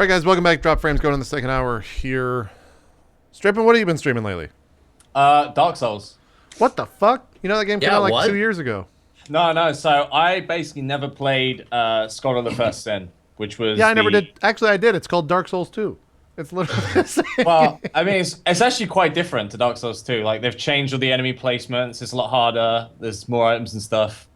All right, guys, welcome back. Drop Frames going on the second hour here. Stripping, what have you been streaming lately? Dark Souls. What the fuck? You know that game came out like what? 2 years ago. No. So I basically never played Scholar of the First Sin, which was Yeah, I never did. Actually, I did. It's called Dark Souls 2. It's literally the same. Well, I mean, it's actually quite different to Dark Souls 2. Like they've changed all the enemy placements. It's a lot harder. There's more items and stuff,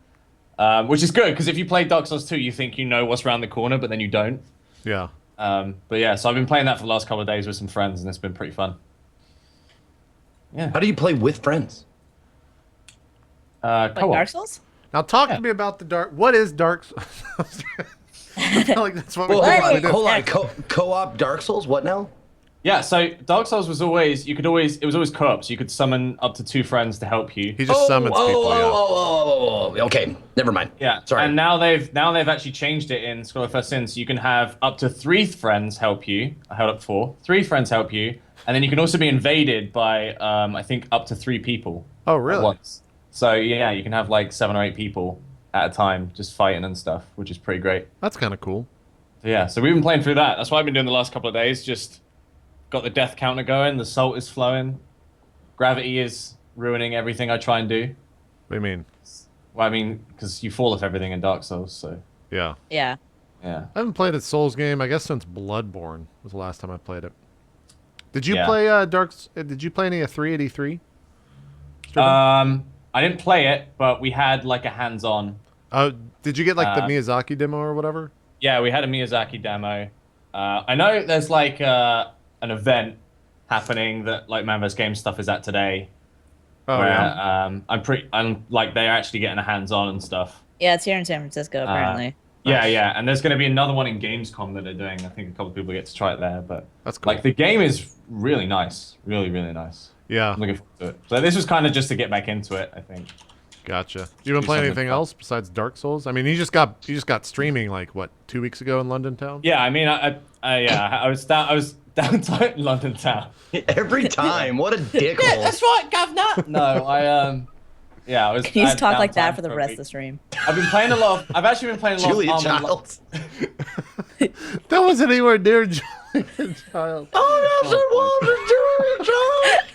which is good because if you play Dark Souls 2, you think you know what's around the corner, but then you don't. Yeah. But yeah, so I've been playing that for the last couple of days with some friends, and it's been pretty fun. Yeah. How do you play with friends? Like Co-op. Dark Souls? Now talk to me about the Dark... What is Dark Souls? I feel like that's what we Well, actually did. hold on. Co-op Dark Souls? What now? Yeah, so Dark Souls was always it was always co-op, so you could summon up to 2 friends to help you. He just summons people, yeah. Okay, never mind. Yeah, Sorry. and now they've actually changed it in Scholar of First Sin, so you can have up to 3 friends help you. I held up 4. 3 friends help you, and then you can also be invaded by I think up to 3 people. Oh, really? At once. So yeah, you can have like 7 or 8 people at a time just fighting and stuff, which is pretty great. That's kind of cool. So yeah, so we've been playing through that. That's what I've been doing the last couple of days. Just got the death counter going. The salt is flowing. Gravity is ruining everything I try and do. What do you mean? Well, I mean, because you fall off everything in Dark Souls, so Yeah. Yeah. yeah. I haven't played a Souls game, I guess, since Bloodborne was the last time I played it. Did you Yeah. play Did you play any of 383? I didn't play it, but we had like a hands-on. Did you get like the Miyazaki demo or whatever? Yeah, we had a Miyazaki demo. I know there's like an event happening that like Man vs. Game stuff is at today. Oh, where, yeah. I'm like they're actually getting a hands-on and stuff. Yeah, it's here in San Francisco, apparently. Yeah, and there's going to be another one in Gamescom that they're doing. I think a couple of people get to try it there, but That's cool. like the game is really nice, really nice. Yeah. I'm looking forward to it. So this was kind of just to get back into it, I think. Gotcha. You been Do playing something anything fun. else besides Dark Souls? I mean, you just got streaming like what 2 weeks ago in London town? Yeah, I mean, I was downtown in London town. Every time. What a dickhole. Yeah, that's right, governor. No, I was. Can you just talk like downtown that for the a rest week. of the stream? I've actually been playing a lot Julia of Armored Childs. That wasn't anywhere near Julia Child. Oh, that's it was Julia Childs.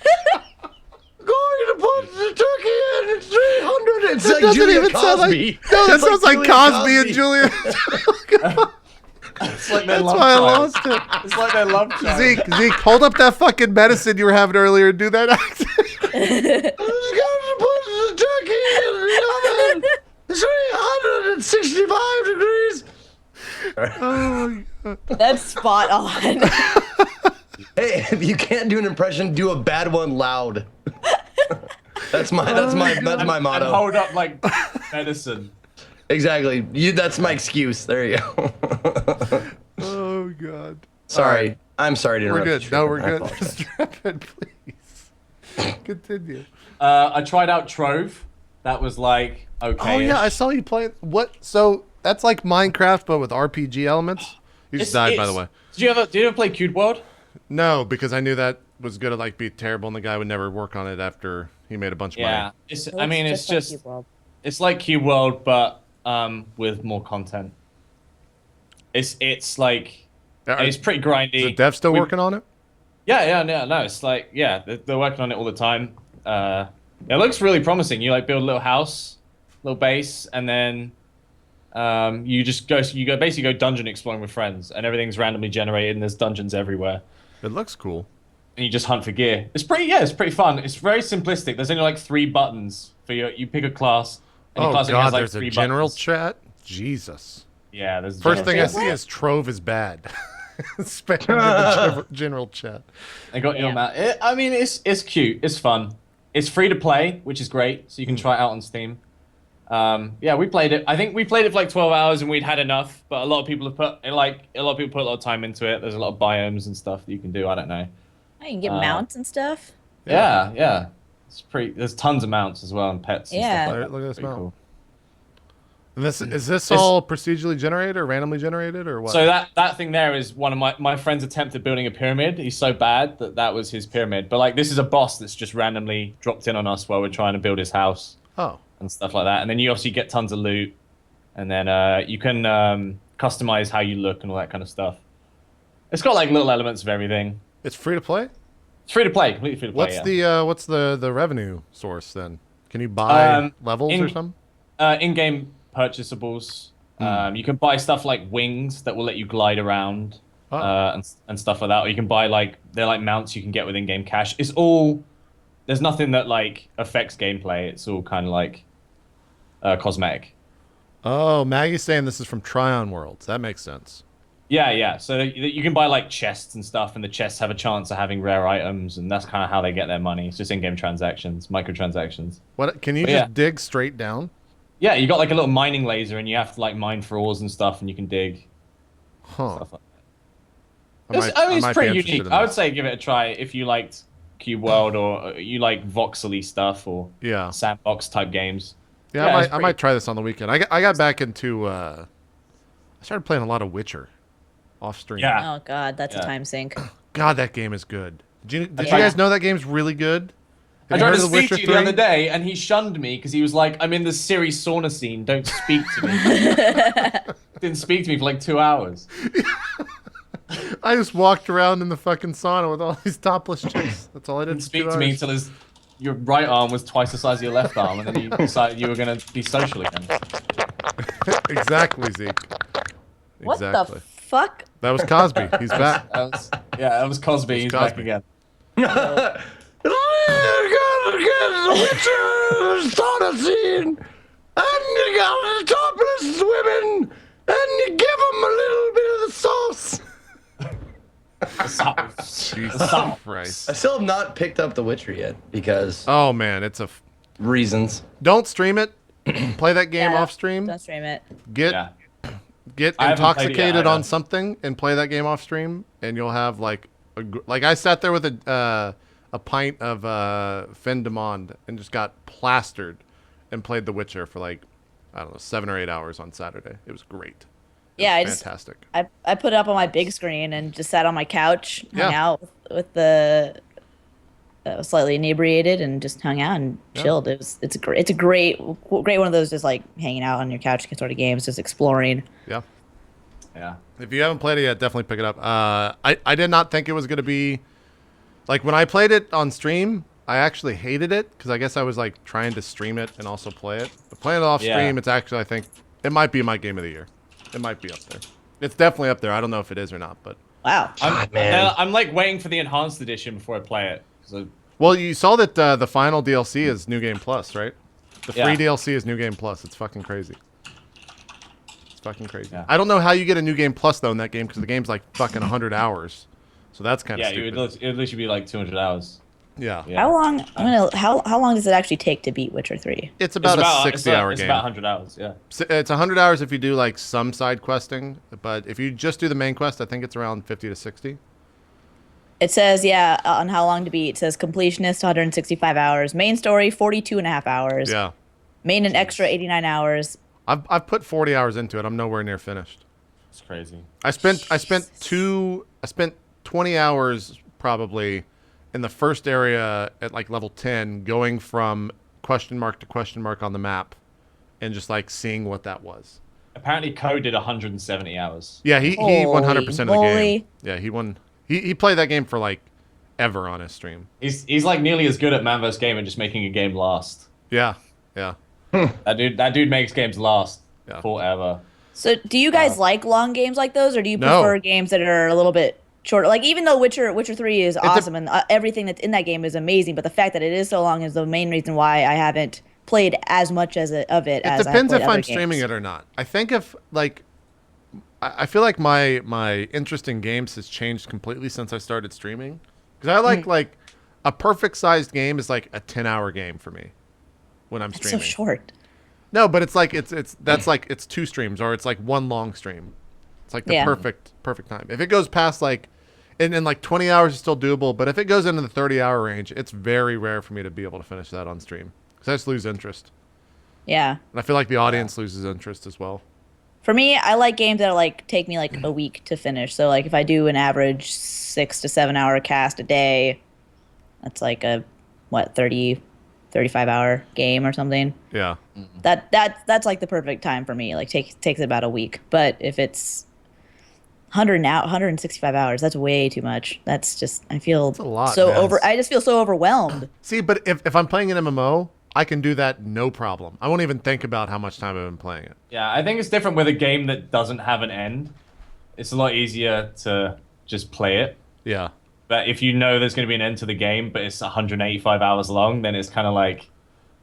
Going to put the turkey in at 300. It's That like doesn't Julia even sound Cosby. like. No, that It's sounds like Julia Cosby and Julia. It's like their That's love why I child. lost it. It's like their love child. Zeke, hold up that fucking medicine you were having earlier and do that accent. It's going to put the turkey in the oven. 365 degrees. Oh my God. That's spot on. Hey, if you can't do an impression, do a bad one loud. That's my And motto. hold up like medicine. Exactly. That's my excuse. There you go. Oh God. Sorry. I'm sorry to We're interrupt. good. you, No, we're Strippin'. I good. apologize. Strap in, please. Continue. I tried out Trove. That was like okay. Oh yeah, I saw you play. What? So that's like Minecraft, but with RPG elements. You just died, by the way. Did you ever play Cube World? No, because I knew that was gonna like be terrible, and the guy would never work on it after he made a bunch of Yeah. money. It's like Cube World, but with more content. It's like it's pretty grindy. Is the dev still working on it? Yeah, no, it's like they're working on it all the time. It looks really promising. You like build a little house, little base, and then you basically go dungeon exploring with friends, and everything's randomly generated, and there's dungeons everywhere. It looks cool. And you just hunt for gear. It's pretty fun. It's very simplistic. There's only like 3 buttons for you pick a class. And your Oh class only God, has, like, there's a 3 general buttons. chat. Jesus. Yeah, there's a First thing I general chat. see is Trove is bad. Spam the general chat. They got your Yeah. map. I mean, it's cute. It's fun. It's free to play, which is great. So you can try it out on Steam. Yeah, we played it. I think we played it for like 12 hours and we'd had enough. But a lot of people have put a lot of people put a lot of time into it. There's a lot of biomes and stuff that you can do. I don't know. Oh, you can get mounts and stuff. Yeah. It's pretty. There's tons of mounts as well and pets. And Yeah. stuff like that. Look at this Pretty mount. cool. And is this all procedurally generated or randomly generated or what? So that thing there is one of my friend's attempt at building a pyramid. He's so bad that was his pyramid. But like this is a boss that's just randomly dropped in on us while we're trying to build his house Oh. and stuff like that. And then you obviously get tons of loot, and then you can customize how you look and all that kind of stuff. It's got like little elements of everything. It's free to play. It's free to play, completely free to play. What's the revenue source then? Can you buy levels or something? In-game purchasables. You can buy stuff like wings that will let you glide around, and stuff like that. Or you can buy they're like mounts you can get with in-game cash. It's all there's nothing that like affects gameplay. It's all kind of like cosmetic. Oh, Maggie's saying this is from Tryon Worlds. That makes sense. Yeah. So you can buy like chests and stuff, and the chests have a chance of having rare items, and that's kind of how they get their money. It's just in-game transactions, microtransactions. What can you just dig straight down? Yeah, you got like a little mining laser, and you have to like mine for ores and stuff, and you can dig. Huh. Stuff like that. It's pretty unique. I would say give it a try if you liked Cube World or you like voxely stuff or sandbox type games. Yeah, I might try this on the weekend. I got back into. I started playing a lot of Witcher, off stream. Yeah. Oh god, that's a time sink. God, that game is good. Did you guys know that game's really good? I tried to speak to you the other day, and he shunned me because he was like, "I'm in the Siri sauna scene. Don't speak to me." Didn't speak to me for like 2 hours. I just walked around in the fucking sauna with all these topless chicks. That's all I did. Didn't speak to me until your right arm was twice the size of your left arm, and then you decided you were going to be social again. Exactly, Zeke. What the fuck? That was Cosby. He's back. That was Cosby. He's back again. The Witcher sauna scene, and you got the topless women, and you give them a little bit of the sauce. Jesus Christ. I still have not picked up The Witcher yet because oh man, it's reasons. Don't stream it. Play that game off stream. Don't stream it. Get intoxicated on something and play that game off stream, and you'll have like I sat there with a pint of Fin de Monde and just got plastered and played The Witcher for like, I don't know, 7 or 8 hours on Saturday. It was great. It was fantastic. I put it up on my big screen and just sat on my couch, hung out with the slightly inebriated, and just hung out and chilled. It's a great one of those just like hanging out on your couch sort of games, just exploring. Yeah. Yeah. If you haven't played it yet, definitely pick it up. I did not think it was going to be like when I played it on stream. I actually hated it because I guess I was like trying to stream it and also play it. But playing it off stream, it's actually, I think it might be my game of the year. It might be up there. It's definitely up there. I don't know if it is or not, but wow. I'm like waiting for the enhanced edition before I play it. So, well, you saw that the final DLC is New Game Plus, right? The free DLC is New Game Plus. It's fucking crazy. It's fucking crazy. Yeah. I don't know how you get a New Game Plus though in that game because the game's like fucking 100 hours. So that's kind of stupid. Yeah, it would at least be like 200 hours. Yeah. How long? How long does it actually take to beat Witcher 3? It's about a 60-hour game. It's about 100 hours. Yeah. It's 100 hours if you do like some side questing, but if you just do the main quest, I think it's around 50 to 60. It says on how long to beat. It says completionist 165 hours, main story 42.5 hours. Yeah. Main and extra 89 hours. I've put 40 hours into it. I'm nowhere near finished. It's crazy. I spent 20 hours probably in the first area at like level 10, going from question mark to question mark on the map and just like seeing what that was. Apparently Code did 170 hours. Yeah, he 100% of the game. Yeah, he won. He played that game for like ever on his stream. He's like nearly as good at Man vs. Game and just making a game last. Yeah. That dude makes games last forever. So do you guys like long games like those, or do you prefer games that are a little bit shorter? Like, even though Witcher 3 is awesome and everything that's in that game is amazing, but the fact that it is so long is the main reason why I haven't played as much of it as it depends if I'm streaming it or not. I think if like I feel like my interest in games has changed completely since I started streaming, because I like a perfect sized game is like a 10-hour game for me when I'm streaming. So short. No, but it's like that's like it's 2 streams, or it's like 1 long stream. It's like the perfect time. If it goes past like, and like 20 hours is still doable, but if it goes into the 30-hour range, it's very rare for me to be able to finish that on stream because I just lose interest. Yeah. And I feel like the audience loses interest as well. For me, I like games that like take me like a week to finish. So like if I do an average 6 to 7 hour cast a day, that's like a 35-hour game or something. Yeah. That's like the perfect time for me. Like takes about a week. But if it's 165 hours. That's way too much. That's just I feel a lot, so man. I just feel so overwhelmed. See, but if I'm playing an MMO, I can do that no problem. I won't even think about how much time I've been playing it. Yeah, I think it's different with a game that doesn't have an end. It's a lot easier to just play it. Yeah. But if you know there's going to be an end to the game, but it's 185 hours long, then it's kind of like,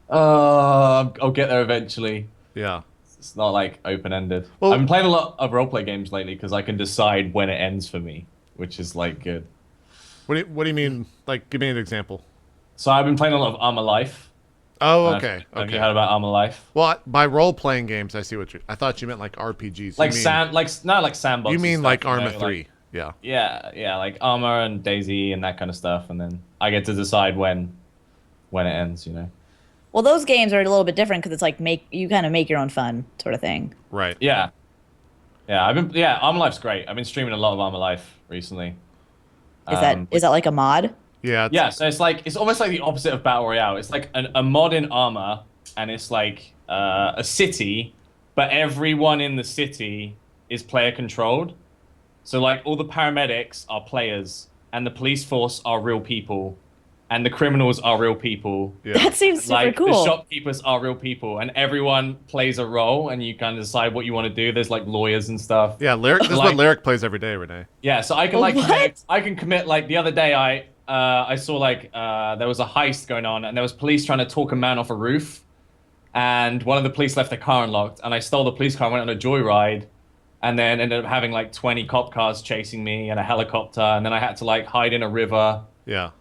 I'll get there eventually. Yeah. It's not like open-ended. Well, I've been playing a lot of roleplay games lately because I can decide when it ends for me, which is like good. What do you mean? Like, give me an example. So I've been playing a lot of Armor Life. Oh, okay. Have you heard about Armor Life? Well, by role-playing games, I see what you. I thought you meant like RPGs. Like like sandbox. You mean stuff, like you know, Arma like- 3? Yeah. Yeah, like Armor and Daisy and that kind of stuff, and then I get to decide when it ends. You know. Well, those games are a little bit different because it's like you kind of make your own fun sort of thing. Right. Yeah. Armor Life's great. I've been streaming a lot of Armor Life recently. Is that like a mod? Yeah. Yeah, so it's almost like the opposite of Battle Royale. It's like a mod in Armor, and it's like a city, but everyone in the city is player controlled. So like all the paramedics are players, and the police force are real people, and the criminals are real people. Yeah. That seems super Like cool. the shopkeepers are real people, and everyone plays a role, and you kind of decide what you want to do. There's like lawyers and stuff. Yeah. Lyric. This is Like- what Lyric plays every day, Renee. Yeah, so I can What? commit like the other day I saw like there was a heist going on and there was police trying to talk a man off a roof, and one of the police left their car unlocked, and I stole the police car and went on a joyride, and then ended up having like 20 cop cars chasing me and a helicopter, and then I had to like hide in a river. Yeah.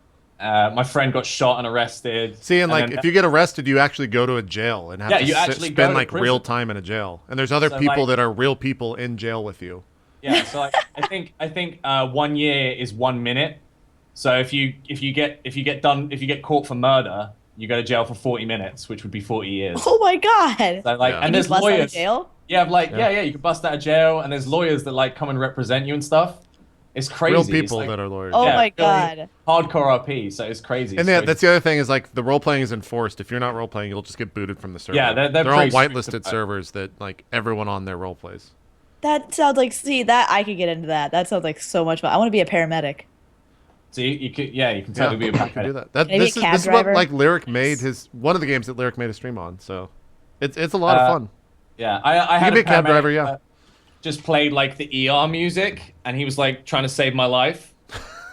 My friend got shot and arrested. See, and like then- if you get arrested, you actually go to a jail and have Yeah, to you actually go spend to like prison. real time in a jail. And there's other So, people like- that are real people in jail with you. Yeah, so like, I think 1 year is 1 minute. So if you get caught for murder, you go to jail for 40 minutes, which would be 40 years. Oh my god! So like, Yeah. and You there's bust out of lawyers. jail? Yeah, like Yeah. you can bust out of jail, and there's lawyers that like come and represent you and stuff. It's crazy. Real It's people like- that are lawyers. Oh yeah, my really god! hardcore RP. So it's crazy. And It's yeah, crazy. that's the other thing is like the role playing is enforced. If you're not role playing, you'll just get booted from the server. Yeah, they're all pretty strict whitelisted about it. servers that like everyone on there role plays. That sounds like that I could get into that. That sounds like so much fun. I want to be a paramedic. So you can totally be a you can do paramedic. that. Can I be a This cab is what driver? like Lyric made his one of the games that Lyric made a stream on. So it's a lot of fun. Yeah, I had be a cab paramedic driver, yeah. that just played like the ER music, and he was like trying to save my life.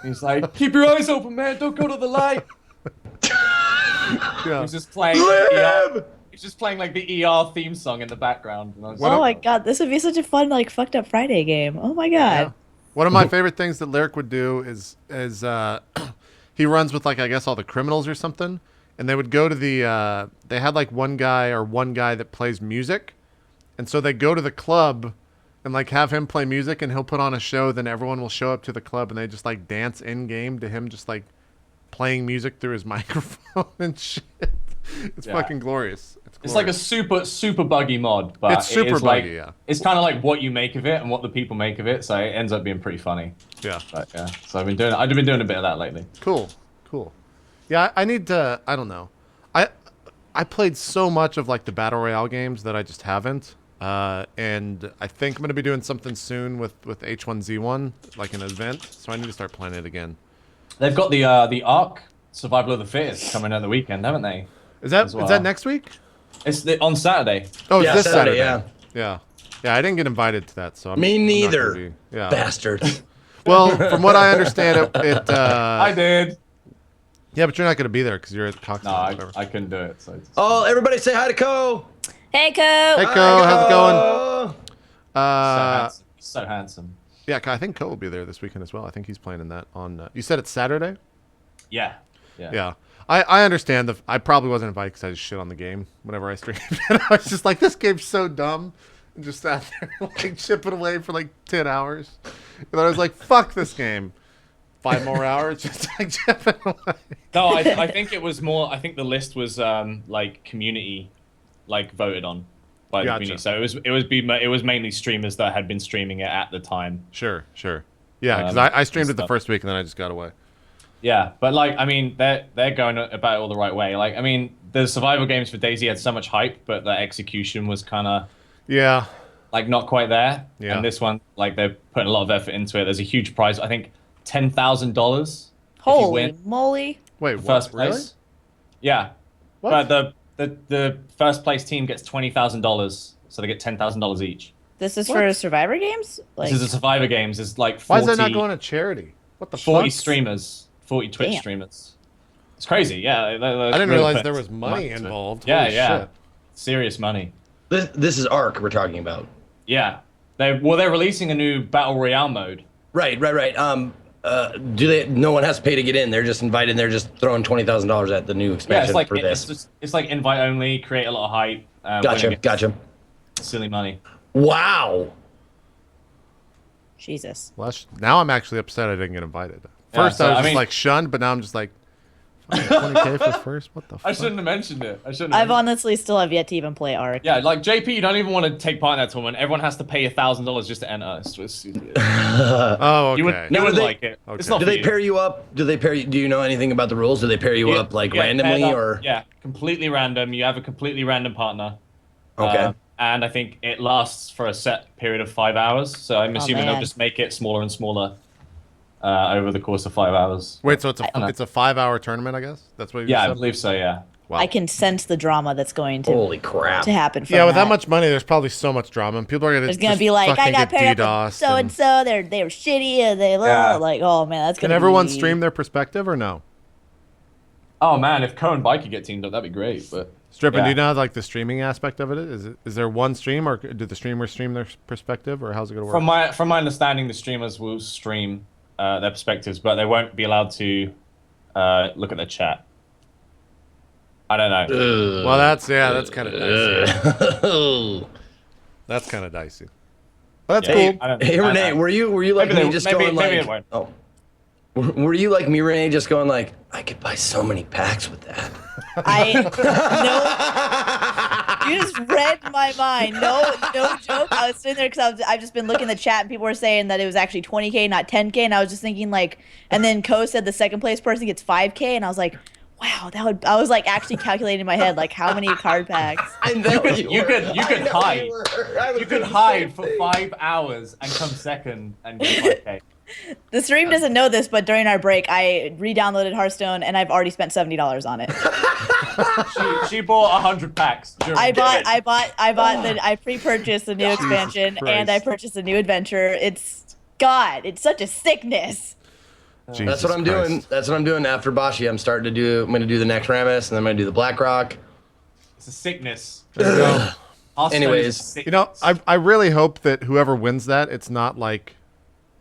He's like, "Keep your eyes open, man. Don't go to the light." He Yeah. was just playing. ER, he's just playing like the ER theme song in the background. And I was What Oh a- my god, this would be such a fun like fucked up Friday game. Oh my god. One of my favorite things that Lyric would do is he runs with like I guess all the criminals or something, and they would go to the they had like one guy that plays music, and so they go to the club and like have him play music, and he'll put on a show. Then everyone will show up to the club and they just like dance in game to him, just like playing music through his microphone and shit. It's Yeah. fucking glorious. It's like a super buggy mod, but It's super it is like, buggy, yeah. It's kind of like what you make of it and what the people make of it, so it ends up being pretty funny. Yeah. But yeah, so I've been doing a bit of that lately. Cool. Yeah, I need to. I don't know. I played so much of like the battle royale games that I just haven't. And I think I'm gonna be doing something soon with H1Z1, like an event. So I need to start playing it again. They've got the Ark Survival of the Fittest coming out the weekend, haven't they? Is that As well. is that next week? It's on Saturday. Oh, it's Yeah, this Saturday, Saturday. Yeah. I didn't get invited to that, so I'm Me I'm not neither. gonna be- yeah. Bastard. Well, from what I understand, it I did. yeah, but you're not gonna be there because you're at cocktail. No, or I whatever. couldn't do it. So Oh, everybody say hi to Co. Hey, Co. Hey, Hi, Co, how's it going? Co. so handsome. Yeah, I think Co will be there this weekend as well. I think he's playing in that on. You said it's Saturday. Yeah. Yeah. I understand. I probably wasn't invited because I just shit on the game whenever I streamed. And I was just like, this game's so dumb. And just sat there like chipping away for like 10 hours. And then I was like, fuck this game. 5 more hours, just like chipping away. No, I think it was more. I think the list was like community, like voted on by the Gotcha. community. So it was mainly streamers that had been streaming it at the time. Sure. Yeah, because I streamed it the first week and then I just got away. Yeah, but like I mean, they're going about it all the right way. Like I mean, the survival games for DayZ had so much hype, but the execution was kind of Yeah. like not quite there. Yeah. And this one, like they're putting a lot of effort into it. There's a huge prize. I think $10,000. Holy moly! Wait, First what? Really? place. Yeah. What? But the first place team gets $20,000, so they get $10,000 each. This is What? for Survivor games. Like, This is a Survivor Games. It's like 40, Why is that not going to charity? What the 40 fuck? streamers, 40 Twitch Damn. streamers. It's crazy. Yeah. I didn't realize there was money into it. involved. Yeah, Holy yeah. shit. Serious money. This is Ark we're talking about. Yeah. They're releasing a new Battle Royale mode. Right. Do they? No one has to pay to get in. They're just invited. And they're just throwing $20,000 at the new Yeah, expansion it's like for this. it's like invite only, create a lot of hype. Gotcha. Silly money. Wow. Jesus. Well, now I'm actually upset I didn't get invited. Yeah, First so, I was I just mean- like shunned, but now I'm just like, fucking 20K for first? What the fuck? I shouldn't have mentioned it. I've honestly still have yet to even play Ark. Yeah, like JP, you don't even want to take part in that tournament. Everyone has to pay $1,000 just to enter. It's just, Oh, okay. You would Now, do they- like it. It's Okay. not Do for they you. pair you up? Do you know anything about the rules? Do they pair you Yeah, up like yeah, randomly paired up. or? Yeah, completely random. You have a completely random partner. Okay. And I think it lasts for a set period of 5 hours. So I'm assuming they'll man. just make it smaller and smaller over the course of 5 hours. Wait, so it's don't know. a 5-hour tournament, I guess? That's what you Yeah, I said? believe so. Yeah. Wow. I can sense the drama that's going to Holy crap. happen. From Yeah, with that that much money, there's probably so much drama, and people are gonna. There's gonna just be like, I fucking got get paired up DDoSed with so and so. They were shitty. And they Yeah. like, oh man, that's Can gonna. everyone be... stream their perspective or no? Oh man, if Cohen Bike could get teamed up, that'd be great. But Strippin', yeah. do you know like the streaming aspect of it? Is there one stream, or do the streamers stream their perspective, or how's it gonna work? From my understanding, the streamers will stream their perspectives, but they won't be allowed to look at their chat. I don't know. Well, that's kind of dicey. Ugh. That's kind of dicey. But that's Yeah, cool. I don't- Hey I- Renee, I- were you like Maybe me they- just maybe- going maybe like? it won't. Oh. Were you like me, Renee, just going like, I could buy so many packs with that? No, you just read my mind. No joke. I was sitting there because I've just been looking at the chat and people were saying that it was actually 20K, not 10K, and I was just thinking like, and then Ko said the second place person gets 5K, and I was like, wow, that would. I was like actually calculating in my head like how many card packs. I know you could hide. You could hide for 5 hours and come second and get 5K. The stream doesn't know this, but during our break, I re-downloaded Hearthstone and I've already spent $70 on it. She bought 100 packs. I pre-purchased the new expansion and I purchased a new adventure. It's such a sickness. Jesus That's what I'm doing. Christ. That's what I'm doing after Bashi. I'm going to do the next Ramus, and then I'm going to do the Blackrock. It's a sickness. There you go. Hearthstone Anyways. is a sickness. You know, I really hope that whoever wins that, it's not like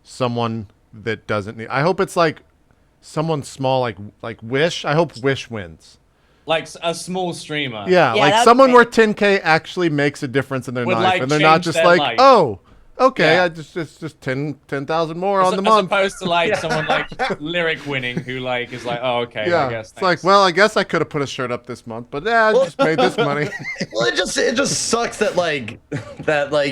someone that doesn't need. I hope it's like someone small, like Wish. I hope Wish wins. Like a small streamer. Yeah, Yeah, like that'd someone be where 10K actually makes a difference in their Would, life, like, and they're not change just their like, life. oh, okay, Yeah. I just 10,000 more on the As month. opposed to like someone like lyric winning who like is like, oh okay, Yeah, I guess. it's like, thanks. well, I guess I could have put a shirt up this month, but yeah, I just made this money. Well, it just sucks that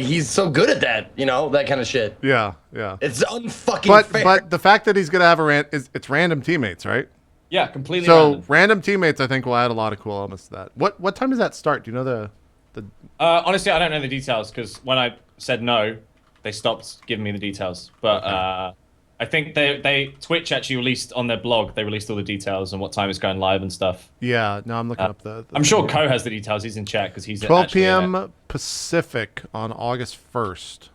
he's so good at that, that kind of shit. Yeah. It's unfucking fair. But the fact that he's gonna have it's random teammates, right? Yeah, completely So random. teammates, I think, will add a lot of cool elements to that. What time does that start? Do you know the? Honestly, I don't know the details because when I said no, they stopped giving me the details. But I think they Twitch actually released on their blog. They released all the details and what time it's going live and stuff. Yeah, no, I'm looking up the I'm sure Ko has the details. He's in chat because he's 12 actually in it. p.m. Pacific on August 1st.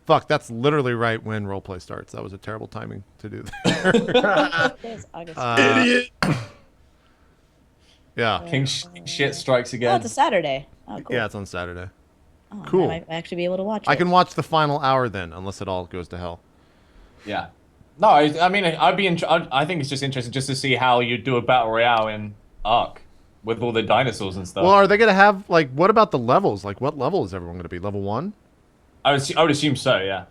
Fuck, that's literally right when roleplay starts. That was a terrible timing to do that. Idiot. Yeah. King shit strikes Oh, again. it's a Saturday. Oh, cool. Yeah, it's on Saturday. Oh, cool. I might actually be able to watch it. I can watch the final hour then, unless it all goes to hell. Yeah. No, I mean, I think it's just interesting just to see how you do a battle royale in Ark with all the dinosaurs and stuff. Well, are they going to have, like, what about the levels? Like, what level is everyone going to be? Level 1? I would assume so, yeah.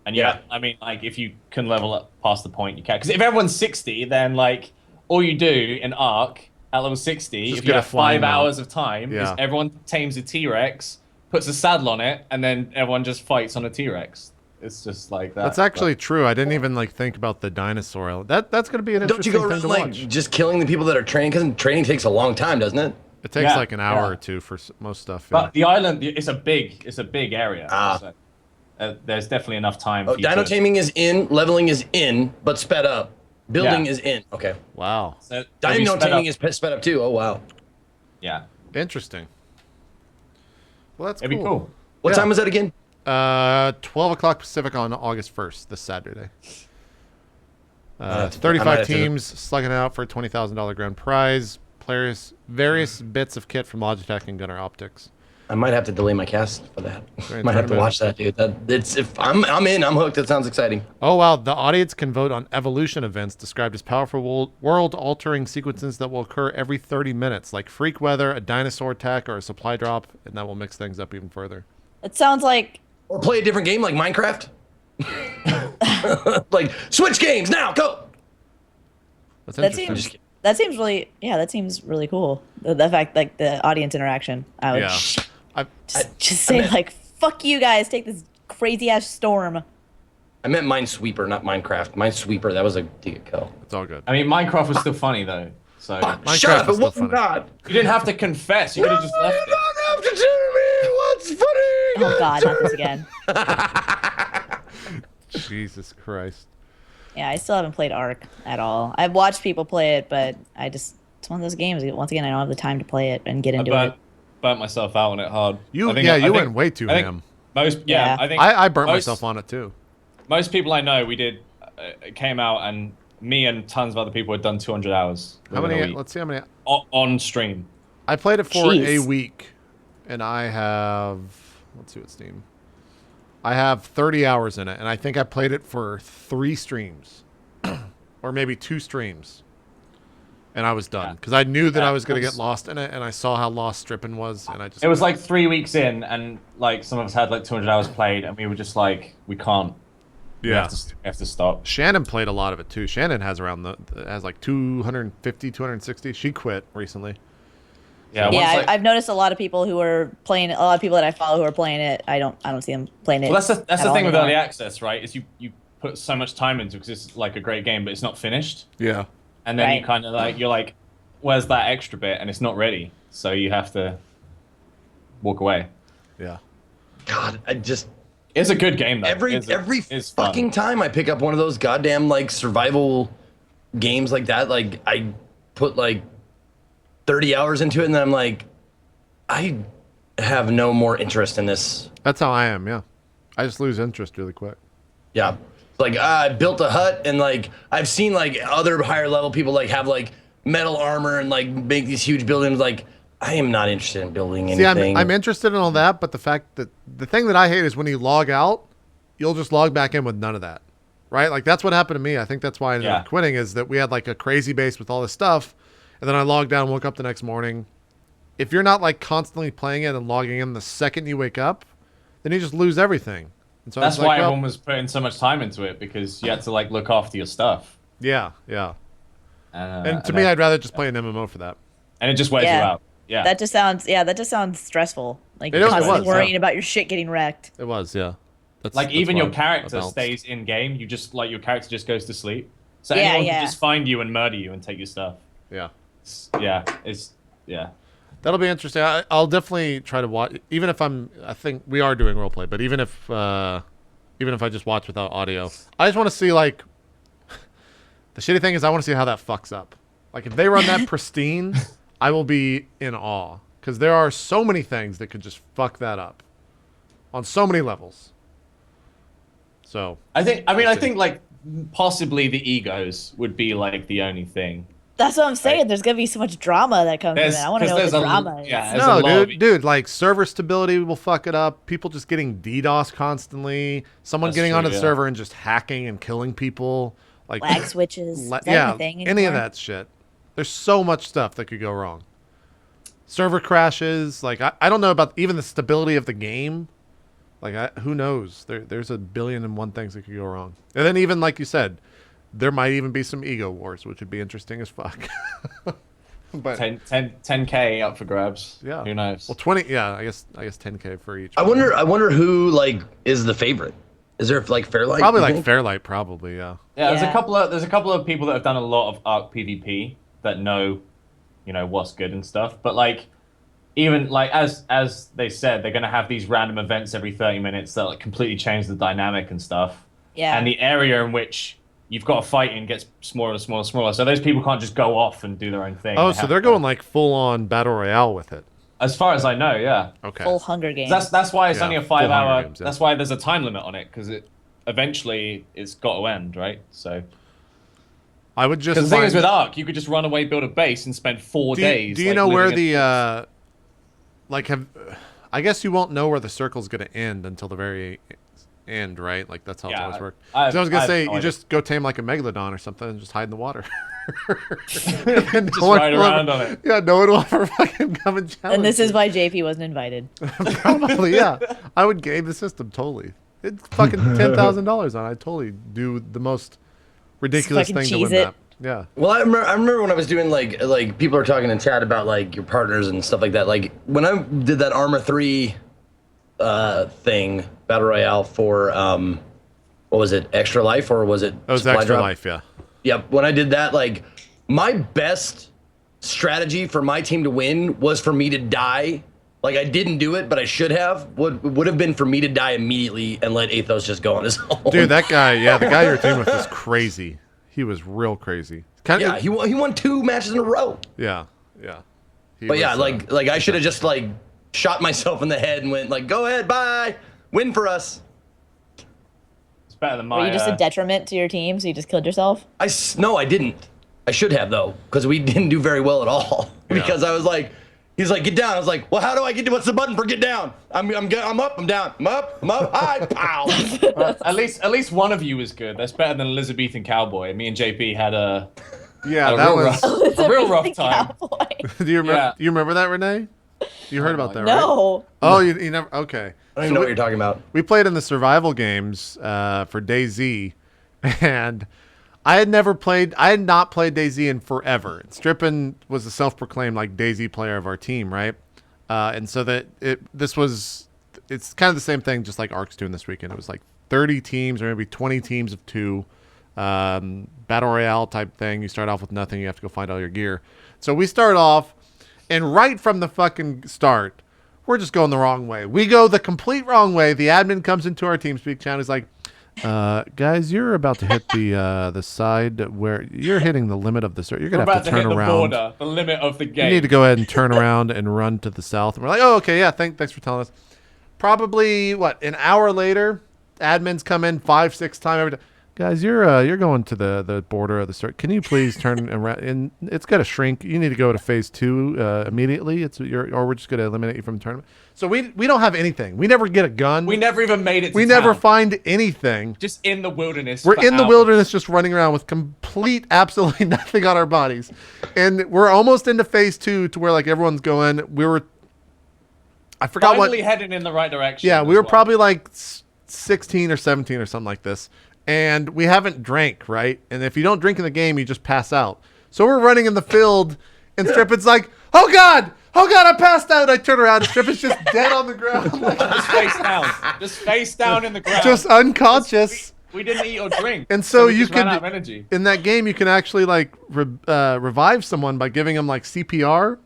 And Yeah. I mean, like, if you can level up past the point, you can. Because if everyone's 60, then, like, all you do in Ark at level 60, Just if get you a have flying 5 mount. hours of time, is Yeah. everyone tames a T-Rex, puts a saddle on it, and then everyone just fights on a T-Rex. It's just like that. That's actually true. I didn't even, like, think about the dinosaur element. That's going to be an Don't you interesting go thing around to like watch. just killing the people that are training? Because training takes a long time, doesn't it? It takes like an hour or two for most stuff. But the island, it's a big area. So, there's definitely enough time. Oh, dino taming is in, leveling is in, but sped up. Building is in. Okay. Wow. So Dino taming is sped up too. Oh wow. Yeah. Interesting. Well, that's It'd be cool. What time was that again? 12 o'clock Pacific on August 1st, this Saturday. 35 teams slugging it out for a $20,000 grand prize. Players, various bits of kit from Logitech and Gunnar Optics. I might have to delay my cast for that. Might have to watch that, dude. If I'm in, I'm hooked. That sounds exciting. Oh wow! The audience can vote on evolution events described as powerful world-altering sequences that will occur every 30 minutes, like freak weather, a dinosaur attack, or a supply drop, and that will mix things up even further. It sounds like. Or play a different game like Minecraft. Like switch games now. Go. That's interesting. That seems really. Yeah, that seems really cool. The fact, like the audience interaction. I would. Yeah. Just say like, fuck you guys, take this crazy ass storm. I meant Minesweeper, not Minecraft. Minesweeper, that was a kill. It's all good. I mean, Minecraft was still funny though. So shut up! It wasn't God. You didn't have to confess. You could have just left it. You don't have to tell me what's funny. Oh God, not this again. Jesus Christ. Yeah, I still haven't played Ark at all. I've watched people play it, but it's one of those games. Once again, I don't have the time to play it and get into it. Burnt myself out on it hard. You went way too ham. I think I burnt myself on it too. Most people I know, we did. It came out, and me and tons of other people had done 200 hours. How many? Let's see how many. On stream. I played it for a week, and I have. Let's see what Steam. I have 30 hours in it, and I think I played it for 3 streams, or maybe 2 streams. And I was done because I knew that I was going to get lost in it, and I saw how lost Strippin was, and I just. It was like 3 weeks in, and like some of us had like 200 hours played, and we were just like, we can't. Yeah. We have to stop. Shannon played a lot of it too. Shannon has has like 250, 260. She quit recently. Yeah. Yeah, I've noticed a lot of people who are playing. A lot of people that I follow who are playing it. I don't see them playing it. Well, that's the thing with early access, right? Is you put so much time into it because it's like a great game, but it's not finished. Yeah. And then you kind of like, you're like, where's that extra bit? And it's not ready. So you have to walk away. Yeah. God, it's a good game though. Every fucking time I pick up one of those goddamn like survival games like that, like I put like 30 hours into it and then I'm like, I have no more interest in this. That's how I am, yeah. I just lose interest really quick. Yeah. Like I built a hut and like I've seen like other higher level people like have like metal armor and like make these huge buildings. Like I am not interested in building anything. See, I'm interested in all that, but the thing that I hate is when you log out, you'll just log back in with none of that, right? Like that's what happened to me. I think that's why I ended up quitting, is that we had like a crazy base with all this stuff, and then I logged out and woke up the next morning. If you're not like constantly playing it and logging in the second you wake up, then you just lose everything. And so that's why everyone was putting so much time into it, because you had to like look after your stuff. Yeah, yeah. And to me, I'd rather just play an MMO for that. And it just wears you out. Yeah. That just sounds stressful. Like it constantly was, worrying about your shit getting wrecked. It was, yeah. That's even your character stays in game. You just like your character just goes to sleep. So anyone can just find you and murder you and take your stuff. Yeah. Yeah. That'll be interesting. I'll definitely try to watch, even if I think we are doing roleplay, but even if I just watch without audio, I just want to see like, the shitty thing is I want to see how that fucks up. Like if they run that pristine, I will be in awe, because there are so many things that could just fuck that up on so many levels. So I think like possibly the egos would be like the only thing. That's what I'm saying. Right? There's gonna be so much drama that comes in. I want to know what the drama is. Yeah, no, dude, like server stability will fuck it up. People just getting DDoS constantly. Someone getting onto the server and just hacking and killing people. Like lag switches. Any of that shit. There's so much stuff that could go wrong. Server crashes. Like I don't know about even the stability of the game. Like who knows? There's a billion and one things that could go wrong. And then even like you said, there might even be some ego wars, which would be interesting as fuck. But 10K up for grabs. Yeah. Who knows? Well, 20. Yeah, I guess 10K for each. I wonder who like is the favorite. Is there like Fairlight? Probably like Fairlight. Probably, yeah. Yeah, there's a couple of people that have done a lot of Arc PvP that know, what's good and stuff. But like even like as they said, they're gonna have these random events every 30 minutes that like completely change the dynamic and stuff. Yeah. And the area in which you've got to fight in gets smaller and smaller and smaller. So those people can't just go off and do their own thing. Oh, so they're going like full on battle royale with it. As far as I know, yeah. Okay. Full Hunger Games. That's why it's only a full 5 Hunger hour. Games, yeah. That's why there's a time limit on it, because eventually it's got to end, right? So. I would just. Because the thing is with Ark, you could just run away, build a base, and spend 4 days. Do you know where the I guess you won't know where the circle's gonna end until the very end, right? Like that's how it's always worked. So I was gonna say you just go tame like a megalodon or something and just hide in the water. Just ride around on it. Yeah, no one will ever fucking come and challenge. And this is you. why JP wasn't invited. Probably, yeah. I would game the system totally. It's fucking $10,000 on. I'd totally do the most ridiculous thing to win that. Yeah. Well, I remember when I was doing like people are talking in chat about like your partners and stuff like that. Like when I did that Armor 3 thing, Battle Royale for what was it, Extra Life, or was it? It was Extra Life, yeah. Yep. When I did that, like my best strategy for my team to win was for me to die. Like I didn't do it, but I should have. Would have been for me to die immediately and let Athos just go on his own. Dude, that guy, yeah, the guy you're teaming with is crazy. He was real crazy. Yeah, he won 2 matches in a row. Yeah, yeah. But yeah, like I should have just like shot myself in the head and went like, go ahead, bye, win for us. It's better than my. Were you just a detriment to your team, so you just killed yourself? No, I didn't. I should have though, because we didn't do very well at all. Because I was like, he's like, get down. I was like, well, how do I get? What's the button for get down? I'm up. I'm down. I'm up. Hi. Pow. At least one of you was good. That's better than Elizabethan Cowboy. Me and JP had a. Yeah, that was a real rough time. Do you remember? Yeah. You remember that, Renee? You heard about that, right? No. Oh, you never. Okay. I don't even know what you're talking about. We played in the survival games for DayZ, and I had not played DayZ in forever. Strippin was a self-proclaimed like DayZ player of our team, right? And so it's kind of the same thing, just like Ark's doing this weekend. It was like 30 teams or maybe 20 teams of 2, battle royale type thing. You start off with nothing. You have to go find all your gear. So we start off, and right from the fucking start, we're just going the wrong way. We go the complete wrong way. The admin comes into our TeamSpeak channel. He's like, guys, you're about to hit the side where you're hitting the limit of the circle. You're going to have to turn around. The limit of the game. You need to go ahead and turn around and run to the south. And we're like, oh, okay, yeah, thanks for telling us. Probably, an hour later, admins come in 5-6 times every day. Guys, you're going to the border of the circle. Can you please turn around? And it's got to shrink. You need to go to phase 2 immediately. Or we're just going to eliminate you from the tournament. So we don't have anything. We never get a gun. We never even made it to We never find anything. Just in the wilderness. We're in the wilderness just running around with absolutely nothing on our bodies. And we're almost into phase 2 to where like everyone's going. I forgot Finally heading in the right direction. Yeah, we were probably like 16 or 17 or something like this. And we haven't drank, right? And if you don't drink in the game, you just pass out. So we're running in the field, and Strippin's like, oh God, I passed out. I turn around, and Strippin's just dead on the ground. Just face down in the ground. Just unconscious. We didn't eat or drink. And so you ran out of energy. In that game, you can actually like revive someone by giving them like CPR.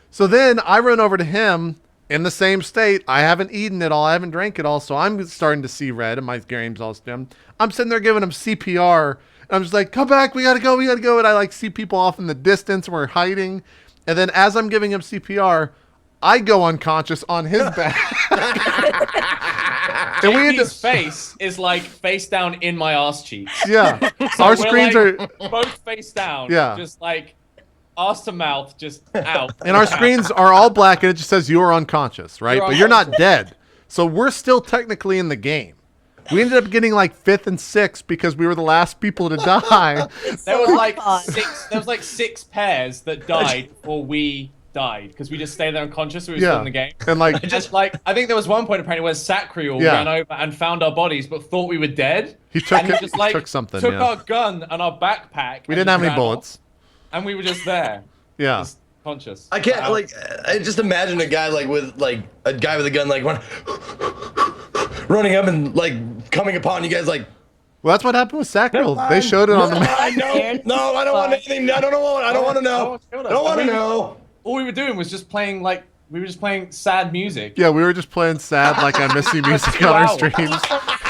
So then I run over to him in the same state. I haven't eaten it all. I haven't drank it all. So I'm starting to see red, and my game's all stemmed. I'm sitting there giving him CPR. And I'm just like, come back. We got to go. And I like see people off in the distance. And we're hiding. And then as I'm giving him CPR, I go unconscious on his back. And JP's face is like face down in my arse cheeks. Yeah. So our screens like are both face down. Yeah. Just like arse to mouth, just out. And our screens are all black, and it just says you're unconscious, right? But you're not dead. So we're still technically in the game. We ended up getting like 5th and 6th because we were the last people to die. There was like 6 pairs that died before we died because we just stayed there unconscious. We were still in the game. And like, I think there was one point apparently where Sacriel ran over and found our bodies but thought we were dead. He took something. Took our gun and our backpack. We didn't have any bullets. And we were just there. Yeah. Just conscious. I can't I just imagine a guy with a gun like running up and like coming upon you guys like. Well, that's what happened with Sacriel. They showed it on the map. I don't want anything. I don't want to know. I don't want to know. I don't want to know. All we were doing was just playing like We were just playing sad music. Yeah, we were just playing sad like I miss you music on our streams.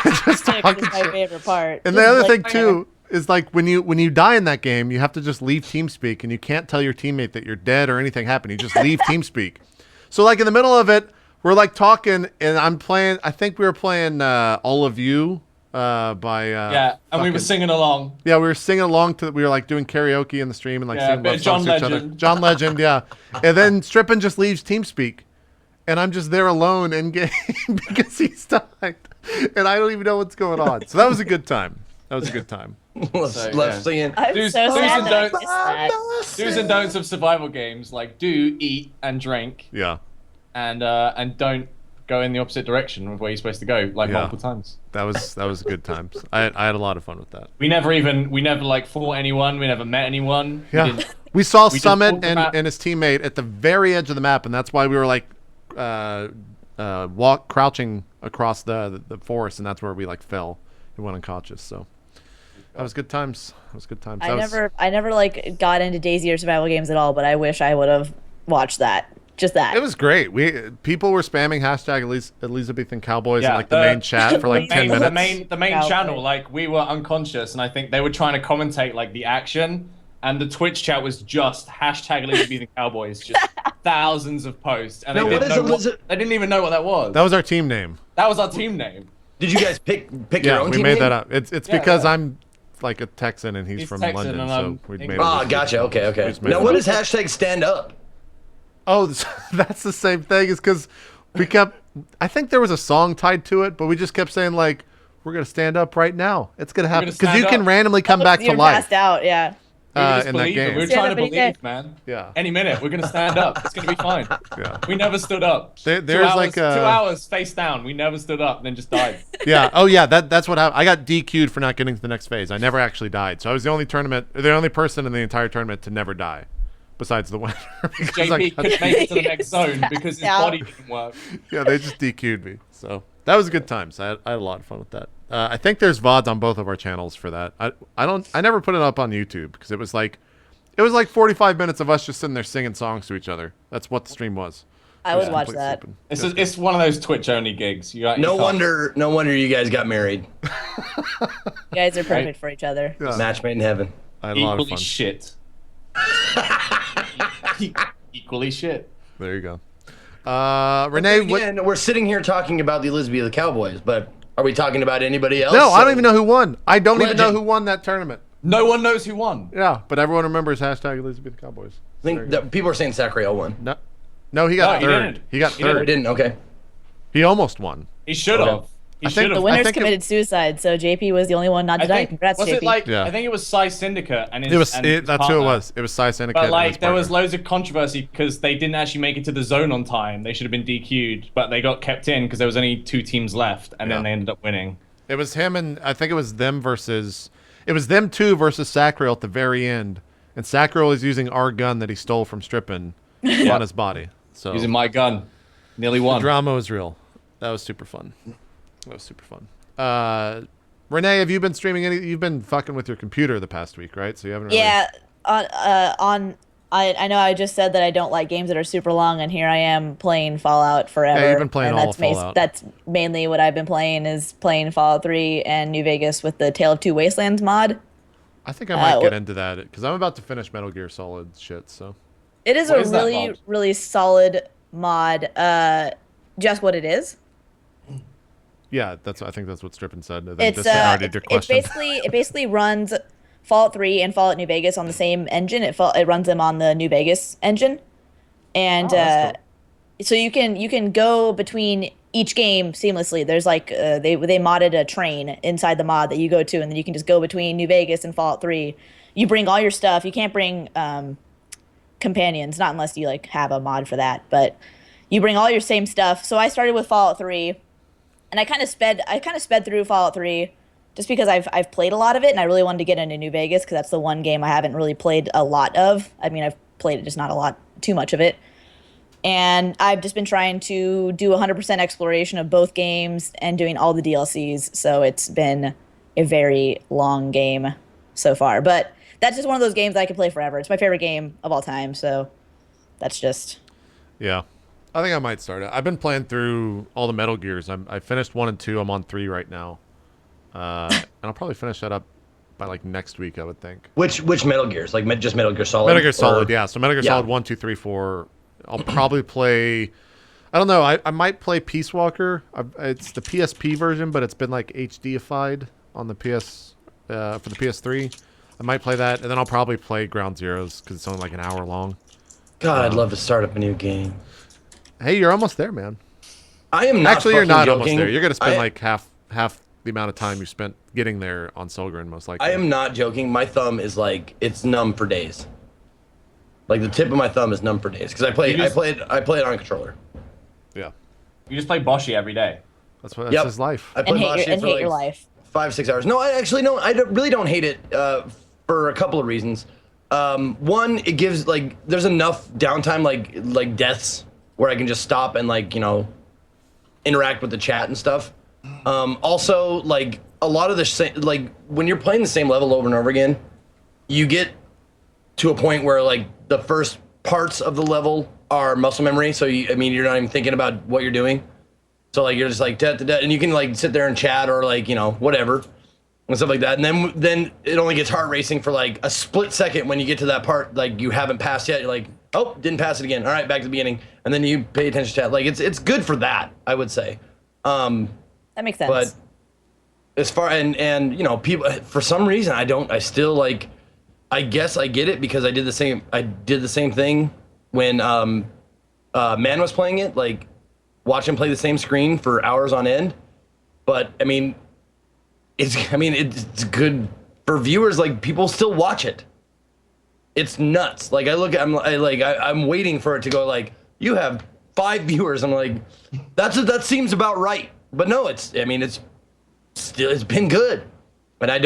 Just Music talking is my shit. favorite part. And Just, the other like, thing too is like when you die in that game, you have to just leave TeamSpeak, and you can't tell your teammate that you're dead or anything happened. You just leave TeamSpeak. So like in the middle of it, we're like talking, and I'm playing. I think we were playing "All of You" by Yeah, and we were singing along. Yeah, we were singing along to. We were like doing karaoke in the stream and like Yeah, singing bit love of John songs to each other. Legend. John Legend, yeah. And then Strippin just leaves TeamSpeak, and I'm just there alone in game because he's died, and I don't even know what's going on. So that was a good time. That was a good time. Left singing. I'm Do's- so do's sad and that I don'ts. missed that. Do's and don'ts of survival games, like do eat and drink, Yeah, and don't go in the opposite direction of where you're supposed to go, like Yeah. multiple times. that was good times. I had a lot of fun with that. We never like fought anyone. We never met anyone. Yeah, We didn't, we saw just Summit walked and, about- and his teammate at the very edge of the map, and that's why we were like crouching across the forest, and that's where we like fell and went unconscious. So that was good times. That was good times. I never like got into DayZ or survival games at all, but I wish I would have watched that. Just that. It was great. People were spamming hashtag Elizabethan Cowboys in Yeah, like the main chat for like 10 minutes. The main Cowboy. channel, like we were unconscious, and I think they were trying to commentate like the action, and the Twitch chat was just hashtag Elizabethan Cowboys, just thousands of posts, and Now, they what didn't, is know they didn't even know what that was. That was our team name. That was our team name. Did you guys pick your Yeah, own we team made name? that up. It's Yeah, because yeah. I'm like a Texan and he's from Texan London, and so I'm we made English. it. Ah, gotcha. Okay. We just made Now, it what up. does hashtag stand up? Oh, that's the same thing. Is because we kept. I think there was a song tied to it, but we just kept saying like, "We're gonna stand up right now. It's gonna happen." gonna Because you stand can up. randomly come back to You're life passed out, yeah. We were just in that believing. game. We were Stand trying up to any believe, day. man. Yeah. Any minute, we're gonna stand up. It's gonna be fine. Yeah. We never stood up. There's 2 hours, like 2 hours face down. We never stood up, and then just died. Yeah. Oh, yeah. That's what happened. I got DQ'd for not getting to the next phase. I never actually died, so I was the only person in the entire tournament to never die, besides the winner. Because I JP got- couldn't make it to the next zone because his Yeah. body didn't work. yeah, they just DQ'd me. So that was good times. I had a lot of fun with that. I think there's VODs on both of our channels for that. I never put it up on YouTube because it was like 45 minutes of us just sitting there singing songs to each other. That's what the stream was. I It was would watch complete that. sleeping. It's one of those Twitch only gigs. You No can't- wonder you guys got married. You guys are perfect for each other. Yeah. Match made in heaven. I had a lot of Equally fun. shit. Equally shit. There you go. Renee, what? Again, we're sitting here talking about the Elizabeth of the Cowboys, but are we talking about anybody else? No, I don't even know who won. I don't even know Legend. who won that tournament. No one knows who won. Yeah, but everyone remembers hashtag Elizabeth Cowboys. I think that people are saying Sacriel won. No, he got No, he third. didn't. He got He third. Or didn't? Okay. He almost won. He should have. He I think should the have. Winners think it- committed suicide, so JP was the only one not to I die. think Congrats, was JP. it like Yeah. I think it was Psy Syndicate and his, It was. and his That's who it partner. was. It was Psy Syndicate. But and his like there was partner. loads of controversy because they didn't actually make it to the zone on time. They should have been DQ'd, but they got kept in because there was only 2 teams left, and Yeah. then they ended up winning. It was him and I think it was them versus. It was them two versus Sacriel at the very end, and Sacriel is using our gun that he stole from Strippin on his body. So Using my gun, nearly the won. drama was real. That was super fun. That was super fun. Renee, have you been streaming any? You've been fucking with your computer the past week, right? So you haven't. Really... Yeah, I know I just said that I don't like games that are super long, and here I am playing Fallout forever. Yeah, you've been playing and all that's of Fallout. That's mainly what I've been playing is playing Fallout 3 and New Vegas with the Tale of Two Wastelands mod. I think I might get into that because I'm about to finish Metal Gear Solid shit. So It is What a is that really, mod? really solid mod. Just what it is. yeah, I think that's what Strippin said. And then It's disregarded your question. it basically runs Fallout 3 and Fallout New Vegas on the same engine. It runs them on the New Vegas engine, and that's so you can go between each game seamlessly. There's like they modded a train inside the mod that you go to, and then you can just go between New Vegas and Fallout 3. You bring all your stuff. You can't bring companions, not unless you like have a mod for that. But you bring all your same stuff. So I started with Fallout 3, and I kind of sped through Fallout 3 just because I've played a lot of it, and I really wanted to get into New Vegas because that's the one game I haven't really played a lot of. I mean, I've played it, just not too much of it. And I've just been trying to do 100% exploration of both games and doing all the DLCs. So it's been a very long game so far. But that's just one of those games I could play forever. It's my favorite game of all time. So that's just... Yeah. I think I might start it. I've been playing through all the Metal Gears. I finished 1 and 2. I'm on 3 right now. And I'll probably finish that up by like next week, I would think. Which Metal Gears? Like just Metal Gear Solid? Metal Gear Solid, yeah. So Metal Gear Solid 1, 2, 3, 4. I'll probably play... I don't know. I might play Peace Walker. It's the PSP version, but it's been like HDified on the PS for the PS3. I might play that, and then I'll probably play Ground Zeroes because it's only like an hour long. God, I'd love to start up a new game. Hey, you're almost there, man. I am not. Actually, you're not joking. almost there. You're gonna spend like half the amount of time you spent getting there on Solgren, most likely. I am not joking. My thumb is like it's numb for days. Like the tip of my thumb is numb for days because I play it on controller. Yeah. You just play Boshi every day. That's his life. I play Boshi for like your life. 5-6 hours. No, I actually no. I really don't hate it for a couple of reasons. One, it gives like there's enough downtime like deaths where I can just stop and like interact with the chat and stuff. Also, like a lot of the like when you're playing the same level over and over again, you get to a point where like the first parts of the level are muscle memory. So you're not even thinking about what you're doing. So like you're just like da, da, da, and you can like sit there and chat or like whatever and stuff like that. And then it only gets heart racing for like a split second when you get to that part like you haven't passed yet. You're like, oh, didn't pass it again. All right, back to the beginning. And then you pay attention to chat. Like it's good for that, I would say. That makes sense. But as far and people for some reason I still like. I guess I get it because I did the same thing when Man was playing it. Like watch him play the same screen for hours on end. But I mean, it's good for viewers. Like people still watch it. It's nuts. Like I'm waiting for it to go like you have 5 viewers. I'm like, that seems about right. But no, it's been good. But I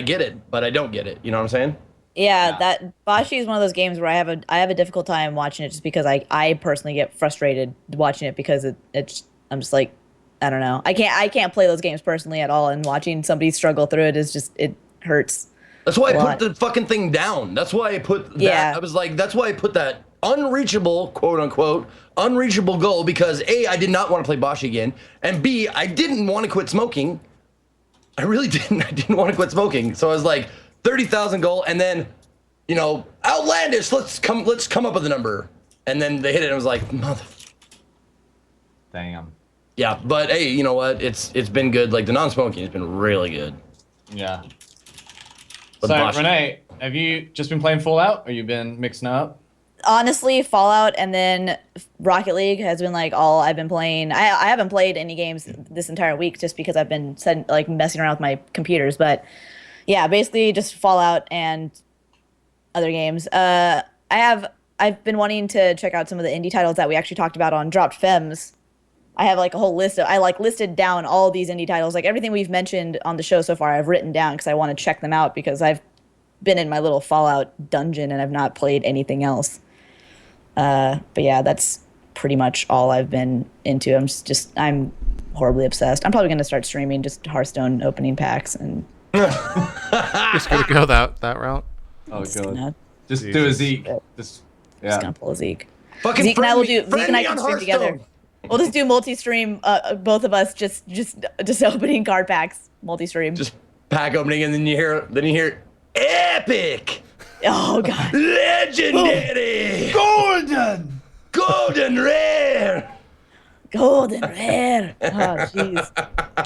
get it, but I don't get it. You know what I'm saying? Yeah, that Boshi is one of those games where I have a difficult time watching it just because I personally get frustrated watching it because I'm just like, I don't know. I can't play those games personally at all, and watching somebody struggle through it is just, it hurts. That's why I put the fucking thing down. That's why I put that. Yeah. I was like, that's why I put that unreachable, quote unquote, unreachable goal because A, I did not want to play Boshi again, and B, I didn't want to quit smoking. I really didn't. I didn't want to quit smoking. So I was like, 30,000 goal, and then, outlandish. Let's come up with a number, and then they hit it. And I was like, mother. Damn. Yeah, but hey, you know what? It's been good. Like the non-smoking has been really good. Yeah. But So Renee, have you just been playing Fallout, or you been mixing it up? Honestly, Fallout and then Rocket League has been like all I've been playing. I haven't played any games this entire week just because I've been messing around with my computers, but. Yeah, basically just Fallout and other games. I've been wanting to check out some of the indie titles that we actually talked about on Dropped Femmes. I have like a whole list I listed down all these indie titles, like everything we've mentioned on the show so far. I've written down because I want to check them out because I've been in my little Fallout dungeon and I've not played anything else. But yeah, that's pretty much all I've been into. I'm horribly obsessed. I'm probably gonna start streaming just Hearthstone opening packs and. Just gonna go that route. Oh god. Gonna, Just do a Zeke. Just gonna pull a Zeke. Fucking Zeke and I will do. friend Zeke and I me can on stream together. Hearthstone. We'll just do multi-stream. Both of us just opening card packs. Multi-stream. Just pack opening, and then you hear epic, oh god. legendary, golden rare. Golden rare. Oh jeez.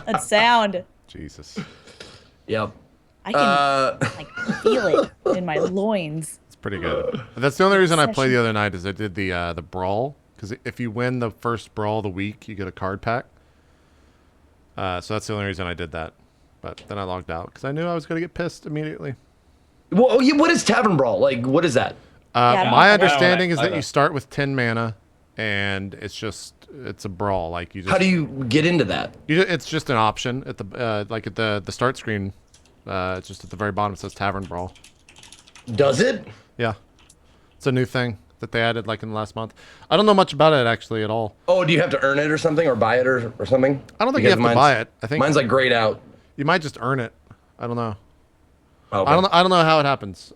That sound. Jesus. Yep. I can feel it in my loins. It's pretty good. That's the only reason I played the other night is I did the brawl, because if you win the first brawl of the week, you get a card pack. So that's the only reason I did that. But then I logged out because I knew I was going to get pissed immediately. Well, what is Tavern Brawl? Like, what is that? My understanding is that either. you start with 10 mana, and it's a brawl. Like you just, How do you get into that? it's just an option at the start screen. It's just at the very bottom. It says Tavern Brawl. Does it? Yeah, it's a new thing that they added like in the last month. I don't know much about it actually at all. Oh, do you have to earn it or something, or buy it or something? I don't think you have to buy it. I think mine's like grayed out. you might just earn it. I don't know. Okay. I don't know how it happens.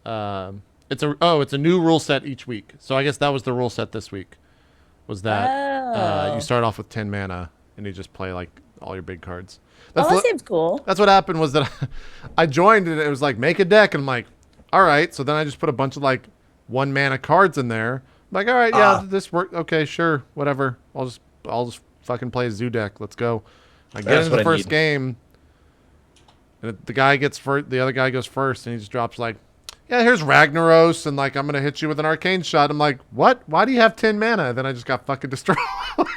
It's a new rule set each week. So I guess that was the rule set this week. Was that you start off with 10 mana and you just play like all your big cards. That seems cool. That's what happened was that I joined and it was like make a deck and I'm like, all right. So then I just put a bunch of like 1 mana cards in there. I'm like, all right, yeah, this worked. Okay, sure, whatever. I'll just fucking play a zoo deck. Let's go. I get into the first game, and the guy gets first. The other guy goes first, and he just drops like, yeah, here's Ragnaros, and like I'm gonna hit you with an arcane shot. I'm like, what? Why do you have 10 mana? Then I just got fucking destroyed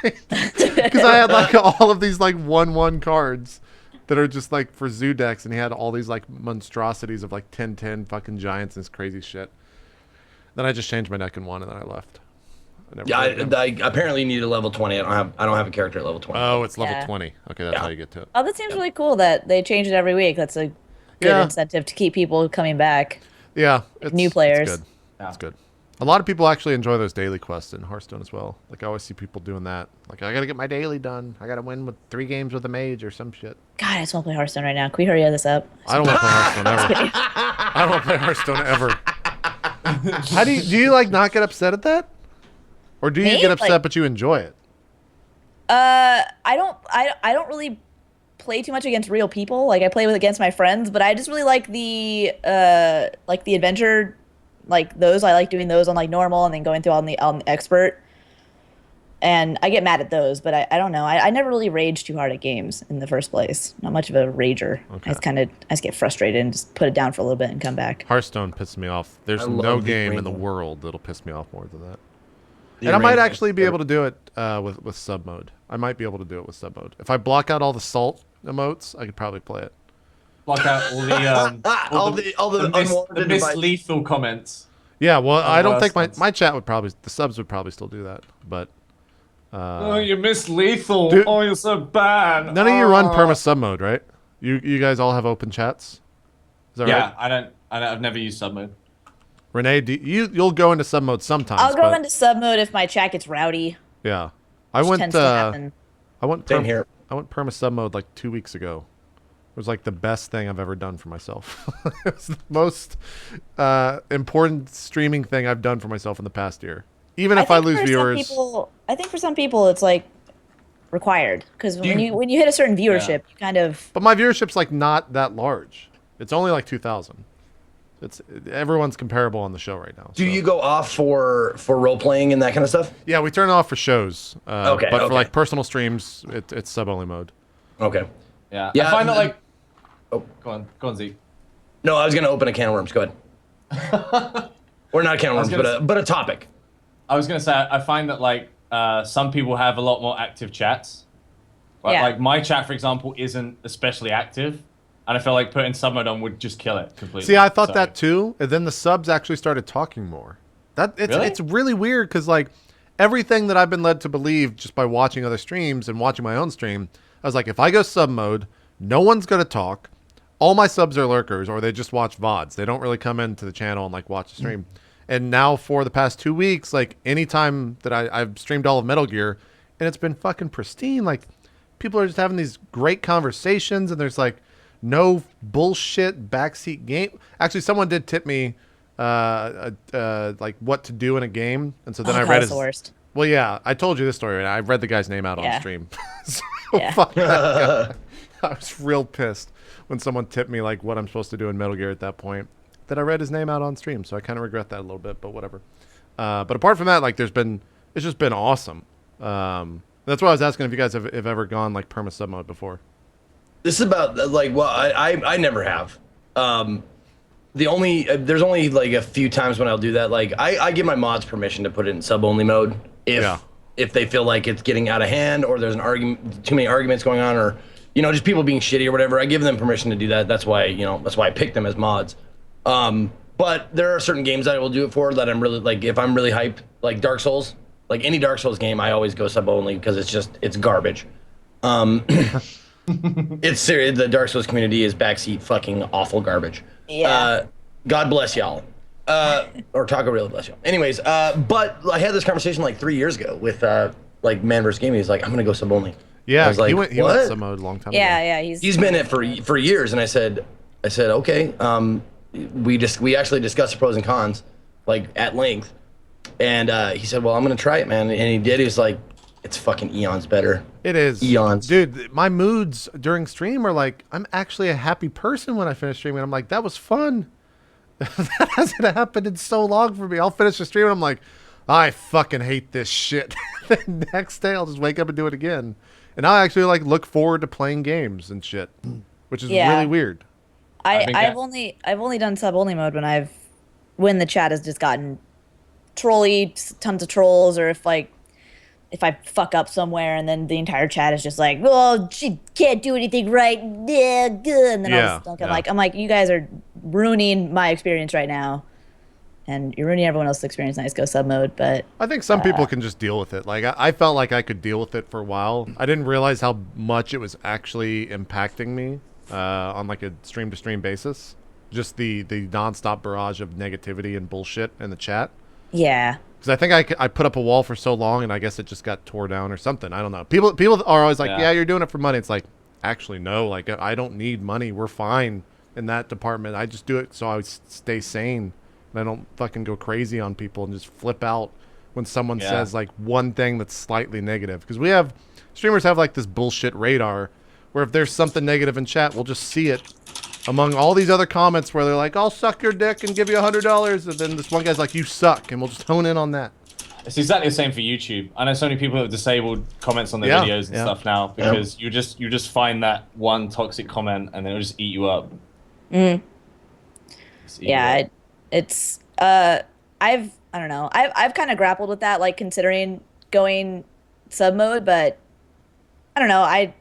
because I had like all of these like 1/1 cards that are just like for zoo decks, and he had all these like monstrosities of like 10/10 fucking giants and this crazy shit. Then I just changed my deck and won, and then I left. I apparently need a level 20. I don't have a character at level 20. Oh, it's level 20. Okay, that's how you get to it. Oh, that seems really cool that they change it every week. That's a good incentive to keep people coming back. Yeah, new players. It's good. It's good. A lot of people actually enjoy those daily quests in Hearthstone as well. Like I always see people doing that. Like I gotta get my daily done. I gotta win with 3 games with a mage or some shit. God, I just want to play Hearthstone right now. Can we hurry this up? I don't want to play Hearthstone ever. I don't want to play Hearthstone ever. How do you like not get upset at that, or do you get upset but you enjoy it? I don't really play too much against real people. Like I play against my friends, but I just really like the adventure, like those. I like doing those on like normal and then going through on the expert. And I get mad at those, but I don't know. I never really rage too hard at games in the first place. Not much of a rager. Okay. I just get frustrated and just put it down for a little bit and come back. Hearthstone pisses me off. There's no game in the world that'll piss me off more than that. And I might actually be able to do it with sub mode. I might be able to do it with sub mode. If I block out all the salt emotes, I could probably play it. Block out all the mislethal comments. Yeah, well, I don't think my chat would probably, the subs would probably still do that, but. Oh, you miss lethal. Dude, oh, you're so bad. None of you run perma sub mode, right? You guys all have open chats. Is that right? Yeah, I've never used sub mode. Renee, you'll go into sub mode sometimes. I'll go into sub mode if my chat gets rowdy. Yeah, I went perma sub mode like 2 weeks ago. It was like the best thing I've ever done for myself. It was the most important streaming thing I've done for myself in the past year. Even if I lose viewers. I think for some people it's like required because when you hit a certain viewership, you kind of. But my viewership's like not that large. It's only like 2,000. Everyone's comparable on the show right now. Do you go off for role playing and that kind of stuff? Yeah, we turn it off for shows. But for like personal streams, it's sub only mode. Okay. Yeah. I find that like. Oh, go on, Zeke. No, I was gonna open a can of worms. Go ahead. Or not a can of worms, but a topic. I was gonna say I find that like some people have a lot more active chats. Right? Yeah. Like my chat, for example, isn't especially active, and I feel like putting sub mode on would just kill it completely. See, I thought that too, and then the subs actually started talking more. It's really weird because like everything that I've been led to believe just by watching other streams and watching my own stream, I was like, if I go sub mode, no one's gonna talk. All my subs are lurkers, or they just watch VODs. They don't really come into the channel and like watch the stream. And now for the past 2 weeks, like anytime that I've streamed all of Metal Gear, and it's been fucking pristine. Like people are just having these great conversations, and there's like no bullshit backseat game. Actually, someone did tip me like what to do in a game, and so then I read his. The worst. Well, yeah, I told you this story, and I read the guy's name out on stream. Fuck that guy. I was real pissed when someone tipped me like what I'm supposed to do in Metal Gear at that point. That I read his name out on stream, so I kind of regret that a little bit, but whatever. But apart from that, like it's just been awesome. That's why I was asking if you guys have ever gone like perma sub mode before. This is about like, well, I never have. There's only like a few times when I'll do that. Like I give my mods permission to put it in sub only mode if they feel like it's getting out of hand or there's too many arguments going on, or just people being shitty or whatever. I give them permission to do that. That's why I pick them as mods. But there are certain games that I will do it for that I'm really like, if I'm really hyped, like Dark Souls, like any Dark Souls game, I always go sub only because it's garbage. It's serious. The Dark Souls community is backseat fucking awful garbage. Yeah. God bless y'all. Or Taco really bless y'all. Anyways, but I had this conversation like 3 years ago with like Man vs. Gaming. He's like, I'm gonna go sub only. Yeah, I was like, he went sub mode a long time ago. Yeah, he's been it for years, and I said okay. We actually discussed the pros and cons, like at length, And he said, well, I'm going to try it, man. And he did. He was like, it's fucking eons better. It is. Eons. Dude, my moods during stream are like, I'm actually a happy person when I finish streaming. I'm like, that was fun. That hasn't happened in so long for me. I'll finish the stream and I'm like, I fucking hate this shit. The next day I'll just wake up and do it again. And I actually like look forward to playing games and shit, which is really weird. I've only done sub only mode when the chat has just gotten trolly, tons of trolls, or if I fuck up somewhere and then the entire chat is just like, well, she can't do anything right. Yeah, good. And then I'm like, you guys are ruining my experience right now. And you're ruining everyone else's experience. Nice, go sub mode, but I think some people can just deal with it. Like I felt like I could deal with it for a while. I didn't realize how much it was actually impacting me on like a stream-to-stream basis. Just the nonstop barrage of negativity and bullshit in the chat. Yeah. Because I think I put up a wall for so long, and I guess it just got tore down or something. I don't know. People are always like, yeah, you're doing it for money. It's like, actually, no. Like I don't need money. We're fine in that department. I just do it so I stay sane. And I don't fucking go crazy on people and just flip out when someone says like one thing that's slightly negative. Because streamers have like this bullshit radar where if there's something negative in chat, we'll just see it among all these other comments where they're like, I'll suck your dick and give you $100. And then this one guy's like, you suck. And we'll just hone in on that. It's exactly the same for YouTube. I know so many people have disabled comments on their videos and stuff now because you just find that one toxic comment and then it'll just eat you up. Yeah. It's I don't know. I've kind of grappled with that, like considering going sub mode, but I don't know. I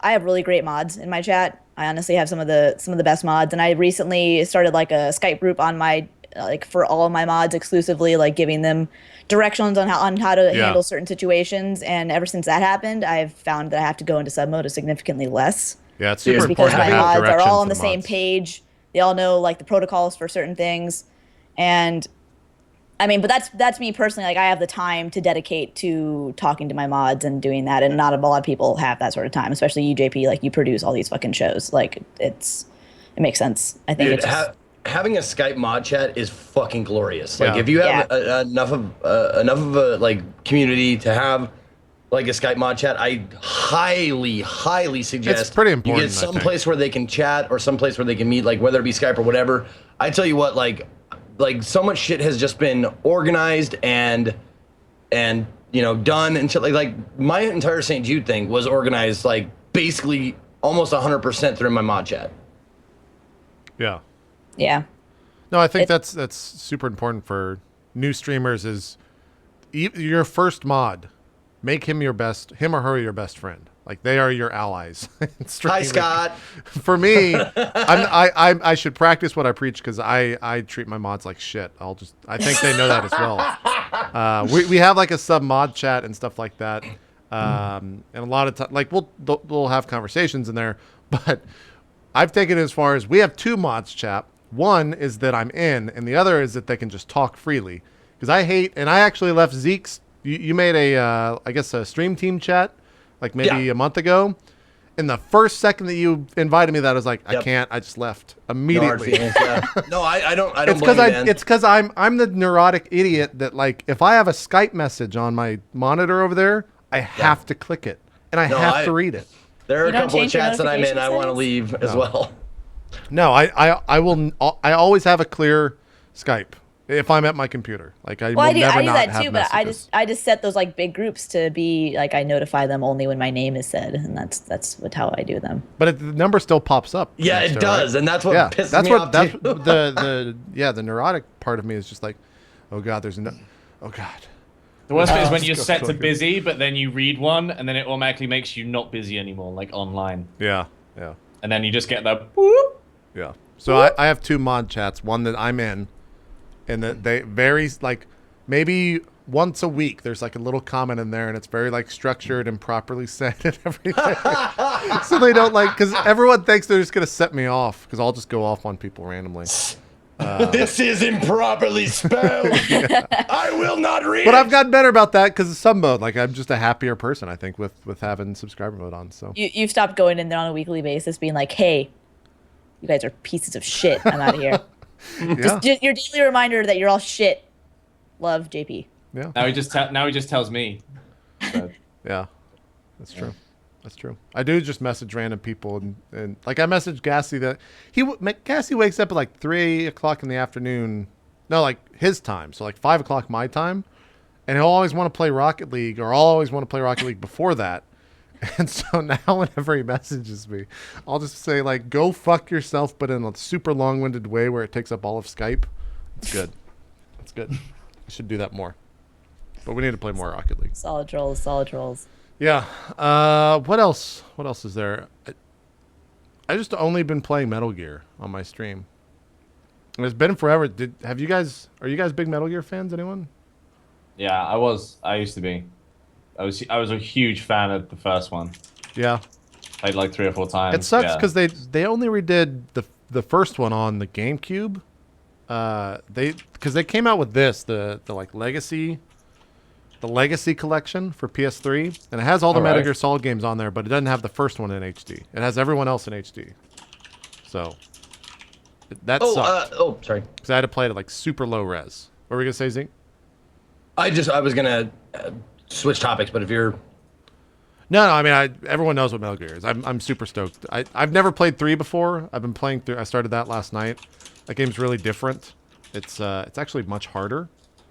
have really great mods in my chat. I honestly have some of the best mods, and I recently started like a Skype group on my like for all of my mods exclusively, like giving them directions on how to handle certain situations. And ever since that happened, I've found that I have to go into sub mode significantly less. Yeah, it's super just because important. my mods are all on the same page. They all know like the protocols for certain things, and I mean, but that's me personally. Like I have the time to dedicate to talking to my mods and doing that, and not a lot of people have that sort of time. Especially you, JP. Like you produce all these fucking shows. Like it makes sense. I think it's having a Skype mod chat is fucking glorious. Like if you have enough of a like community to have like a Skype mod chat, I highly suggest it's pretty important, you get some place where they can chat or some place where they can meet, like whether it be Skype or whatever. I tell you what, like so much shit has just been organized and you know done and shit. Like my entire St. Jude thing was organized like basically almost 100% through my mod chat. Yeah. Yeah. No, I think that's super important for new streamers. Is your first mod. Make him or her your best friend. Like they are your allies. Hi, Scott. For me, I should practice what I preach because I treat my mods like shit. I think they know that as well. We have like a sub mod chat and stuff like that, and a lot of time like we'll have conversations in there. But I've taken it as far as we have two mods chat. One is that I'm in, and the other is that they can just talk freely. Because I actually left Zeke's. You made I guess a stream team chat, like maybe a month ago. And the first second that you invited me, I was like, I can't. I just left immediately. No, I don't. It's because I'm the neurotic idiot that like if I have a Skype message on my monitor over there, I have to click it and I have to read it. There are a couple of chats that I'm in. I want to leave as well. No, I will. I always have a clear Skype. If I'm at my computer, like I do that too, but I just set those like big groups to be like I notify them only when my name is said, and that's how I do them. But the number still pops up. Yeah, it does, right? And that's what pisses me off too. The neurotic part of me is just like, oh god, oh god. The worst bit is when you're set to busy, but then you read one, and then it automatically makes you not busy anymore, like online. Yeah. And then you just get the boop. Yeah. So I have two mod chats, one that I'm in. And that they vary like maybe once a week there's like a little comment in there and it's very like structured and properly said and everything. So they don't like because everyone thinks they're just gonna set me off because I'll just go off on people randomly. This is improperly spelled. I will not read But I've gotten better about that because of sub mode. Like I'm just a happier person, I think, with having subscriber mode on. So you've stopped going in there on a weekly basis being like, hey, you guys are pieces of shit. I'm out of here. Yeah. Just your daily reminder that you're all shit. Love, JP. Yeah. Now he just tells me. So, Yeah. That's true. That's true. I do just message random people and like I messaged Gassy that Gassy wakes up at like 3 o'clock in the afternoon. No, like his time. So like 5 o'clock my time. And he'll always want to play Rocket League, or I'll always want to play Rocket League before that. And so now whenever he messages me, I'll just say like, go fuck yourself, but in a super long-winded way where it takes up all of Skype. It's good. It's good. I should do that more. But we need to play more Rocket League. Solid trolls, solid trolls. Yeah. What else? What else is there? I just only been playing Metal Gear on my stream. It's been forever. Are you guys big Metal Gear fans? Anyone? yeah, I used to be. I was a huge fan of the first one. Yeah. Played like 3 or 4 times. It sucks because they only redid the first one on the GameCube. Because they came out with the like Legacy collection for PS3, and it has all the Metal Gear Solid games on there, but it doesn't have the first one in HD. It has everyone else in HD. So that sucked. Sorry. Because I had to play it at like super low res. What were we gonna say, Zeke? I was gonna switch topics, but if you're No, I mean, everyone knows what Metal Gear is. I'm super stoked. I've never played 3 before. I've been playing through. I started that last night. That game's really different. It's actually much harder,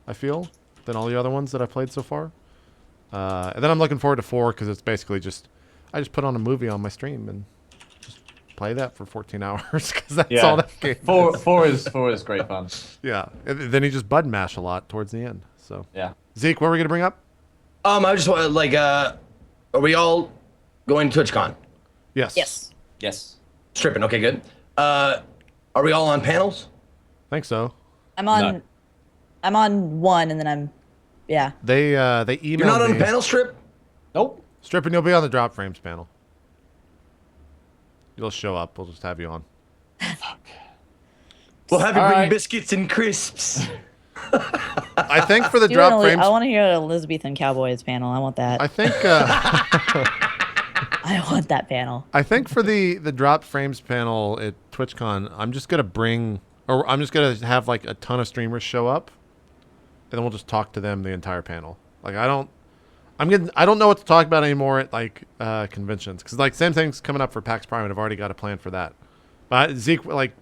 I feel, than all the other ones that I've played so far. And then I'm looking forward to 4 because it's basically I just put on a movie on my stream and just play that for 14 hours because that's all that game is. 4 is great fun. Yeah. And then you just button mash a lot towards the end. So Yeah. Zeke, what were we gonna bring up? I just want like are we all going to TwitchCon? Yes. Yes. Yes. Stripping. Okay, good. Are we all on panels? Think so. I'm on. No. I'm on one, and then yeah. They emailed You're not on me. the panel, Strip? Nope. Stripping, you'll be on the Drop Frames panel. You'll show up. We'll just have you on. We'll have you All bring right. biscuits and crisps. I think for the Drop Frames, I want to hear an Elizabethan Cowboys panel. I want that. I think I want that panel. I think for the Drop Frames panel at TwitchCon, I'm just gonna have like a ton of streamers show up, and then we'll just talk to them the entire panel. Like I don't know what to talk about anymore at like conventions because like same thing's coming up for PAX Prime, and I've already got a plan for that. But Zeke, like,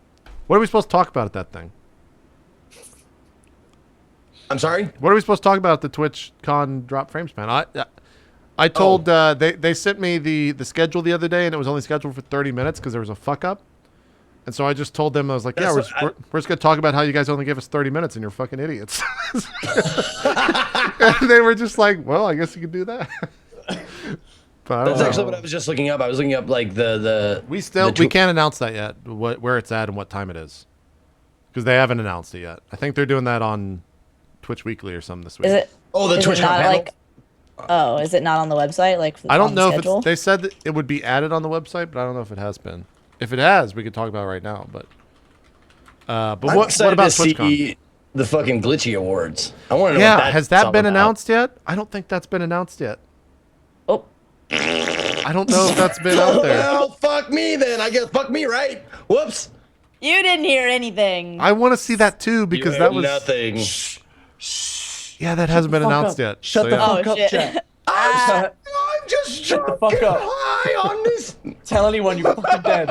what are we supposed to talk about at that thing? I'm sorry? What are we supposed to talk about at the TwitchCon Drop Frames panel? I told they sent me the schedule the other day, and it was only scheduled for 30 minutes because there was a fuck up. And so I just told them, I was like, yeah, we're just going to talk about how you guys only give us 30 minutes and you're fucking idiots. And they were just like, well, I guess you could do that. But That's actually what I was just looking up. I was looking up like we can't announce that yet, where it's at and what time it is. Because they haven't announced it yet. I think they're doing that on Twitch Weekly or something this week. Is it? the is TwitchCon it not panel. is it not on the website? Like I don't on know the if schedule? they said that it would be added on the website, but I don't know if it has been. If it has, we could talk about it right now. But I'm what excited about to TwitchCon? see the fucking Glitchy Awards. I want to know. Yeah, what has that been announced yet? I don't think that's been announced yet. Oh, I don't know if that's been out there. Well, fuck me then. I guess fuck me, right? Whoops. you didn't hear anything. I want to see that too because You that heard was nothing. yeah, that hasn't been announced yet. Shut the yeah. fuck Oh, up, shit. chat. I'm just Shut the fuck up. high on this. Tell anyone you're fucking dead.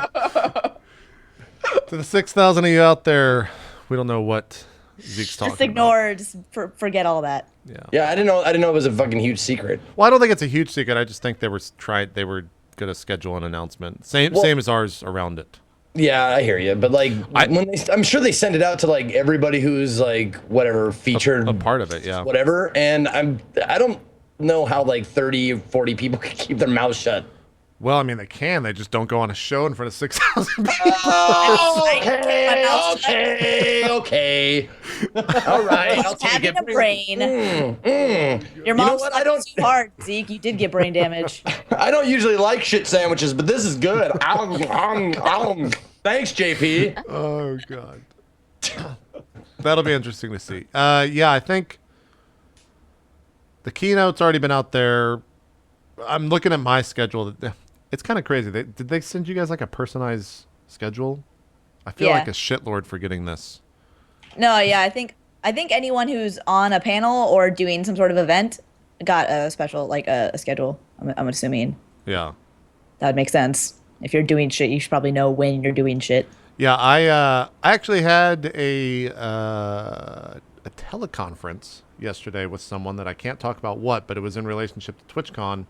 To the 6,000 of you out there, we don't know what Zeke's talking Just ignore. Just forget all that. about. Yeah, I didn't know it was a fucking huge secret. Well, I don't think it's a huge secret. I just think they were going to schedule an announcement. Same as ours around it. Yeah, I hear you, but like I'm sure they send it out to like everybody who's like whatever featured A part of it, yeah. whatever, and I don't know how like 30 or 40 people can keep their mouths shut. Well, I mean, they can. They just don't go on a show in front of 6,000 people. Okay. All right, I'll take Having it. a brain. Your know mom's what? I I don't- too hard, Zeke. You did get brain damage. I don't usually like shit sandwiches, but this is good. Thanks, JP. Oh, God. That'll be interesting to see. Yeah, I think the keynote's already been out there. I'm looking at my schedule. It's kind of crazy. Did they send you guys like a personalized schedule? I feel Yeah. like a shitlord for getting this. No, yeah, I think anyone who's on a panel or doing some sort of event got a special like a schedule. I'm assuming Yeah. that would make sense. If you're doing shit, you should probably know when you're doing shit. Yeah, I actually had a teleconference yesterday with someone that I can't talk about what, but it was in relationship to TwitchCon.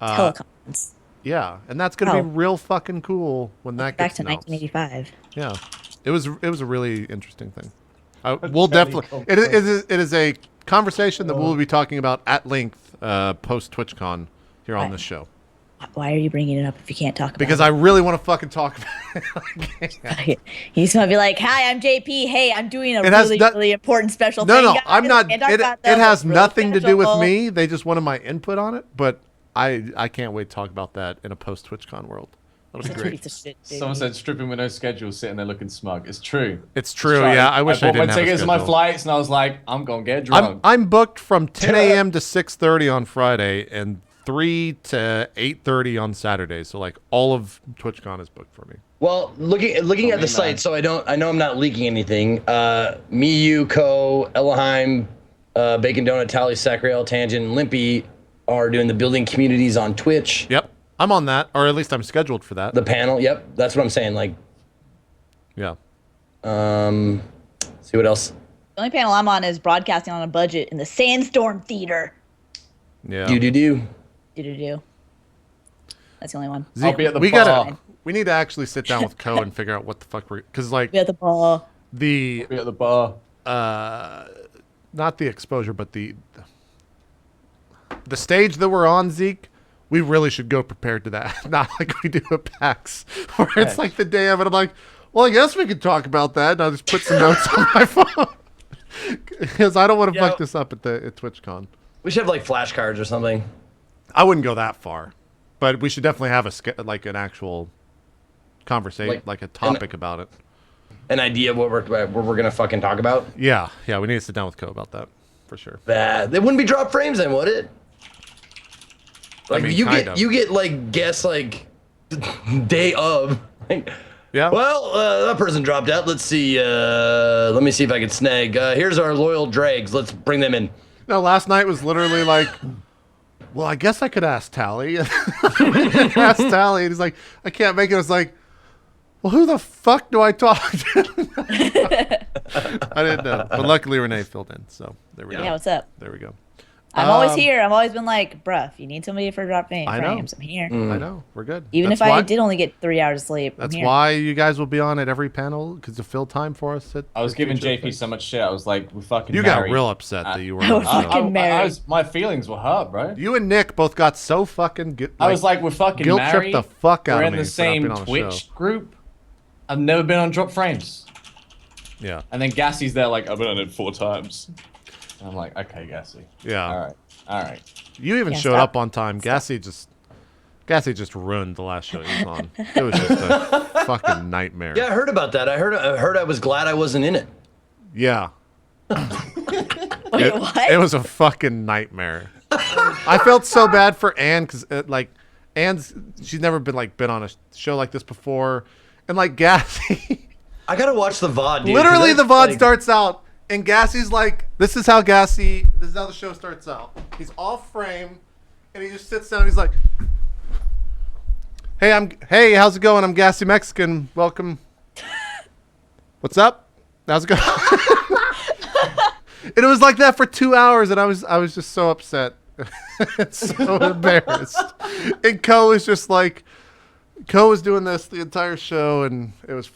Teleconference. Yeah, and that's gonna be Oh. real fucking cool when that Back gets to announced. 1985. Yeah, it was a really interesting thing. We'll definitely it is a conversation that we'll be talking about at length post TwitchCon here on Right. this show. Why are you bringing it up if you can't talk about Because it? I really want to fucking talk about it. He's gonna be like, "Hi, I'm JP. Hey, I'm doing a It has really, not- really important special No, thing." no, guys. I'm not. Can't talk It about has this. It's really nothing to do with special." me. They just wanted my input on it, but I can't wait to talk about that in a post TwitchCon world. That'll be Such a great. piece of shit, dude. Someone said stripping with no schedule, sitting there looking smug. It's true. It's true. Try. Yeah, I wish I bought didn't my have a tickets and my schedule. flights, and I was like, I'm gonna get drunk. I'm booked from 10 a.m. to 6:30 on Friday and 3 to 8:30 on Saturday. So like all of TwitchCon is booked for me. Well, looking at me, the site, man. so I know I'm not leaking anything. Me, you, Co, Ellaheim, Bacon Donut, Tally, Sacriel, Tangent, and Limpy are doing the building communities on Twitch. Yep, I'm on that, or at least I'm scheduled for that. The panel, yep, that's what I'm saying. Like, Yeah. see what else? The only panel I'm on is broadcasting on a budget in the Sandstorm Theater. Yeah. Do. Do. That's the only one. I'll be at the we bar. we need to actually sit down with Co and figure out what the fuck because like We at the ball. the Be at the bar. not the exposure, but the stage that we're on, Zeke, we really should go prepared to that. Not like we do at PAX, where it's like the day of it. I'm like, well, I guess we could talk about that. And I'll just put some notes on my phone. Because I don't want to fuck this up at TwitchCon. We should have like flashcards or something. I wouldn't go that far. But we should definitely have like an actual conversation, like a topic about it. An idea of what we're gonna fucking talk about. Yeah, we need to sit down with Co about that, for sure. That they wouldn't be drop frames then, would it? Like mean, you kind of. get like guess like day of. Like, Yeah. well, that person dropped out. Let's see. Let me see if I can snag. Here's our loyal dregs. Let's bring them in. No, last night was literally like, well, I guess I could ask Tally. Ask Tally, and he's like, I can't make it. I was like, well, who the fuck do I talk to? I didn't know. But luckily Renee filled in, so there we go. Yeah, what's up? There we go. I'm always here. I've always been like, bruh, if you need somebody for drop frames, I know. I'm here. I know. We're good. Even That's if I why- did only get 3 hours of sleep. I'm That's here. why you guys will be on at every panel, because to fill time for us. I was giving JP so much shit. I was like, we're fucking You got married. real upset that you were I on was the show. fucking married. was, my feelings were hurt, bro. You and Nick both got so fucking good. I was like, we're fucking guilt married. tripped the fuck out We're of in me the for not being same on the Twitch show. group. I've never been on drop frames. Yeah. And then Gassy's there like, I've been on it 4 times. And I'm like, okay, Gassy. Yeah. All right. You even Yeah, showed stop. up on time. Gassy just ruined the last show he was on. It was just a fucking nightmare. Yeah, I heard about that. I heard. I was glad I wasn't in it. Yeah. Wait, what? It was a fucking nightmare. I felt so bad for Anne because she's never been on a show like this before, and like Gassy. I gotta watch the VOD, dude. Literally, 'cause the that's, VOD like- starts out, and Gassy's like, this is how the show starts out. He's off frame, and he just sits down, and he's like, hey, how's it going? I'm Gassy Mexican. Welcome. What's up? How's it going? And it was like that for 2 hours, and I was just so upset. So embarrassed. And Co was just like, Co was doing this the entire show, and it was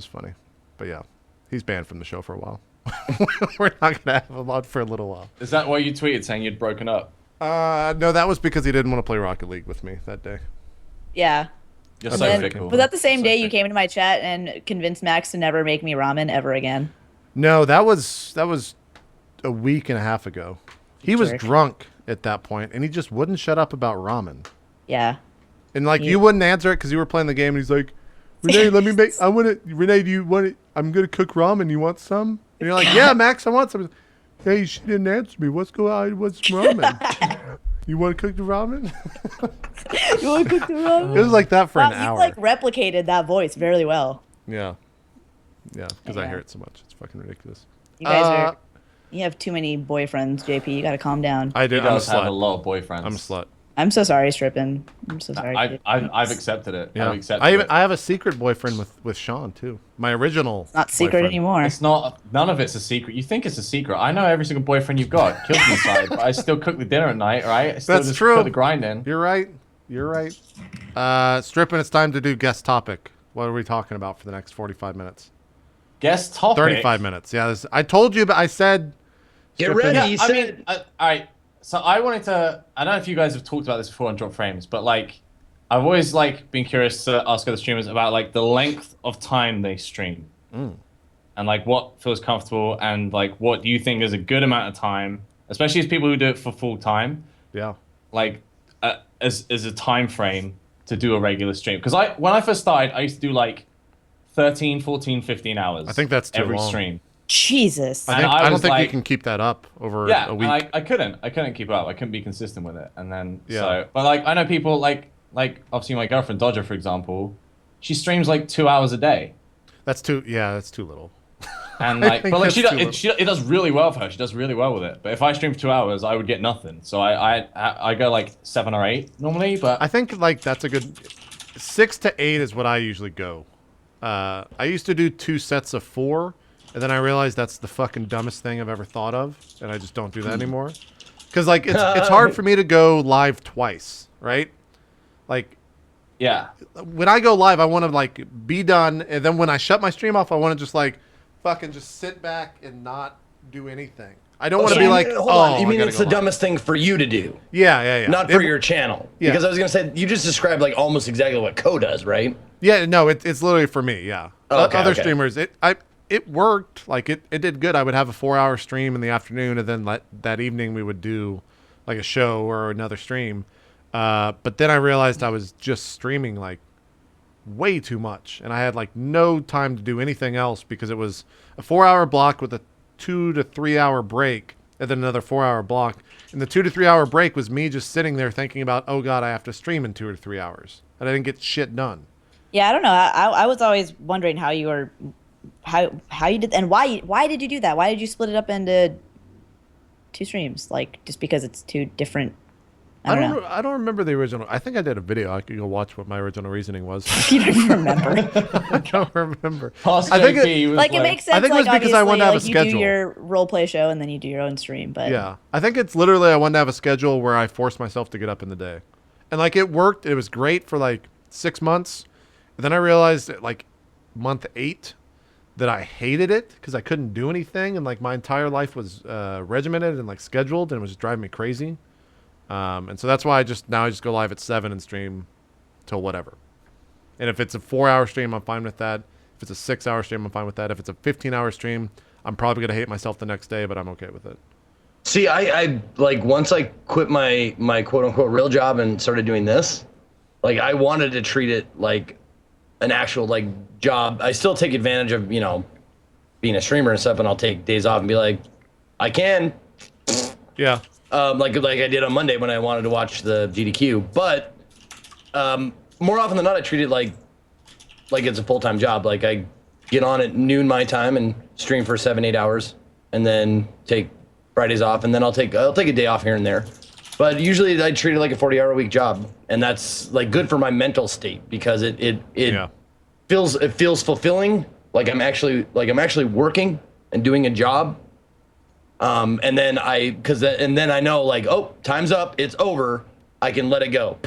funny. But yeah, he's banned from the show for a while. We're not gonna have him on for a little while. Is that why you tweeted saying you'd broken up? No, that was because he didn't want to play Rocket League with me that day. Yeah. You're And so then- fickle. Was that the same So day you fickle. came into my chat and convinced Max to never make me ramen ever again? No, that was a week and a half ago. He was Jerk. drunk at that point, and he just wouldn't shut up about ramen. Yeah. And like you wouldn't answer it because you were playing the game, and he's like, Renee, let me make. Renee, do you want it? I'm gonna cook ramen. You want some? And you're like, yeah, Max, I want some. Hey, she didn't answer me. What's ramen? You want to cook the ramen? You want to cook the ramen? It was like that for an Wow, hour. you like replicated that voice very well. Yeah. Yeah, because I Yeah. hear it so much. It's fucking ridiculous. You guys are. You have too many boyfriends, JP. You got to calm down. I do. He I'm a does have a slut. lot of boyfriends. I'm a slut. I'm so sorry, Strippin. I'm so sorry. I've accepted it. Yeah. I've accepted it. I have a secret boyfriend with Sean too. My original. Not secret boyfriend. anymore. It's not. None of it's a secret. You think it's a secret. I know every single boyfriend you've got. Kills me inside, but I still cook the dinner at night, right? I still That's just true. Put the grind in. You're right. You're right. Strippin', it's time to do guest topic. What are we talking about for the next 45 minutes? Guest topic. 35 minutes. Yeah, I told you, but I said. Get Strippin'. ready. Yeah, I mean, all right. So I wanted to. I don't know if you guys have talked about this before on Drop Frames, but like, I've always like been curious to ask other streamers about like the length of time they stream, and like what feels comfortable, and like what you think is a good amount of time, especially as people who do it for full time. Yeah. Like, as a time frame to do a regular stream. Because when I first started, I used to do like 13, 14, 15 hours. I think that's too every long. stream. Jesus. I And I don't was think you like- can keep that up over Yeah, a week. and I couldn't keep up. I couldn't be consistent with it. And then Yeah. so, but like I know people like obviously my girlfriend Dodger, for example, she streams like 2 hours a day, That's too. Yeah, that's too little. and I like think but like that's too it does really well for her. She does really well with it. But if I stream for 2 hours, I would get nothing. So I go like 7 or 8 normally. But I think like that's a good 6 to 8 is what I usually go. I used to do 2 sets of 4, and then I realized that's the fucking dumbest thing I've ever thought of, and I just don't do that anymore. Because like it's hard for me to go live twice, right? Like yeah, when I go live, I want to like be done, and then when I shut my stream off, I want to just like fucking just sit back and not do anything. I don't want to be like, hold oh, on. You I mean gotta it's go the live. dumbest thing for you to do, Yeah. not for your channel? Yeah. Because I was gonna say you just described like almost exactly what Ko does, right? Yeah, no, it's literally for me. Yeah, Okay, other okay. streamers, it worked. Like it did good. I would have a 4-hour stream in the afternoon, and then that evening we would do like a show or another stream. But then I realized I was just streaming like way too much, and I had like no time to do anything else because it was a 4-hour block with a 2 to 3 hour break, and then another 4-hour block. And the 2 to 3 hour break was me just sitting there thinking about, oh god, I have to stream in 2 or 3 hours, and I didn't get shit done. Yeah, I don't know. I was always wondering how you were, how you did, and why did you do that? Why did you split it up into 2 streams? Like just because it's 2 different. I don't know. I don't remember the original. I think I did a video. I could go watch what my original reasoning was. You don't even remember. I don't remember. Past I think JP was Like it makes sense. I think it was like, because I wanted to have a obviously, like, you do schedule. your role play show and then you do your own stream. But Yeah, I think it's literally I wanted to have a schedule where I forced myself to get up in the day, and like it worked. It was great for like 6 months, and then I realized at like month 8 that I hated it because I couldn't do anything, and like my entire life was regimented and like scheduled, and it was just driving me crazy. And so that's why I just go live at 7 and stream till whatever. And if it's a 4-hour stream, I'm fine with that. If it's a 6-hour stream, I'm fine with that. If it's a 15-hour stream, I'm probably gonna hate myself the next day, but I'm okay with it. See, I like once I quit my quote unquote real job and started doing this, like I wanted to treat it like an actual like job. I still take advantage of, you know, being a streamer and stuff, and I'll take days off and be like, I can. Yeah. Like I did on Monday when I wanted to watch the GDQ. But more often than not, I treat it like it's a full-time job. Like I get on at noon my time and stream for 7-8 hours, and then take Fridays off, and then I'll take a day off here and there. But usually I treat it like a 40-hour-a-week job, and that's like good for my mental state because it Yeah. feels fulfilling. Like I'm actually working and doing a job. And then I know like, oh, time's up, it's over, I can let it go.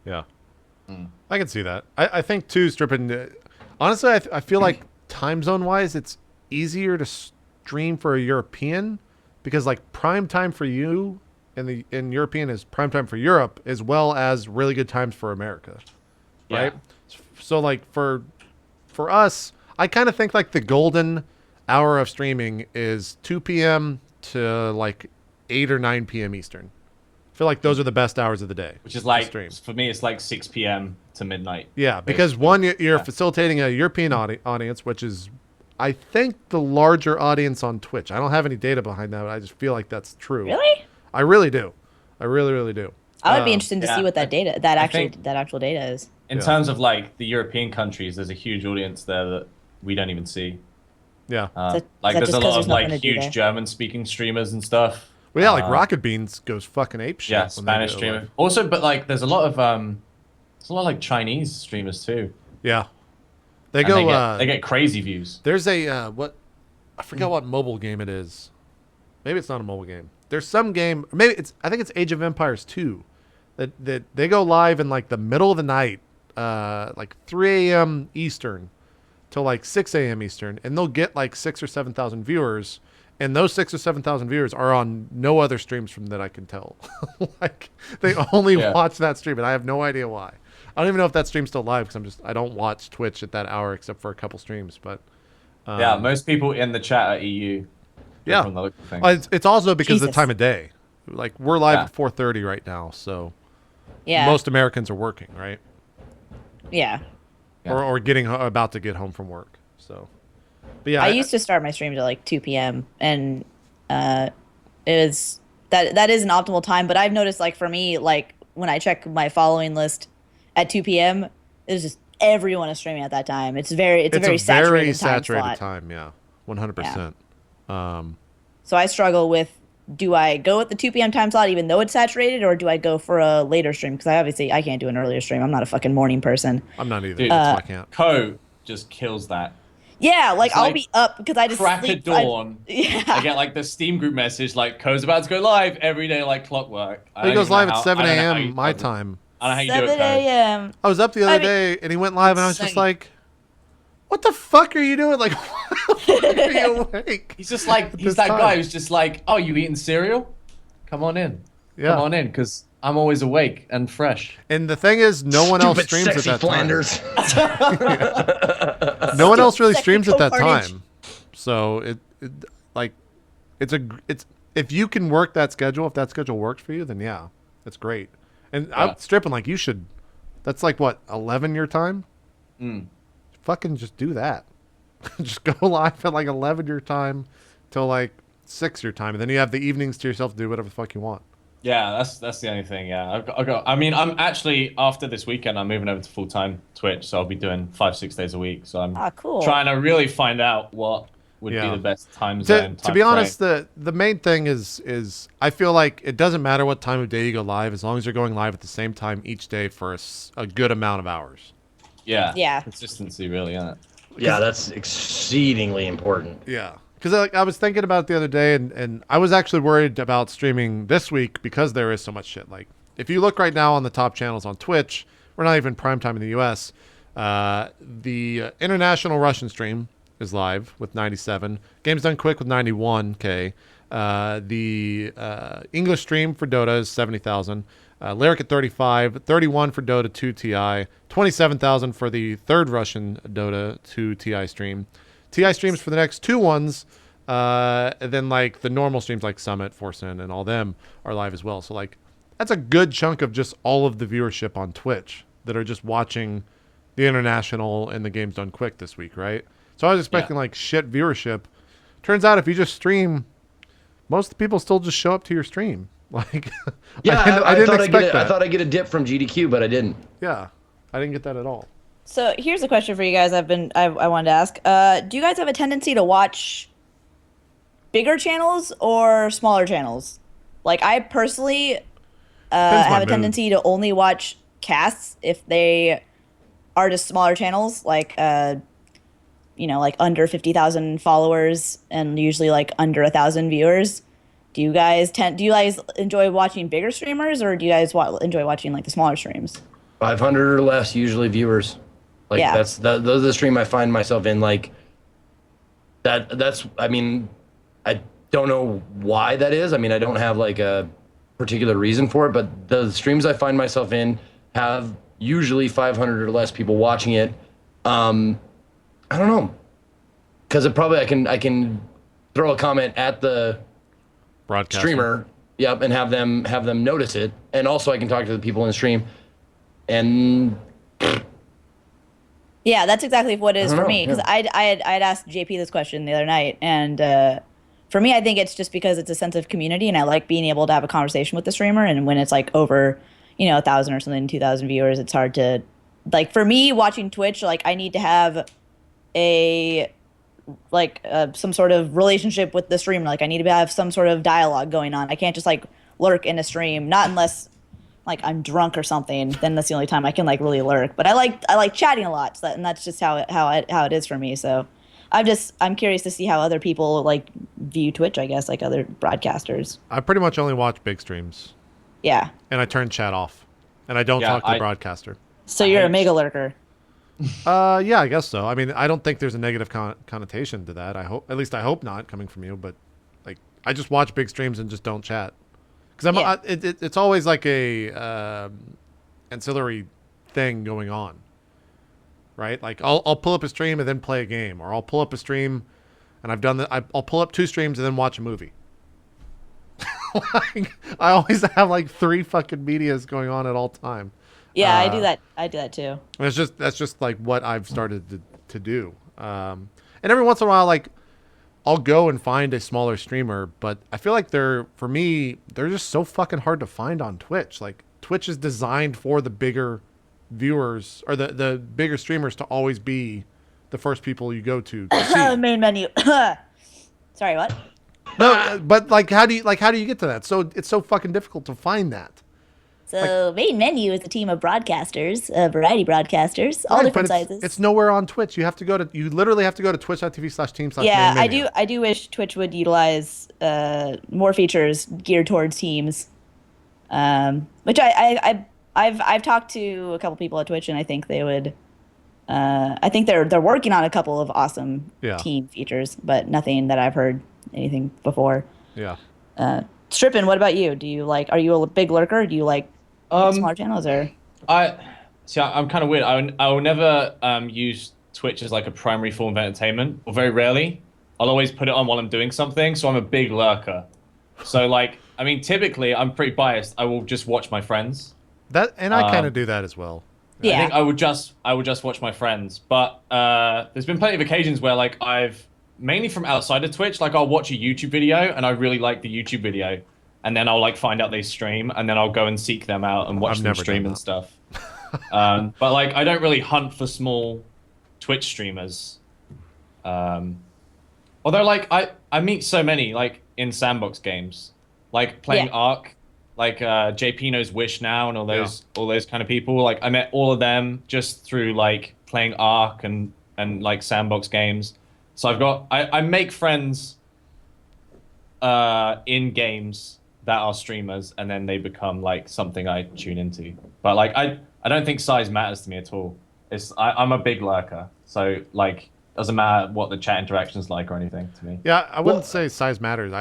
Yeah. I can see that. I think too, Strippin', honestly, I feel like time zone wise, it's easier to stream for a European because like prime time for you in European is prime time for Europe as well as really good times for America. Right? So like for us, I kind of think like the golden hour of streaming is 2 p.m. to like 8 or 9 p.m. Eastern. I feel like those are the best hours of the day. which is to like stream. for me, it's like 6 p.m. to midnight. Yeah, because one, you're facilitating a European audience, which is, I think, the larger audience on Twitch. I don't have any data behind that, but I just feel like that's true. really, I really do. I really, really do. I would be interested to yeah, see what that think- actual data is. In Yeah. terms of like the European countries, there's a huge audience there that we don't even see. Yeah. Like that there's just a 'cause lot there's of like nothing to do huge there? German-speaking streamers and stuff. Well, yeah, like Rocket Beans goes fucking ape shit. Yeah, when they Spanish go streamer. live. Also, but like there's a lot of like Chinese streamers too. Yeah. They And go. they get crazy views. There's a what? I forget what mobile game it is. Maybe it's not a mobile game. There's some game. Maybe it's. I think it's Age of Empires 2. That they go live in like the middle of the night, like 3 a.m. Eastern, till like 6 a.m. Eastern, and they'll get like 6,000 or 7,000 viewers. And those 6,000 or 7,000 viewers are on no other streams from that I can tell. Like they only watch that stream, and I have no idea why. I don't even know if that stream's still live because I don't watch Twitch at that hour except for a couple streams. But Yeah, most people in the chat are EU. yeah, From the look of things. it's also because of the Jesus. time of day. Like we're live Yeah. at 4:30 right now, so Yeah. most Americans are working, right? Yeah. Yeah. Or getting about to get home from work. So, but yeah, I used to start my streams at like 2 p.m. and it is that is an optimal time. But I've noticed, like for me, like when I check my following list at 2 p.m., it's just everyone is streaming at that time. It's a very saturated time. Yeah, 100%. So I struggle with, do I go at the 2 p.m. time slot even though it's saturated, or do I go for a later stream? Because I can't do an earlier stream. I'm not a fucking morning person. I'm not either. Dude, That's why I can't. Co just kills that. Yeah, like I'll like be up because I just Crack sleep. at dawn. Yeah. I get like the Steam group message like Co's about to go live every day like clockwork. He goes live at 7 a.m. my time. I don't know how you do 7 it, Co. a.m. I was up the other day and he went live and I was just insane. like, "What the fuck are you doing? Like, why are you awake?" He's just like this he's that time. guy who's just like, oh, you eating cereal? Come on in. Yeah. Come on in, because I'm always awake and fresh. And the thing is, no one else Stupid streams at sexy that Flanders. time. No one else really Sexy streams at that CohhCarnage. time. So it's if you can work that schedule, if that schedule works for you, then yeah, it's great. And Yeah. I'm stripping like you should. That's like what 11 your time. Fucking just do that. Just go live at like 11 your time till like 6 your time, and then you have the evenings to yourself to do whatever the fuck you want. Yeah, that's the only thing. Yeah, I've got. I mean, I'm actually after this weekend, I'm moving over to full time Twitch, so I'll be doing 5-6 days a week. So I'm Cool. trying to really find out what would Yeah. be the best time To, zone. to time be honest, frame. the main thing is I feel like it doesn't matter what time of day you go live as long as you're going live at the same time each day for a good amount of hours. Yeah, consistency really, isn't it? Yeah, that's exceedingly important. Yeah, because I was thinking about it the other day, and I was actually worried about streaming this week because there is so much shit. Like, if you look right now on the top channels on Twitch, we're not even prime time in the U.S. The international Russian stream is live with 97. Games Done Quick with 91K. The English stream for Dota is 70,000. Lyric at 35, 31 for Dota 2 Ti, 27,000 for the third Russian Dota 2 Ti stream. Ti streams for the next two ones, and then like the normal streams like Summit, Forsen, and all them are live as well. So like that's a good chunk of just all of the viewership on Twitch that are just watching the international and the Games Done Quick this week, right? So I was expecting like shit viewership. Turns out if you just stream, most of the people still just show up to your stream. Like, Yeah, I didn't thought expect that. I thought I'd get a dip from GDQ, but I didn't. Yeah, I didn't get that at all. So here's a question for you guys. I wanted to ask. Do you guys have a tendency to watch bigger channels or smaller channels? Like I personally Depends my have a mood. tendency to only watch casts if they are just smaller channels, like like under 50,000 followers and usually like under 1,000 viewers. Do you guys enjoy watching bigger streamers, or do you guys enjoy watching like the smaller streams? 500 or less usually viewers. Like Yeah. those are the stream I find myself in. Like that's. I mean, I don't know why that is. I mean, I don't have like a particular reason for it, but the streams I find myself in have usually 500 or less people watching it. I don't know, because it probably I can throw a comment at the Broadcast streamer, yep, and have them notice it, and also I can talk to the people in the stream, and Yeah, that's exactly what it is I for don't me. know, Because I'd asked JP this question the other night, and for me, I think it's just because it's a sense of community, and I like being able to have a conversation with the streamer. And when it's like over, 1,000 or something, 2,000 viewers, it's hard to, like, for me watching Twitch, like I need to have a some sort of relationship with the stream. Like I need to have some sort of dialogue going on. I can't just like lurk in a stream, not unless like I'm drunk or something. Then that's the only time I can like really lurk. But I like chatting a lot, and that's just how it is for me. So I'm curious to see how other people like view Twitch. I guess like other broadcasters. I pretty much only watch big streams. Yeah. And I turn chat off, and I don't talk to the broadcaster. So you're a mega lurker. Yeah, I guess so. I mean, I don't think there's a negative connotation to that. At least I hope not, coming from you. But like, I just watch big streams and just don't chat because it's always like a ancillary thing going on, right? Like I'll pull up a stream and then play a game, or I'll pull up a stream, and I've done that. I'll pull up 2 streams and then watch a movie. Like, I always have like 3 fucking medias going on at all time. Yeah, I do that. I do that too. That's just like what I've started to do. And every once in a while, like I'll go and find a smaller streamer, but I feel like they're just so fucking hard to find on Twitch. Like Twitch is designed for the bigger viewers or the bigger streamers to always be the first people you go to see. Main menu. Sorry, what? No, but like how do you get to that? So it's so fucking difficult to find that. So main menu is a team of broadcasters, variety broadcasters, all different sizes. It's nowhere on Twitch. You literally have to go to twitch.tv/team/main Yeah, menu. I do wish Twitch would utilize more features geared towards teams. Which I've talked to a couple people at Twitch, and I think they would. I think they're working on a couple of awesome team features, but nothing that I've heard anything before. Yeah. Strippin, what about you? Are you a big lurker? Do you like smaller channels or? I'm kind of weird. I will never use Twitch as like a primary form of entertainment, or very rarely. I'll always put it on while I'm doing something, so I'm a big lurker. So like, I mean, typically I'm pretty biased. I will just watch my friends. I kind of do that as well. Yeah. I think I would just watch my friends. But there's been plenty of occasions where like I've mainly from outside of Twitch, like I'll watch a YouTube video and I really like the YouTube video, and then I'll like find out they stream, and then I'll go and seek them out and watch them stream and stuff. But like I don't really hunt for small Twitch streamers. Although like I meet so many like in sandbox games, like playing Ark, like JP knows Wish now and all those kind of people. Like I met all of them just through like playing Ark and like sandbox games. So I make friends in games that are streamers, and then they become like something I tune into. But like I don't think size matters to me at all. I'm a big lurker, so like doesn't matter what the chat interaction's like or anything to me. Yeah, I wouldn't say size matters.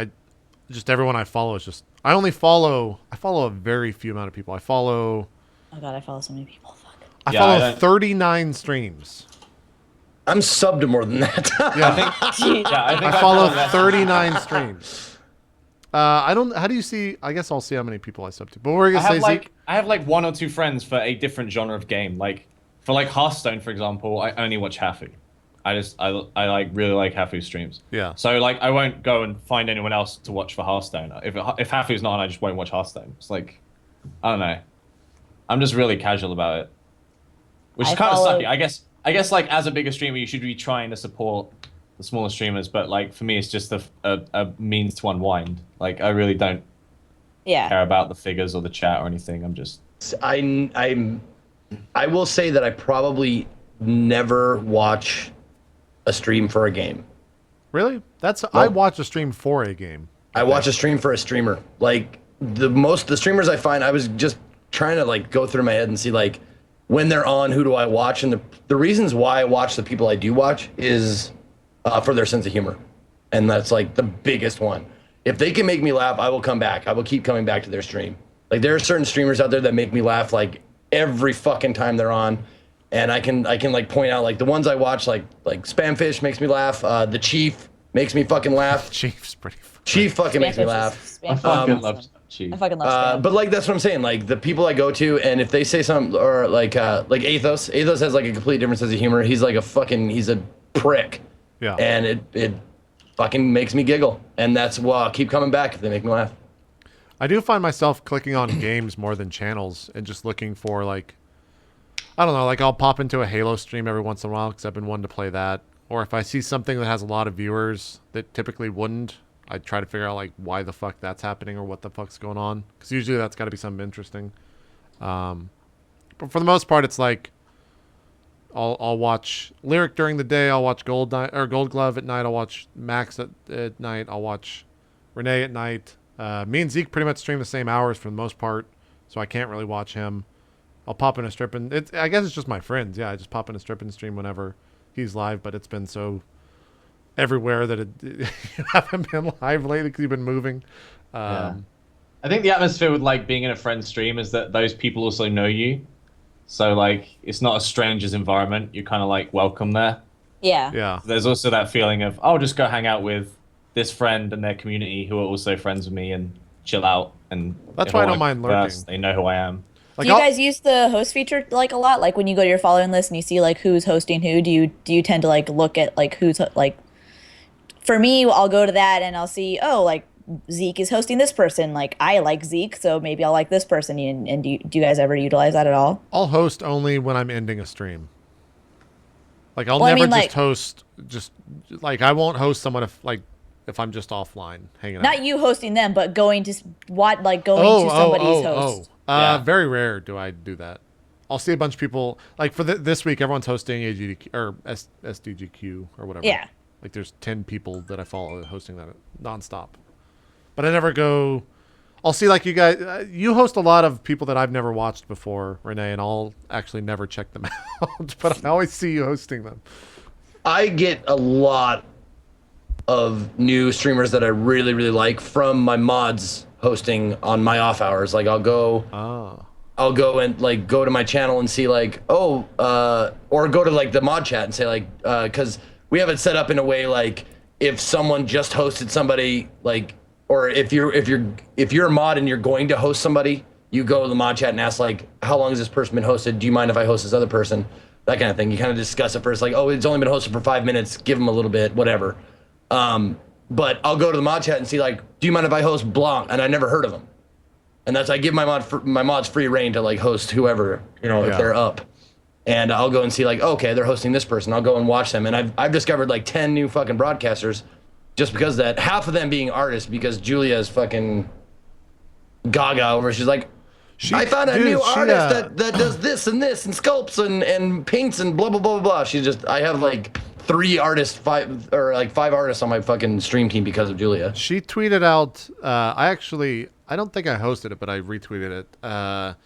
Everyone I follow is just I follow a very few amount of people. I follow. Oh god, I follow so many people. Fuck. I follow 39 streams. I'm subbed to more than that. I follow 39 streams. I don't. How do you see? I guess I'll see how many people I sub to. But we're gonna say Zeke. I have like 1 or 2 friends for a different genre of game. Like for like Hearthstone, for example, I only watch Hafu. I like really like Hafu streams. Yeah. So like I won't go and find anyone else to watch for Hearthstone. If Hafu's not on, I just won't watch Hearthstone. It's like I don't know. I'm just really casual about it, which is kind of sucky. I guess like as a bigger streamer, you should be trying to support the smaller streamers, but like for me, it's just a means to unwind. Like I really don't care about the figures or the chat or anything. I'm just I will say that I probably never watch a stream for a game. Really? I watch a stream for a game. I watch a stream for a streamer. Like the streamers I find, I was just trying to like go through my head and see like when they're on, who do I watch? And the reasons why I watch the people I do watch is for their sense of humor. And that's like the biggest one. If they can make me laugh, I will come back. I will keep coming back to their stream. Like there are certain streamers out there that make me laugh like every fucking time they're on. And I can like point out like the ones I watch, like Spamfish makes me laugh. The Chief makes me fucking laugh. Chief's pretty funny. Chief fucking makes me laugh. I fucking love Chief. I fucking love Spam. But like that's what I'm saying. Like the people I go to, and if they say something, or like Athos has like a completely different sense of humor. He's like he's a prick. Yeah. And it fucking makes me giggle, and that's why I'll keep coming back if they make me laugh. I do find myself clicking on games more than channels and just looking for like, I don't know, like I'll pop into a Halo stream every once in a while because I've been wanting to play that. or if I see something that has a lot of viewers that typically wouldn't, I try to figure out like why the fuck that's happening or what the fuck's going on. Because usually that's got to be something interesting. But for the most part, it's like I'll watch Lyric during the day. I'll watch Gold Glove at night. I'll watch Max at night. I'll watch Renee at night. Me and Zeke pretty much stream the same hours for the most part, so I can't really watch him. I'll pop in a stripping. I guess it's just my friends. Yeah, I just pop in a stripping stream whenever he's live, but it's been so everywhere that you haven't been live lately because you've been moving. I think the atmosphere with like being in a friend's stream is that those people also know you, so like it's not a stranger's environment. You're kind of like welcome there. Yeah. There's also that feeling of I'll just go hang out with this friend and their community who are also friends with me and chill out. And that's why I don't mind lurking. They know who I am. Like, do you guys use the host feature like a lot? Like when you go to your following list and you see like who's hosting who, do you tend to like look at like who's like? For me, I'll go to that and I'll see, oh, like Zeke is hosting this person. Like I like Zeke, so maybe I'll like this person. And do you guys ever utilize that at all? I'll host only when I'm ending a stream. Like I'll never just host. Just like I won't host someone if I'm just offline hanging out. Not you hosting them, but going to somebody's host. Very rare do I do that. I'll see a bunch of people like for this week. Everyone's hosting AGDQ or SDGQ or whatever. Yeah. Like there's 10 people that I follow hosting that nonstop. But I never go. I'll see like you guys. You host a lot of people that I've never watched before, Renee, and I'll actually never check them out. But I always see you hosting them. I get a lot of new streamers that I really, really like from my mods hosting on my off hours. Like I'll go and like go to my channel and see like, or go to like the mod chat and say like, cause we have it set up in a way like if someone just hosted somebody like, or if you're a mod and you're going to host somebody, you go to the mod chat and ask like, how long has this person been hosted? Do you mind if I host this other person? That kind of thing. You kind of discuss it first, like, oh, it's only been hosted for 5 minutes. Give them a little bit, whatever. But I'll go to the mod chat and see like, do you mind if I host Blanc? And I never heard of them. And that's I give my mods free reign to like host whoever, if they're up. And I'll go and see like, okay, they're hosting this person. I'll go and watch them. And I've discovered like 10 new fucking broadcasters just because of that. Half of them being artists because Julia is fucking gaga over. She's like, I found a new artist that does this and sculpts and paints and blah, blah, blah, blah, blah. I have like 5 artists on my fucking stream team because of Julia. She tweeted out, I don't think I hosted it, but I retweeted it.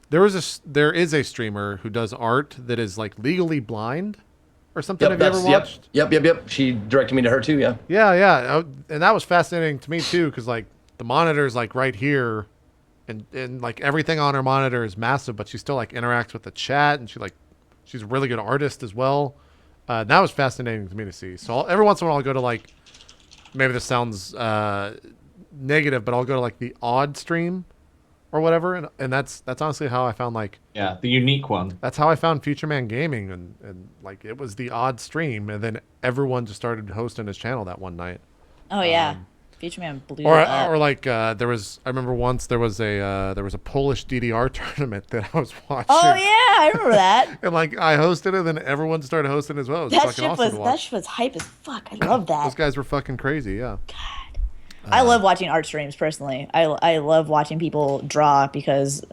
There is a streamer who does art that is like legally blind or something. Have you ever watched? Yep. She directed me to her too. Yeah. Yeah. And that was fascinating to me too. Cause like the monitor is like right here and like everything on her monitor is massive, but she still like interacts with the chat and she's a really good artist as well. That was fascinating to me to see. So every once in a while I'll go to like, maybe this sounds negative, but I'll go to like the odd stream or whatever, and that's honestly how I found like the unique one. That's how I found Future Man Gaming, and like it was the odd stream, and then everyone just started hosting his channel that one night. Oh yeah, Future Man blew up. Or like I remember once there was a Polish DDR tournament that I was watching. Oh yeah, I remember that. And like I hosted it, and then everyone started hosting as well. It was fucking awesome to watch. That shit was hype as fuck. I love that. Those guys were fucking crazy. Yeah. God. I love watching art streams personally. I love watching people draw because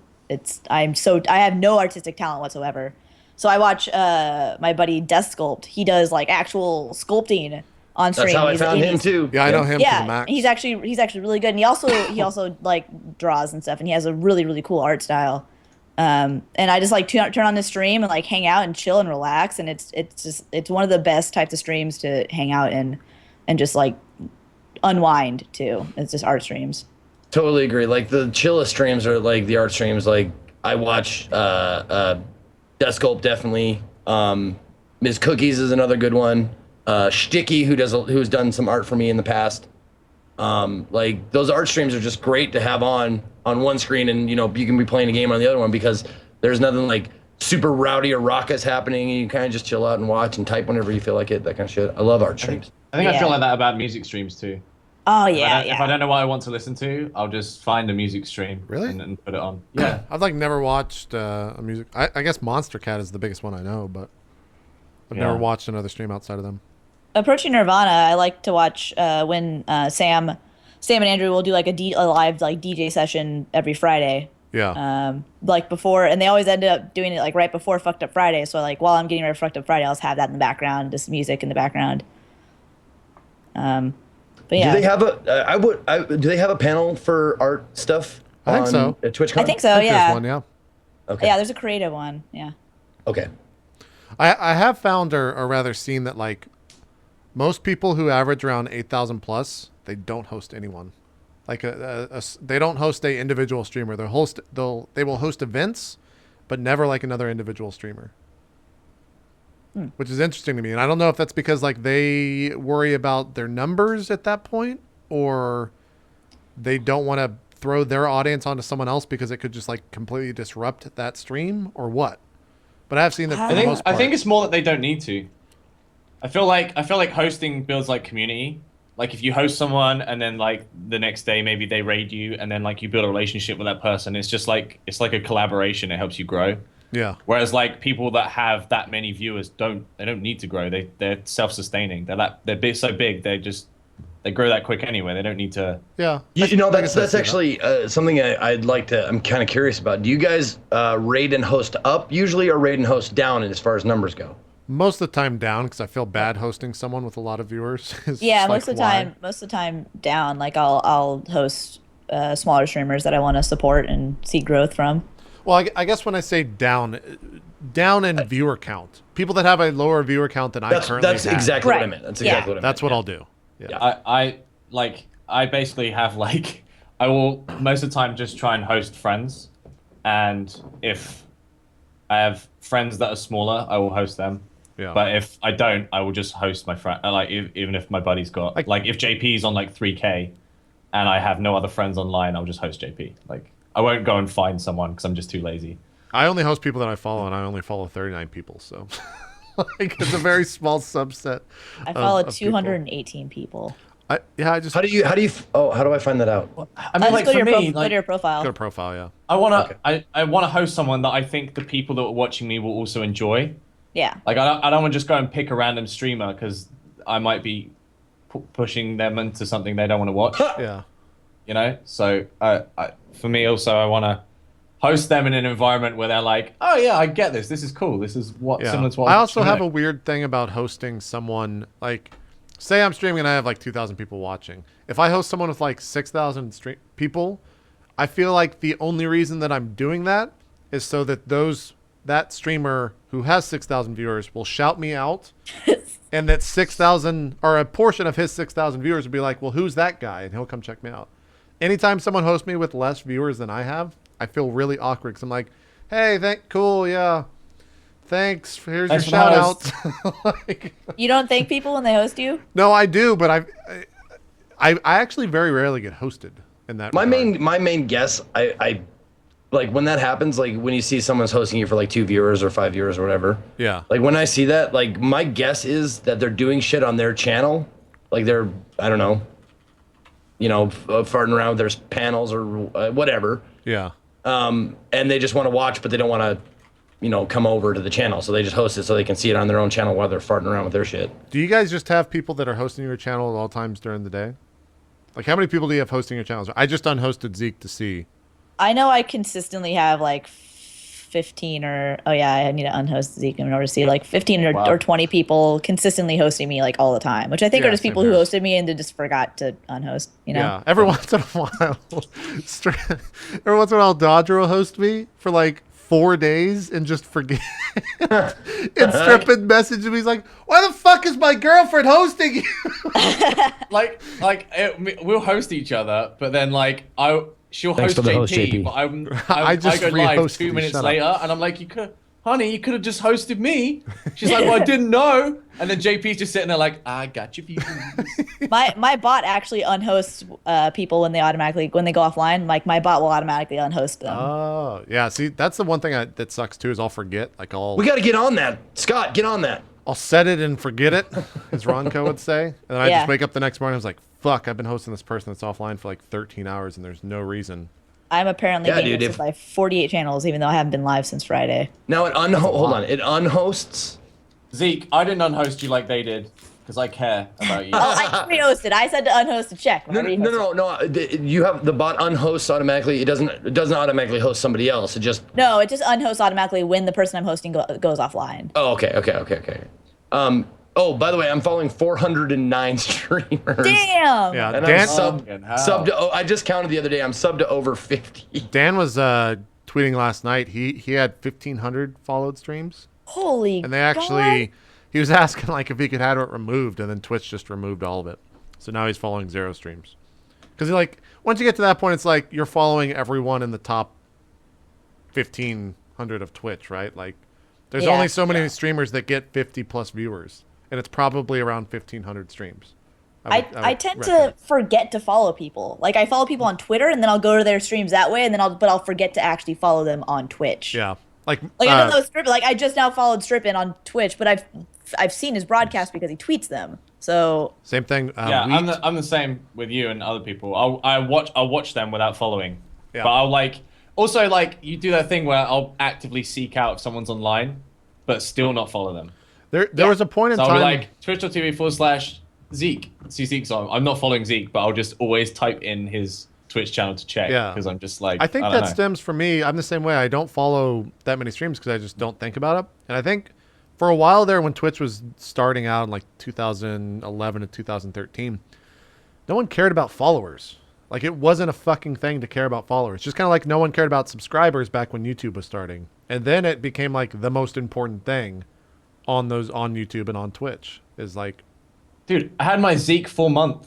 I have no artistic talent whatsoever. So I watch my buddy Death Sculpt. He does like actual sculpting on stream. That's how I found him too. Yeah, I know him. Yeah, to the max. he's actually really good, and he also like draws and stuff, and he has a really really cool art style. And I just like turn on this stream and like hang out and chill and relax, and it's one of the best types of streams to hang out in and just like unwind too. It's just art streams. Totally agree. Like the chillest streams are like the art streams. Like I watch Death Sculpt definitely. Ms. Cookies is another good one. Shticky who's done some art for me in the past. Like those art streams are just great to have on one screen, and you can be playing a game on the other one because there's nothing like super rowdy or raucous happening, and you kind of just chill out and watch and type whenever you feel like it. That kind of shit. I love art streams. I think I feel like that about music streams too. Oh yeah, If I don't know what I want to listen to, I'll just find a music stream. Really? And put it on. Yeah. I've like never watched a music. I guess Monster Cat is the biggest one I know, but I've never watched another stream outside of them. approaching Nirvana, I like to watch when Sam and Andrew will do like a live like DJ session every Friday. Yeah. Like before, and they always end up doing it like right before Fucked Up Friday. So like while I'm getting ready for Fucked Up Friday, I'll just have that in the background, just music in the background. But yeah, Do they have a? Do they have a panel for art stuff? I think so. At TwitchCon? I think so. I think Yeah. there's one, yeah. Okay. Yeah, there's a creative one. Yeah. Okay. I have found or rather seen that like most people who average around 8,000 plus, they don't host anyone. Like they don't host a individual streamer. They will host events, but never like another individual streamer. Which is interesting to me, and I don't know if that's because like they worry about their numbers at that point, or they don't want to throw their audience onto someone else because it could just like completely disrupt that stream, or what. But I have seen that. For the most part. I think it's more that they don't need to. I feel like hosting builds like community. Like if you host someone and then like the next day maybe they raid you and then like you build a relationship with that person, it's just like it's like a collaboration. It helps you grow. Yeah. Whereas like people that have that many viewers don't need to grow. They're self-sustaining. They're so big they grow that quick anyway. They don't need to. Yeah. You know that's actually something I'd like to. I'm kind of curious about. Do you guys raid and host up usually, or raid and host down as far as numbers go? Most of the time down, because I feel bad hosting someone with a lot of viewers. Yeah, most of the time down. Like I'll host smaller streamers that I want to support and see growth from. Well, I guess when I say down in viewer count, people that have a lower viewer count than I currently have. That's exactly what I meant. That's exactly what I meant. That's what I'll do. Yeah. I basically have like I will most of the time just try and host friends, and if I have friends that are smaller, I will host them. Yeah. But if I don't, I will just host my friend. Like even if my buddy's got like if JP's on like 3K, and I have no other friends online, I'll just host JP. Like I won't go and find someone because I'm just too lazy. I only host people that I follow, and I only follow 39 people, so like it's a very small subset. I follow of 218 people. I just How do I find that out? I mean, like go to for your me, go to your profile. go to profile, yeah. I wanna host someone that I think the people that are watching me will also enjoy. Yeah. Like I don't want to just go and pick a random streamer because I might be pushing them into something they don't want to watch. Yeah. You know, so for me also I want to host them in an environment where they're like, oh yeah, I get this. This is cool. This is similar to what I also have a weird thing about hosting someone like, say I'm streaming and I have like 2,000 people watching. If I host someone with like 6,000 people, I feel like the only reason that I'm doing that is so that that streamer who has 6,000 viewers will shout me out, and that 6,000 or a portion of his 6,000 viewers will be like, well, who's that guy? And he'll come check me out. Anytime someone hosts me with less viewers than I have, I feel really awkward because I'm like, hey, cool, yeah. Thanks. Here's your shout out. Like, You don't thank people when they host you? no, I do, but I actually very rarely get hosted in that. My regard. main guess, I like when that happens, like when you see someone's hosting you for like 2 viewers or 5 viewers or whatever. Yeah. Like when I see that, like my guess is that they're doing shit on their channel, like they're I don't know, farting around with their panels or whatever. Yeah. And they just want to watch, but they don't want to, come over to the channel. So they just host it so they can see it on their own channel while they're farting around with their shit. Do you guys just have people that are hosting your channel at all times during the day? Like, how many people do you have hosting your channels? I just unhosted Zeke to see. I know I consistently have like 15 I need to unhost Zeke in order to see like 15 or 20 people consistently hosting me like all the time, which I think are just people who hosted me and they just forgot to unhost, Yeah, every once in a while. Every once in a while, Dodger will host me for like 4 days and just forget. And Strippin message me. He's like, why the fuck is my girlfriend hosting you? We'll host each other, but then like she'll Thanks host for the JP, host, JP. but I just go live re-hosted 2 you, minutes shut later, and I'm like, you could have just hosted me. She's like, well, I didn't know. And then JP's just sitting there like, I got you people. My bot actually unhosts people when they go offline. Like my bot will automatically unhost them. Oh, yeah. See, that's the one thing that sucks too is I'll forget. Like we got to get on that. Scott, get on that. I'll set it and forget it, as Ronco would say. And then I just wake up the next morning and I was like, fuck, I've been hosting this person that's offline for like 13 hours and there's no reason. I'm apparently being hosted by 48 channels, even though I haven't been live since Friday. Now it unhosts. Zeke, I didn't unhost you like they did. because I care about you. Oh, I rehost it. I said to unhost to check. No, you have the bot unhosts automatically. It doesn't automatically host somebody else. It just. No, it just unhosts automatically when the person I'm hosting goes offline. Oh, okay. Oh, by the way, I'm following 409 streamers. Damn. Yeah, And Dan. I'm sub to. Oh, I just counted the other day. I'm sub to over 50. Dan was tweeting last night. He had 1,500 followed streams, Holy. and they actually he was asking like if he could have it removed, and then Twitch just removed all of it. So now he's following 0 streams. Because like once you get to that point, it's like you're following everyone in the top 1,500 of Twitch, right? Like there's only so many streamers that get 50 plus viewers. And it's probably around 1,500 streams. I tend to forget to follow people. Like I follow people on Twitter, and then I'll go to their streams that way, and then I'll forget to actually follow them on Twitch. Yeah, like I don't know Strippin. Like I just now followed Strippin on Twitch, but I've seen his broadcast because he tweets them. So same thing. Yeah, I'm the same with you and other people. I'll watch them without following. Yeah. But I'll also you do that thing where I'll actively seek out if someone's online, but still not follow them. There was a point in So time. I'll be like twitch.tv/Zeke. See Zeke's on. I'm not following Zeke, but I'll just always type in his Twitch channel to check. Yeah. Because I'm just like. I think don't that know. stems from me. I'm the same way. I don't follow that many streams because I just don't think about it. And I think for a while there, when Twitch was starting out in like 2011 to 2013, no one cared about followers. Like it wasn't a fucking thing to care about followers. Just kind of like no one cared about subscribers back when YouTube was starting. And then it became like the most important thing on YouTube and on Twitch is like, dude, I had my Zeke 4-month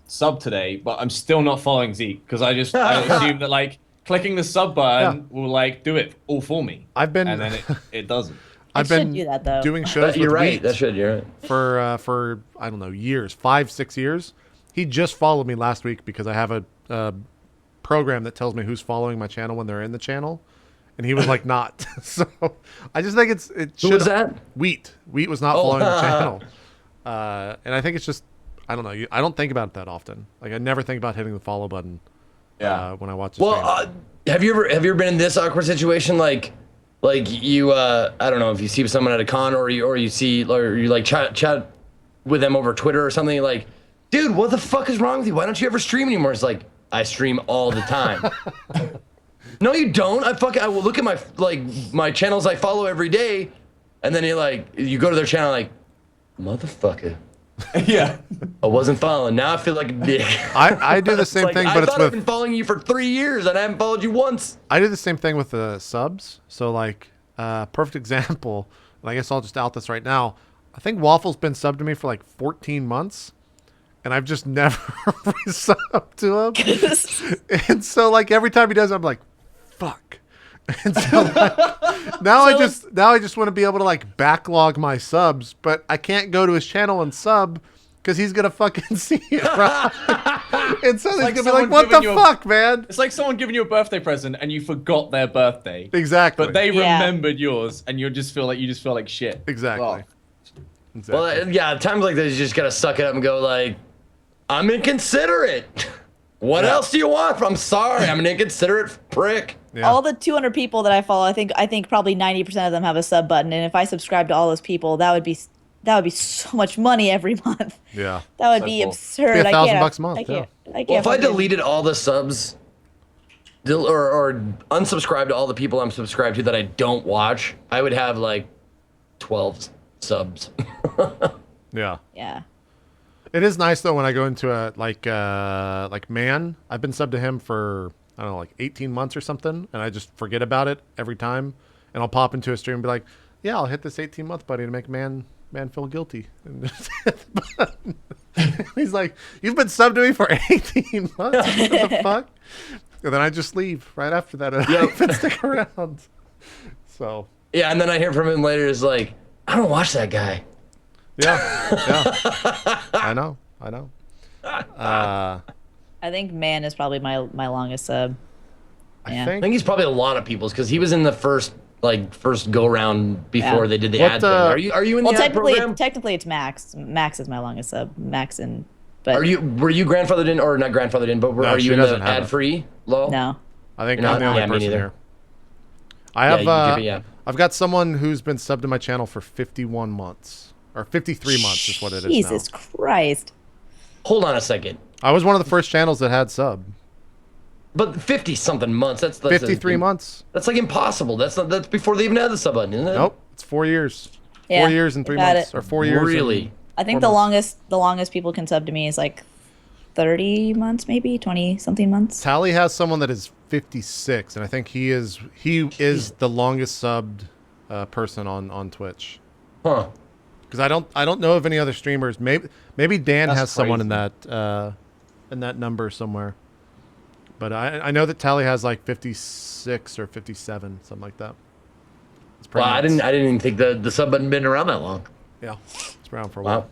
sub today, but I'm still not following Zeke because I assume that like clicking the sub button will like do it all for me. I've been, and then it doesn't. I've should been do that, though. doing shows You're with right. Wheat That should. You're right. for I don't know years, 5-6 years. He just followed me last week because I have a program that tells me who's following my channel when they're in the channel. And he was like, not. So I just think it should. Who was that? Wheat was not following the channel. And I think it's just, I don't know. I don't think about it that often. Like I never think about hitting the follow button. When I watch. Well, have you ever been in this awkward situation? Like you, I don't know if you see someone at a con or you like chat with them over Twitter or something. You're like, dude, what the fuck is wrong with you? Why don't you ever stream anymore? It's like, I stream all the time. No, you don't. I will look at my channels I follow every day, and then you go to their channel like, motherfucker. Yeah. I wasn't following. Now I feel like a dick. I do the same thing, but it's I've been following you for 3 years and I haven't followed you once. I do the same thing with the subs. So like, perfect example. And I guess I'll just out this right now. I think Waffle's been subbed to me for like 14 months. And I've just never resubbed to him. And so like every time he does, I'm like, fuck. And so like, now I just want to be able to like backlog my subs, but I can't go to his channel and sub because he's gonna fucking see it, right? And so he's like gonna be like, what the fuck, man? It's like someone giving you a birthday present and you forgot their birthday. Exactly. But they remembered yours and you just feel like shit. Exactly. Oh. Exactly. Well, yeah, times like this, you just gotta suck it up and go like, I'm inconsiderate. What else do you want? I'm sorry, I'm an inconsiderate prick. Yeah. All the 200 people that I follow, I think probably 90% of them have a sub button, and if I subscribe to all those people, that would be so much money every month. Yeah. That would So be cool. absurd. It'd be $1,000 a month, I can't. Well, if I deleted all the subs, or unsubscribed to all the people I'm subscribed to that I don't watch, I would have like 12 subs. Yeah. Yeah. It is nice though when I go into a like Man. I've been subbed to him for I don't know like 18 months or something, and I just forget about it every time. And I'll pop into a stream and be like, "Yeah, I'll hit this 18-month buddy to make Man feel guilty." And just hit the button. He's like, "You've been subbed to me for 18 months. What the fuck?" And then I just leave right after that. And I don't even stick around. So. Yeah, and then I hear from him later. Is like, I don't watch that guy. Yeah. I know. I think Man is probably my longest sub. Yeah. I I think think he's probably a lot of people's because he was in the first go round before they did the ad thing. Are you in the ad program? Technically it's Max. Max is my longest sub. Max and but Were you grandfathered in or not grandfathered in? But are she you in doesn't the have ad free law? no. I think You're I'm the not? only Yeah, me person neither. here. I have Yeah, I've got someone who's been subbed to my channel for 51 months. or 53 months is what it is now. Jesus Christ. Hold on a second. I was one of the first channels that had sub. But 50-something months. That's 53 months. That's like impossible. That's before they even had the sub button, isn't it? Nope, it's 4 years. Yeah, 4 years and 3 months, or 4 years. Really? I think the longest people can sub to me is like 30 months, maybe 20 something months. Tally has someone that is 56, and I think he is the longest subbed person on Twitch. Huh. Because I don't know of any other streamers. Maybe Dan That's has someone in crazy. that number somewhere. But I know that Tally has like 56 or 57, something like that. It's pretty Well, I nuts. didn't even think the sub button been around that long. Yeah, it's around for a while. Wow.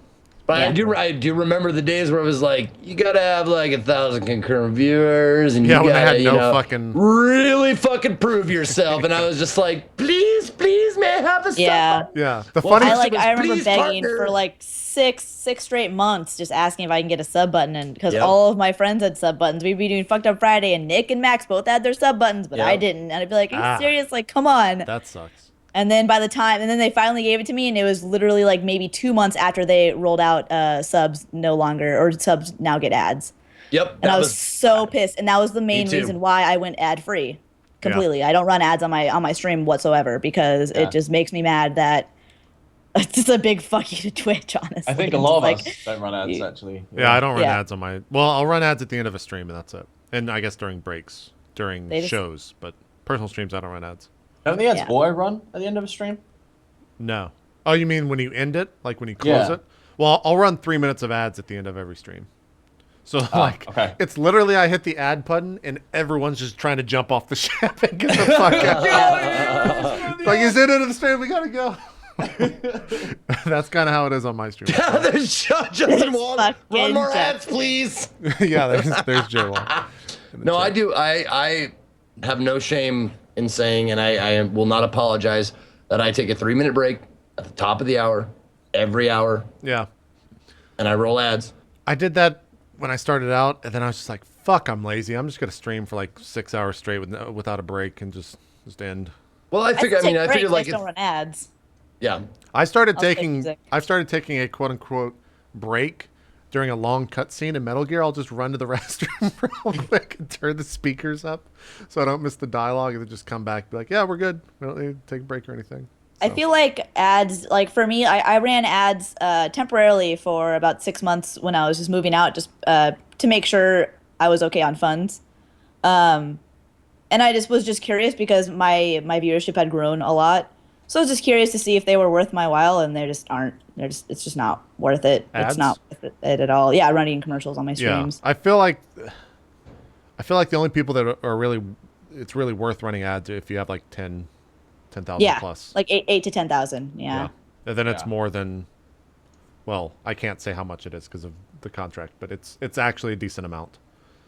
But Yeah. I do remember the days where it was like, you gotta have like 1,000 concurrent viewers, and Yeah, you when they gotta, had you no know, fucking- really fucking prove yourself. And I was just like, please, may I have a sub Yeah. button? Yeah, the Well, funny. I remember Please, begging partner. for like six straight months, just asking if I can get a sub button, and because Yep. all of my friends had sub buttons, we'd be doing Fucked Up Friday, and Nick and Max both had their sub buttons, but I Yep. didn't, and I'd be like, "Are you Ah. serious? Like, come on!" That sucks. And then and then they finally gave it to me, and it was literally like maybe 2 months after they rolled out subs no longer, or subs now get ads, Yep. and I was so pissed, and that was the main too. reason why I went ad free completely. I don't run ads on my stream whatsoever because Yeah. it just makes me mad that. It's just a big fuck you to Twitch, honestly. I think a It's lot of like, us don't run ads actually. Yeah, I don't run Yeah. ads on my. Well, I'll run ads at the end of a stream, and that's it. And I guess during breaks, during They just- shows, but personal streams, I don't run ads. Don't the ads Yeah. auto run at the end of a stream? No. Oh, you mean when you end it, like when you close Yeah. it? Well, I'll run 3 minutes of ads at the end of every stream. So like, okay. it's literally I hit the ad button and everyone's just trying to jump off the ship and get the fuck out. Like, he's in it the stream, we gotta go. That's kind of how it is on my stream. There's Justin Wong. Run Fucking more Jeff. ads, please. Yeah, there's Jay Wall. No, I do. I have no shame in saying, and I will not apologize, that I take a 3-minute break at the top of the hour, every hour, Yeah. and I roll ads. I did that when I started out, and then I was just like, fuck, I'm lazy. I'm just gonna stream for like 6 hours straight without a break and just end. Well, I figured. I mean, I figured like, don't run ads. yeah. I started I'll take taking music. I've started taking a quote unquote break during a long cutscene in Metal Gear. I'll just run to the restroom real quick and turn the speakers up so I don't miss the dialogue, and then just come back and be like, yeah, we're good. We don't need to take a break or anything. I So, feel like ads, like for me, I ran ads temporarily for about 6 months when I was just moving out, just to make sure I was okay on funds. And I was just curious because my viewership had grown a lot. So I was just curious to see if they were worth my while, and they just aren't. It's just not worth it. Ads? It's not worth it at all. Yeah, running commercials on my yeah, streams. I feel like the only people that are really, it's really worth running ads if you have like 10,000 Yeah, plus. like 8 to 10,000. Yeah. And then it's Yeah. more than, well, I can't say how much it is because of the contract, but it's actually a decent amount.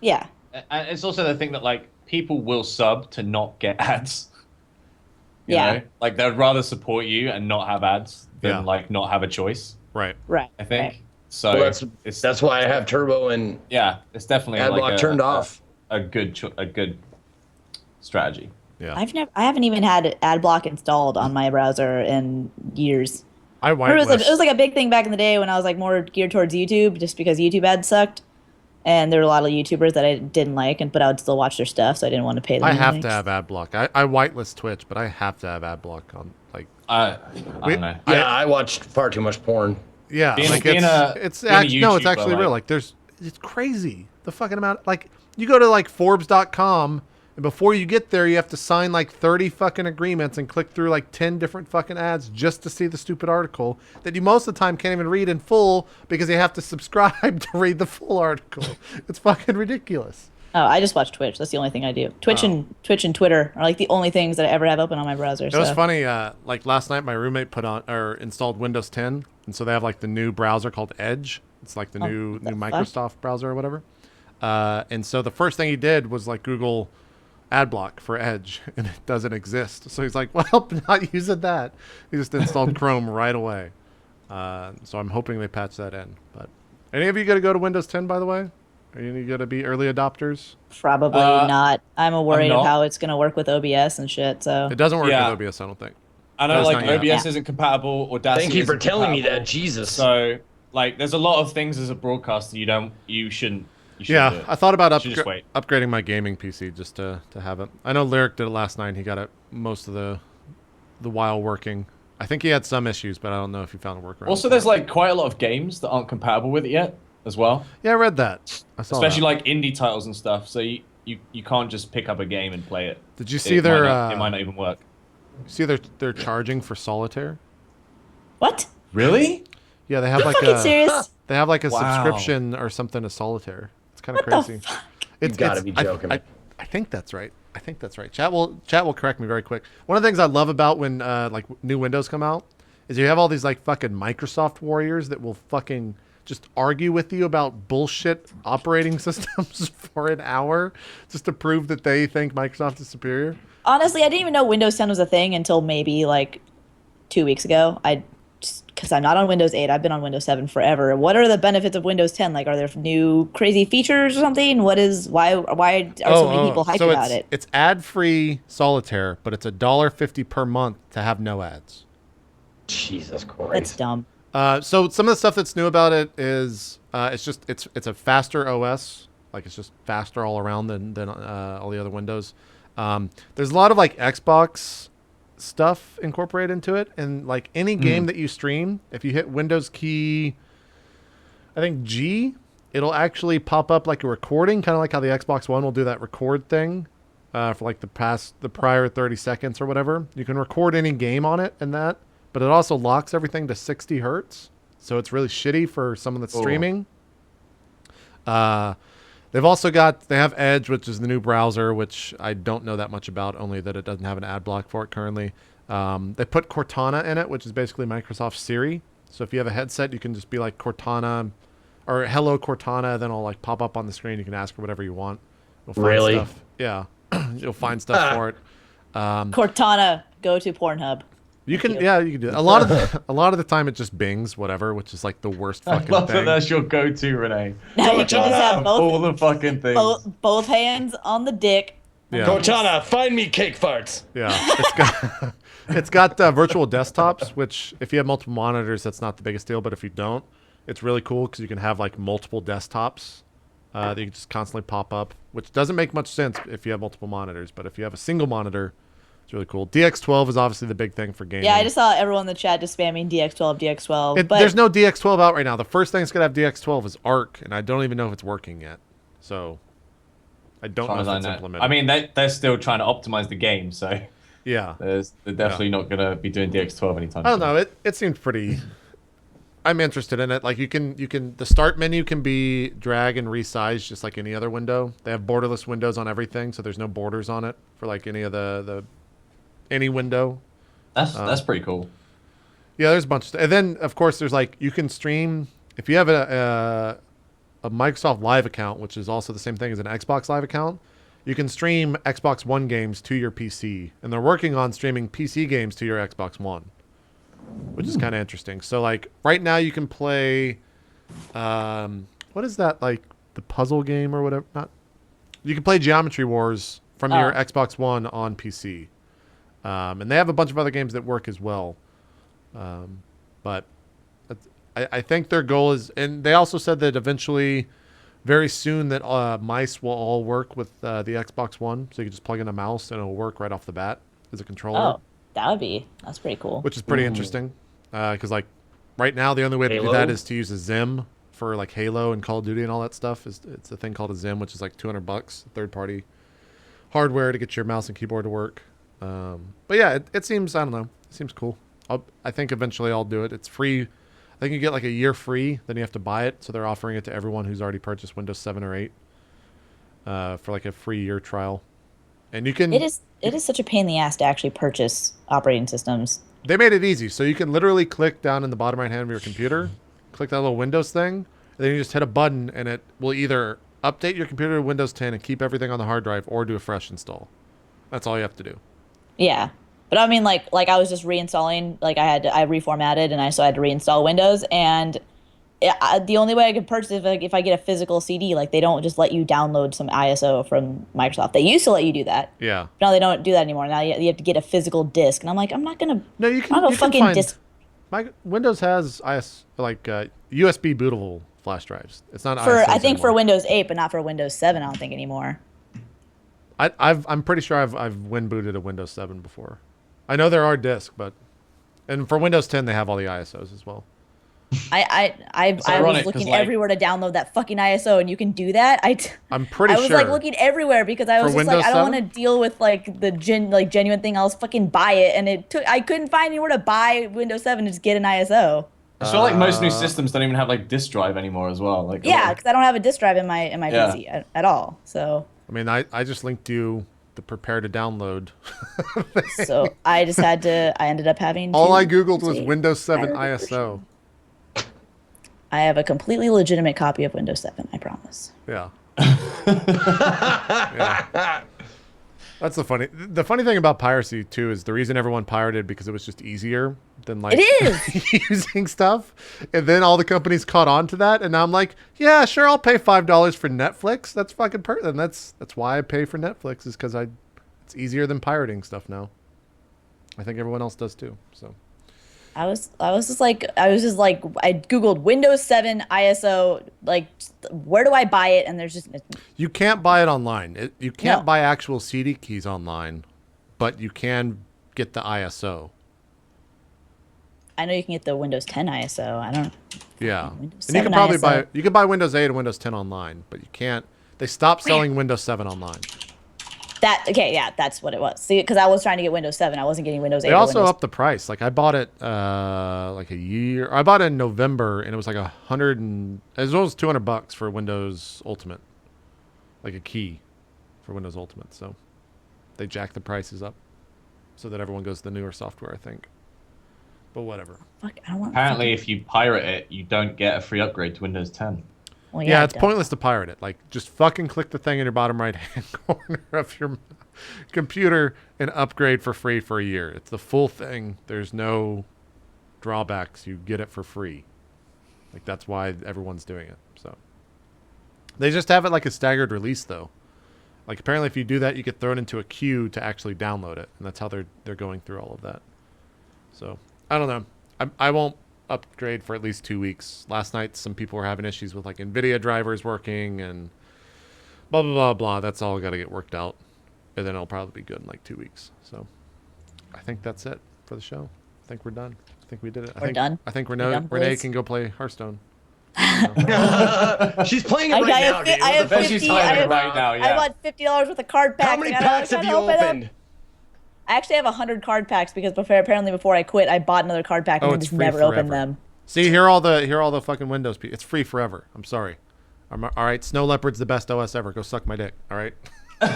Yeah. And it's also the thing that like people will sub to not get ads. You Yeah. know? Like they'd rather support you and not have ads than Yeah. like not have a choice. Right. Right. I think. Right. So Well, it's that's why I have Turbo and yeah, it's definitely ad like block turned off. a good strategy. Yeah. I haven't even had ad block installed on my browser in years. I It was, whitelist. it was like a big thing back in the day when I was like more geared towards YouTube, just because YouTube ads sucked, and there were a lot of YouTubers that I didn't like, but I would still watch their stuff, so I didn't want to pay them. I have anything. to have ad block. I whitelist Twitch, but I have to have ad block on, like, I don't know. Yeah, I watched far too much porn. yeah, Being- like being it's a- it's being a actually no, it's YouTuber, actually real. like- Like it's crazy the fucking amount. Like you go to like Forbes.com, and before you get there, you have to sign like 30 fucking agreements and click through like 10 different fucking ads just to see the stupid article that you most of the time can't even read in full because you have to subscribe to read the full article. It's fucking ridiculous. Oh, I just watch Twitch. That's the only thing I do. Twitch and Twitter are like the only things that I ever have open on my browser. It was funny. Like last night, my roommate put on or installed Windows 10, and so they have like the new browser called Edge. It's like the new the fuck? Microsoft browser or whatever. And so the first thing he did was like Google ad block for Edge, and it doesn't exist. So he's like, "Well, not using that." He just installed Chrome right away. So I'm hoping they patch that in. But any of you going to go to Windows 10, by the way? Are you going to be early adopters? Probably not. I'm worried of not. how it's gonna work with OBS and shit. So It doesn't work Yeah. with OBS, I don't think. I know No, it's like not yet. OBS isn't compatible, Audacity Thank you for isn't telling me that. compatible. Jesus. So like, there's a lot of things as a broadcaster you shouldn't do Yeah, it. I thought about You should just wait. upgrading my gaming PC just to have it. I know Lyric did it last night. And he got it most of the while working. I think he had some issues, but I don't know if he found a workaround. Also, there's like quite a lot of games that aren't compatible with it yet as well. Yeah, I read that. I saw Especially that. like indie titles and stuff. So you can't just pick up a game and play it. Did you see It might not even work. see they're charging for solitaire? What? Really? Yeah, they have like Fucking serious? they have like a Wow. subscription or something to solitaire. It's kind of What crazy. the fuck? It's gotta be joking me. I think that's right. I think that's right. Chat will correct me very quick. One of the things I love about when like new Windows come out is you have all these like fucking Microsoft warriors that will fucking just argue with you about bullshit operating systems for an hour just to prove that they think Microsoft is superior. Honestly, I didn't even know Windows 10 was a thing until maybe like 2 weeks ago. Because I'm not on Windows 8. I've been on Windows 7 forever. What are the benefits of Windows 10? Like, are there new crazy features or something? Why are so many people hyped so about it? It's ad-free solitaire, but it's $1.50 per month to have no ads. Jesus Christ. That's dumb. So some of the stuff that's new about it is it's a faster OS, like it's just faster all around than all the other Windows. There's a lot of like Xbox stuff incorporated into it, and like any game that you stream, if you hit Windows key, I think G, it'll actually pop up like a recording, kind of like how the Xbox One will do that record thing for like the prior 30 seconds or whatever. You can record any game on it and that. But it also locks everything to 60 hertz, so it's really shitty for someone that's streaming. They have Edge, which is the new browser, which I don't know that much about, only that it doesn't have an ad block for it currently. They put Cortana in it, which is basically Microsoft Siri. So if you have a headset, you can just be like Cortana or hello Cortana, then it'll like pop up on the screen. You can ask her whatever you want. You'll find Really? stuff. Yeah, you'll find stuff for it. Cortana, go to Pornhub. You can do that. A lot of the time it just bings whatever, which is like the worst I fucking love thing. that that's your go-to, Renee. Now you can just have All both, the fucking things. both hands on the dick. Yeah. Cortana, find me cake farts. Yeah, it's got virtual desktops, which if you have multiple monitors, that's not the biggest deal. But if you don't, it's really cool because you can have like multiple desktops that you can just constantly pop up, which doesn't make much sense if you have multiple monitors. But if you have a single monitor, it's really cool. DX12 is obviously the big thing for gaming. Yeah, I just saw everyone in the chat just spamming DX12. But there's no DX12 out right now. The first thing that's gonna have DX12 is Arc, and I don't even know if it's working yet. So I don't know if it's implemented. I mean, they're still trying to optimize the game, so yeah, they're definitely not gonna be doing DX12 anytime I don't soon. know. It seems pretty. I'm interested in it. Like you can the start menu can be drag and resize just like any other window. They have borderless windows on everything, so there's no borders on it for like any of any window. That's pretty cool. Yeah, there's a bunch of stuff. And then of course there's like you can stream if you have a Microsoft Live account, which is also the same thing as an Xbox Live account. You can stream Xbox One games to your PC, and they're working on streaming PC games to your Xbox One, which is kind of interesting. So like right now you can play what is that, like the puzzle game or whatever? You can play Geometry Wars from your Xbox One on PC. And they have a bunch of other games that work as well. But I think their goal is, and they also said that eventually, very soon, that mice will all work with the Xbox One. So you can just plug in a mouse and it'll work right off the bat as a controller. Oh, that's pretty cool. Which is pretty interesting. Because like right now, the only way to do that is to use a Zim for like Halo and Call of Duty and all that stuff. It's a thing called a Zim, which is like $200, third-party hardware to get your mouse and keyboard to work. But yeah, it seems, I don't know, it seems cool. I think eventually I'll do it. It's free. I think you get like a year free, then you have to buy it. So they're offering it to everyone who's already purchased Windows 7 or 8 for like a free year trial. And you can... It is such a pain in the ass to actually purchase operating systems. They made it easy. So you can literally click down in the bottom right hand of your computer, click that little Windows thing, and then you just hit a button and it will either update your computer to Windows 10 and keep everything on the hard drive or do a fresh install. That's all you have to do. Yeah. But I mean, like I was just reinstalling, like I reformatted and I had to reinstall Windows, and the only way I could purchase it if I get a physical CD. Like they don't just let you download some ISO from Microsoft. They used to let you do that. Yeah. No, they don't do that anymore. Now you have to get a physical disc, and I'm like, I'm not gonna. No, you can. I'm not You gonna can fucking find. disc. Windows has USB bootable flash drives. It's not For ISOs I think for anymore. Windows 8, but not for Windows 7. I don't think anymore. I'm pretty sure I've win booted a Windows 7 before. I know there are discs, and for Windows 10 they have all the ISOs as well. I was looking everywhere to download that fucking ISO, and you can do that. I'm pretty I was sure. like looking everywhere because I was For just like, Windows I don't 7? want to deal with like the genuine thing. I'll fucking buy it, and I couldn't find anywhere to buy Windows 7 to just get an ISO. I feel like most new systems don't even have like disk drive anymore as well. Like Yeah, because I don't have a disk drive in my Yeah. PC at all. So I mean, I just linked you the prepare to download. I ended up having. All to I googled was take Windows 7 pirate ISO. I have a completely legitimate copy of Windows 7. I promise. Yeah. Yeah. That's the funny thing about piracy too is the reason everyone pirated because it was just easier than like It is! using stuff, and then all the companies caught on to that, and now I'm like, yeah, sure, I'll pay $5 for Netflix. That's fucking and that's why I pay for Netflix is because it's easier than pirating stuff now. I think everyone else does too. So. I was just like I googled Windows 7 ISO, like where do I buy it, and there's just You can't buy it online. You can't No. buy actual CD keys online, but you can get the ISO. I know you can get the Windows 10 ISO. I don't. Yeah, Windows and you 7 can probably ISO. you can buy Windows 8 and Windows 10 online, but you can't. They stopped selling Windows 7 online. That's what it was. See, because I was trying to get Windows 7, I wasn't getting Windows 8. They or also Windows... upped the price. Like I bought it like a year. I bought it in November, and it was like as well as $200 for Windows Ultimate, like a key for Windows Ultimate. So they jacked the prices up so that everyone goes to the newer software, I think. But whatever. Fuck, I don't want. apparently, if you pirate it, you don't get a free upgrade to Windows 10. Well, Yeah, it's I don't. pointless to pirate it. Like, just fucking click the thing in your bottom right-hand corner of your computer and upgrade for free for a year. It's the full thing. There's no drawbacks. You get it for free. Like, that's why everyone's doing it. So they just have it like a staggered release, though. Like, apparently, if you do that, you get thrown into a queue to actually download it, and that's how they're going through all of that. So I don't know. I won't upgrade for at least 2 weeks. Last night, some people were having issues with like NVIDIA drivers working and blah, blah, blah, blah. That's all got to get worked out. And then it'll probably be good in like 2 weeks. So I think that's it for the show. I think we're done. I think we did it. We're done? I think We're Renee done, boys? can go play Hearthstone. She's playing it right now, dude. I have bet she's 50. playing I it have, right now, I yeah. bought $50 worth of card packs. How many I gotta- packs I have gotta you open up. opened? I actually have 100 card packs because apparently before I quit, I bought another card pack and Oh, then it's just free never forever. opened them. See, here are all the fucking Windows people. It's free forever. I'm sorry. All right, Snow Leopard's the best OS ever. Go suck my dick. All right. Damn.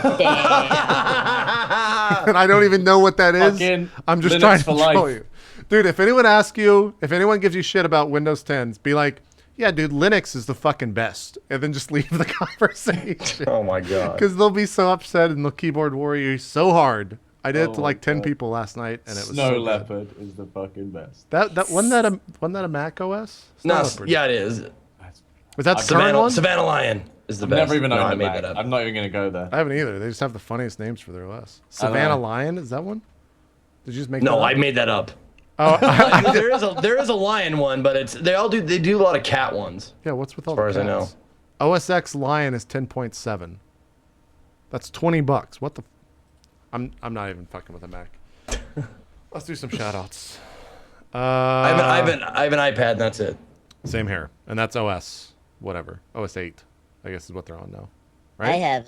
And I don't even know what that is. Fucking I'm just Linux trying to for tell life. you. Dude, if anyone gives you shit about Windows 10s, be like, yeah, dude, Linux is the fucking best. And then just leave the conversation. Oh my god. Because they'll be so upset and they'll keyboard warrior you so hard. I did it to Oh like my 10 God. people last night, and it was Snow so good. Leopard is the fucking best. That wasn't that a Mac OS? Snow No, Leopard. yeah, it is. Was that the current one? Savannah Lion is the I've best. never even No, owned I a made Mac. that up. I'm not even gonna go there. I haven't either. They just have the funniest names for their OS. I know. Savannah Lion, is that one? Did you just make that No, up? I made that up. Oh, there is a lion one, but they do a lot of cat ones. yeah, what's with all far the as I know. cats? OS X Lion is 10.7. That's $20. What the? I'm not even fucking with a Mac. Let's do some shout-outs. I have an iPad, and that's it. Same here, and that's OS whatever. OS 8, I guess is what they're on now. I have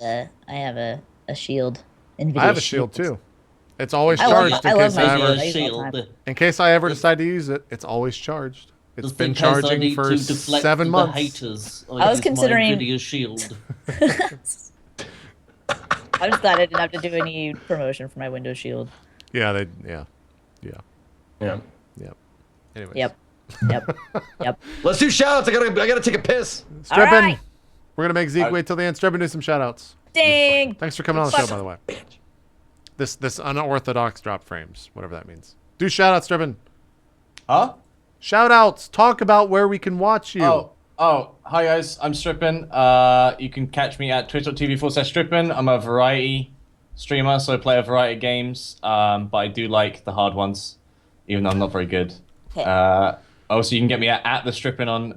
a Shield. NVIDIA I have a Shield too. It's always I love charged my- I in love case my I Shield. ever I use it all the time. in case I ever decide to use it. It's always charged. It's Just been in case I charging need for to deflect 7 the months. haters. I was use considering- my NVIDIA Shield. I just thought I didn't have to do any promotion for my Windows Shield. Yeah. Yeah. Anyways. Yep. Yep. Let's do shoutouts. I gotta take a piss. Strippin'. All right. We're gonna make Zeke wait till the end. Strippin', do some shout-outs. Ding. Thanks for coming on the show, by the way. This unorthodox drop frames, whatever that means. Do shout-outs, Strippin'. Huh? Shout outs. Talk about where we can watch you. Hi guys, I'm Strippin. You can catch me at twitch.tv/Strippin. I'm a variety streamer, so I play a variety of games, but I do like the hard ones, even though I'm not very good. Also, you can get me at the Strippin on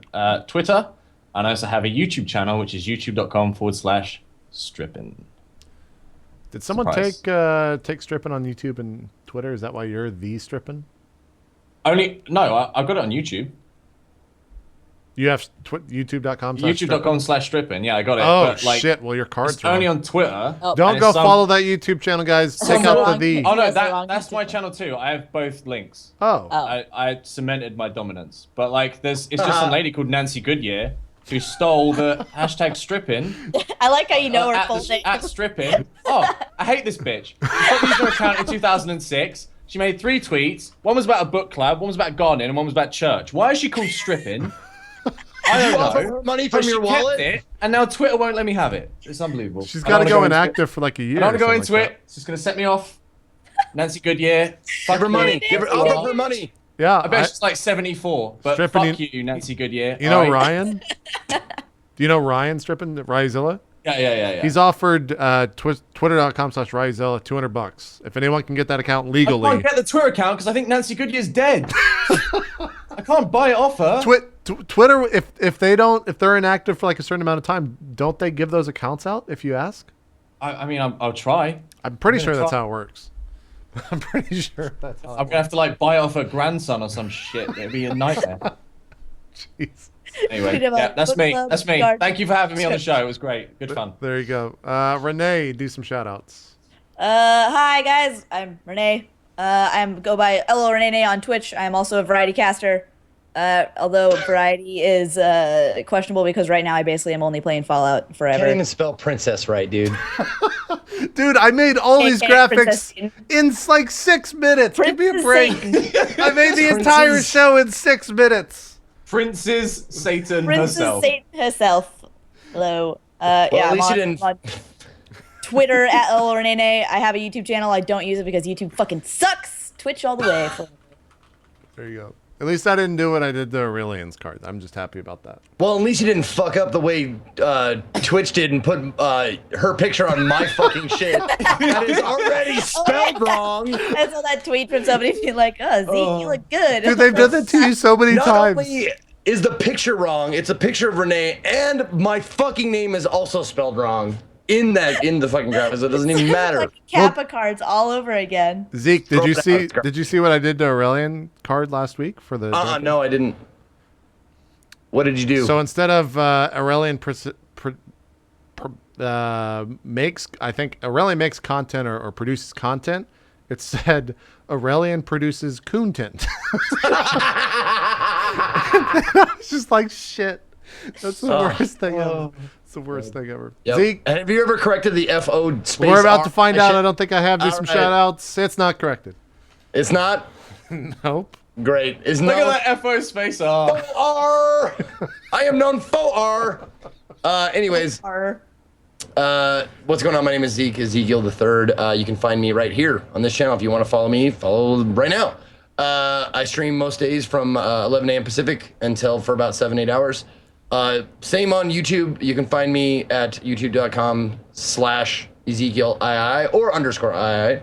Twitter, and I also have a YouTube channel, which is youtube.com/Strippin. Did someone take Strippin on YouTube and Twitter? Is that why you're the Strippin? No, I've got it on YouTube. You have youtube.com. YouTube.com/Strippin. Yeah, I got it. Oh, but, like, shit. Well, your card's it's only on Twitter. Don't go follow that YouTube channel, guys. Check out the. Oh, no, that's my channel, too. I have both links. Oh. I cemented my dominance. But, like, it's just some lady called Nancy Goodyear who stole the #Strippin. I like how you know her full name. At Strippin. Oh, I hate this bitch. She used her account in 2006. She made 3 tweets. One was about a book club, one was about gardening, and one was about church. Why is she called Strippin? I don't know. Money from your wallet? It, and now Twitter won't let me have it. It's unbelievable. She's got to go inactive for like a year. I don't want to go into it. It's just going to set me off. Nancy Goodyear. Give her money. I'll give her money. Yeah. I bet she's like 74. But fuck you, Nancy Goodyear. You know Ryan? Do you know Ryan Strippin? Ryzilla? Yeah. He's offered twitter.com/Ryzilla $200 if anyone can get that account legally. I can't get the Twitter account because I think Nancy Goodyear's dead. I can't buy it off her. Twitter, if they're inactive for like a certain amount of time, don't they give those accounts out if you ask? I mean, I'll try. I'm pretty sure that's how it works. I'm pretty sure that's how. I'm gonna have to like buy it off her grandson or some shit. It'd be a nightmare. Jeez. Anyway, yeah, that's me. That's me. Thank you for having me on the show. It was great. Good fun. There you go. Renee, do some shout outs. Hi guys, I'm Renee. I go by LO Renee on Twitch. I'm also a variety caster. Although variety is questionable because right now I basically am only playing Fallout forever. Can't even spell princess right, dude. Dude, I made all these graphics in like 6 minutes. Give me a break. I made the entire show in 6 minutes. Princess Satan herself. Hello. Yeah, at least you didn't. On Twitter at LO Renee. I have a YouTube channel. I don't use it because YouTube fucking sucks. Twitch all the way. There you go. At least I didn't do what I did to Aurelian's card. I'm just happy about that. Well, at least you didn't fuck up the way Twitch did and put her picture on my fucking shit. That is already spelled wrong. I saw that tweet from somebody being like, "Oh, Zeke, you look good." Dude, they've done that to you so many times. Not only is the picture wrong, it's a picture of Renee, and my fucking name is also spelled wrong in the fucking graphics. So it doesn't even matter. Like Kappa cards all over again. Zeke, did you see what I did to Aurelian card last week for the? No, I didn't. What did you do? So instead of Aurelian makes, I think Aurelian makes content or produces content. It said Aurelian produces content. I was just like, shit. That's the worst thing ever. It's the worst thing ever. Yep. Zeke, have you ever corrected the FO space? We're about to find out. I don't think I have. Do some shout outs. It's not corrected. It's not? Nope. Great. Look at that FO space R. R. I am known faux R. Anyways. What's going on? My name is Zeke, Ezekiel the Third. You can find me right here on this channel. If you want to follow me, follow right now. I stream most days from 11 a.m. Pacific until for about 7-8 hours. Same on YouTube. You can find me at youtube.com/EzekielII or _II.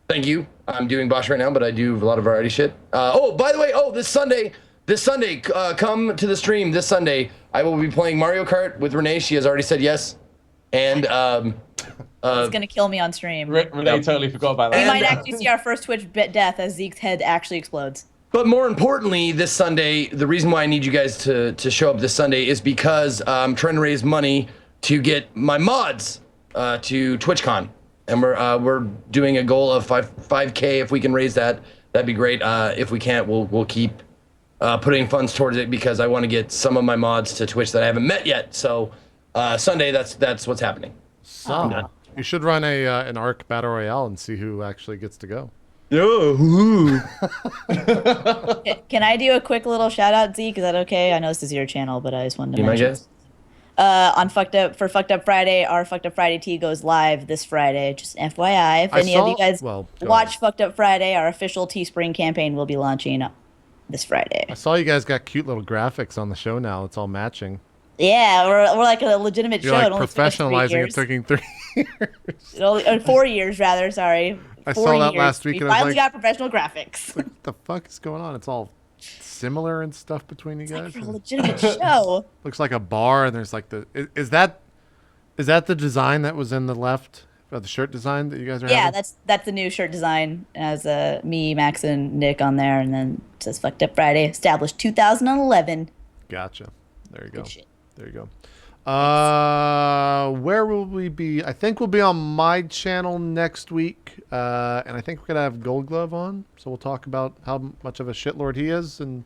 Thank you. I'm doing Bosch right now, but I do a lot of variety shit. Oh, by the way, this Sunday, come to the stream this Sunday. I will be playing Mario Kart with Renee. She has already said yes. And it's gonna kill me on stream. Renee totally forgot about that. We might actually see our first Twitch bit death as Zeke's head actually explodes. But more importantly, this Sunday, the reason why I need you guys to show up this Sunday is because I'm trying to raise money to get my mods to TwitchCon, and we're doing a goal of 5K. If we can raise that, that'd be great. If we can't, we'll keep putting funds towards it because I want to get some of my mods to Twitch that I haven't met yet. So Sunday, that's what's happening. So you should run an Arc Battle Royale and see who actually gets to go. Can I do a quick little shout out, Zeke? Is that okay? I know this is your channel, but I just wanted to mention. On Fucked Up Friday, our Fucked Up Friday tea goes live this Friday. Just FYI, if any of you guys watch Fucked Up Friday, our official Teespring campaign will be launching this Friday. I saw you guys got cute little graphics on the show now. It's all matching. Yeah, we're like a legitimate You're show. like professionalizing it, taking 3 years. Or 4 years, rather. Sorry. I saw that last week. We and I was finally like, got professional graphics. What the fuck is going on? It's all similar and stuff between you guys. Like for a legitimate show. Looks like a bar, and there's like the is that the design that was in the left of the shirt design that you guys are Yeah, having? that's the new shirt design. It has me, Max, and Nick on there, and then it says Fucked Up Friday, established 2011. Gotcha. There you go. Good shit. There you go. Where will we be? I think we'll be on my channel next week, and I think we're gonna have Gold Glove on, so we'll talk about how much of a shitlord he is, and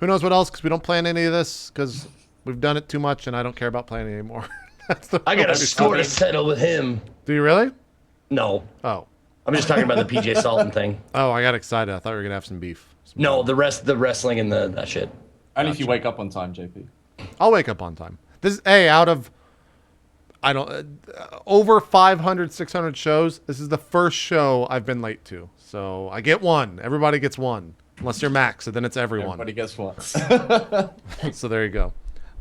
who knows what else, because we don't plan any of this because we've done it too much, and I don't care about playing anymore. I got a score to settle with him. Do you really? No. Oh. I'm just talking about the PJ Salton thing. Oh, I got excited. I thought we were gonna have some beef. No, the wrestling and that shit. Only if you wake up on time, JP. I'll wake up on time. This out of over 500, 600 shows, this is the first show I've been late to. So I get one. Everybody gets one. Unless you're Max, so then it's everyone. Everybody gets one. So there you go.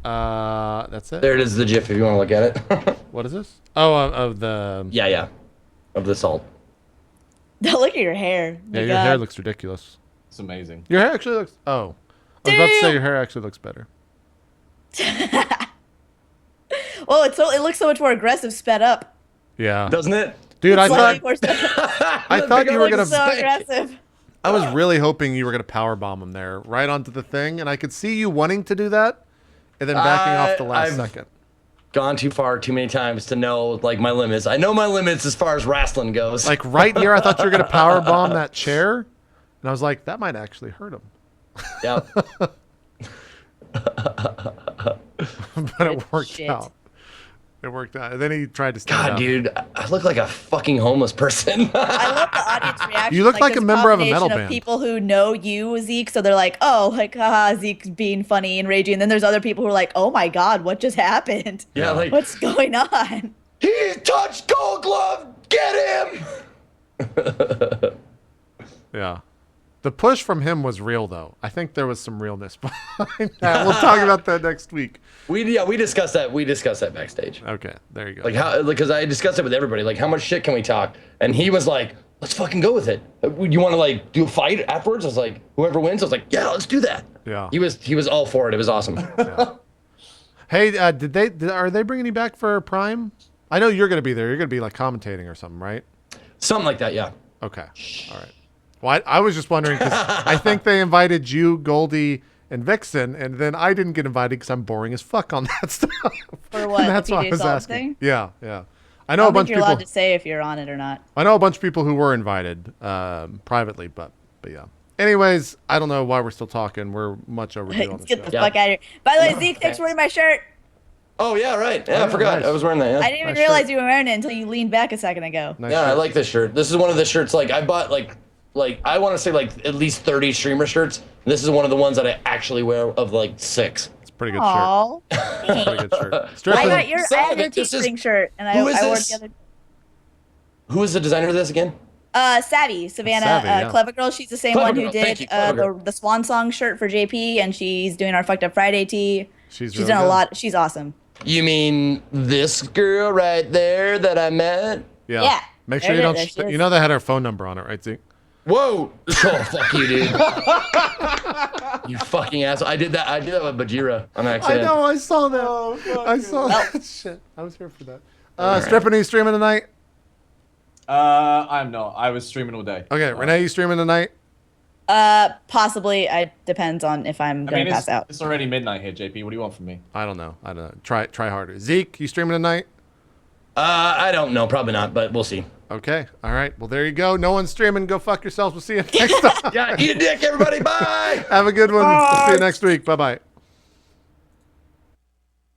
That's it. There it is, the GIF, if you want to look at it. What is this? Oh, of the... Yeah. Of the salt. Look at your hair. Yeah, your hair looks ridiculous. It's amazing. Your hair actually looks... Oh. I was about to say your hair actually looks better. Well, it looks so much more aggressive, sped up. Yeah. Doesn't it? Dude, I Slightly thought... more sped up. I thought you were going to... So aggressive. I was really hoping you were going to powerbomb him there, right onto the thing, and I could see you wanting to do that, and then backing off the last second. Gone too far too many times to know like my limits. I know my limits as far as wrestling goes. Like right here, I thought you were going to powerbomb that chair, and I was like, that might actually hurt him. Yep. But it worked out. It worked out. And then he tried to stand God, up. dude, I look like a fucking homeless person. I love the audience reaction. You look like a this member of a metal combination band. People who know you, Zeke, so they're like, oh, like, haha, Zeke's being funny and raging. And then there's other people who are like, oh my God, what just happened? Yeah, like, what's going on? he touched Gold Glove. Get him. Yeah. The push from him was real, though. I think there was some realness behind that. We'll talk about that next week. We discussed that. We discussed that backstage. Okay, there you go. Like how, because I discussed it with everybody. Like, how much shit can we talk? And he was like, let's fucking go with it. You want to like do a fight afterwards? I was like, whoever wins. I was like, yeah, let's do that. Yeah. He was all for it. It was awesome. Yeah. Hey, are they bringing you back for Prime? I know you're gonna be there. You're gonna be like commentating or something, right? Something like that. Yeah. Okay. All right. Well, I was just wondering because I think they invited you, Goldie, and Vixen, and then I didn't get invited because I'm boring as fuck on that stuff. For what? And that's the why I PJ was Salton asking. thing? Yeah. I I know a don't bunch think of you're people. allowed to say if you're on it or not. I know a bunch of people who were invited privately, but yeah. Anyways, I don't know why we're still talking. We're much overdue on Let's the get show. the fuck out of here. By the way, Zeke, thanks for wearing my shirt. Oh yeah, right. Yeah, I forgot. nice. I was wearing that. Yeah. I didn't even Nice realize shirt. you were wearing it until you leaned back a second ago. Nice Yeah, I shirt. like this shirt. This is one of the shirts like I bought like I want to say like at least 30 streamer shirts. This is one of the ones that I actually wear of like 6. It's a pretty good shirt. Aww. Pretty good shirt. I Stripping. got your Son of a- this is- Teespring shirt, and who is I wore it this? the other. Who is the designer of this again? Savannah, Savvy, yeah. Clever Girl. She's the same Clever one who Girl, thank did you, Clever Girl. the Swan Song shirt for JP, and she's doing our Fucked Up Friday tee. She's She's really done a good. lot. She's awesome. You mean this girl right there that I met? Yeah. Yeah. Make sure There you it don't. is, there she You is. know they had her phone number on it, right, Zeke? Whoa! Oh, fuck you, dude. You fucking asshole. I did that with Bajira on accident. I know. I saw that. I saw that shit. I was here for that. Stripping, are you streaming tonight? I'm not. I was streaming all day. Okay, Renee, you streaming tonight? Possibly. It depends on if I'm gonna pass out. It's already midnight here, JP. What do you want from me? I don't know. Try harder. Zeke, you streaming tonight? I don't know. Probably not, but we'll see. Okay. All right. Well, there you go. No one's streaming. Go fuck yourselves. We'll see you next time. Yeah, eat a dick, everybody. Bye. Have a good one. We'll see you next week. Bye-bye.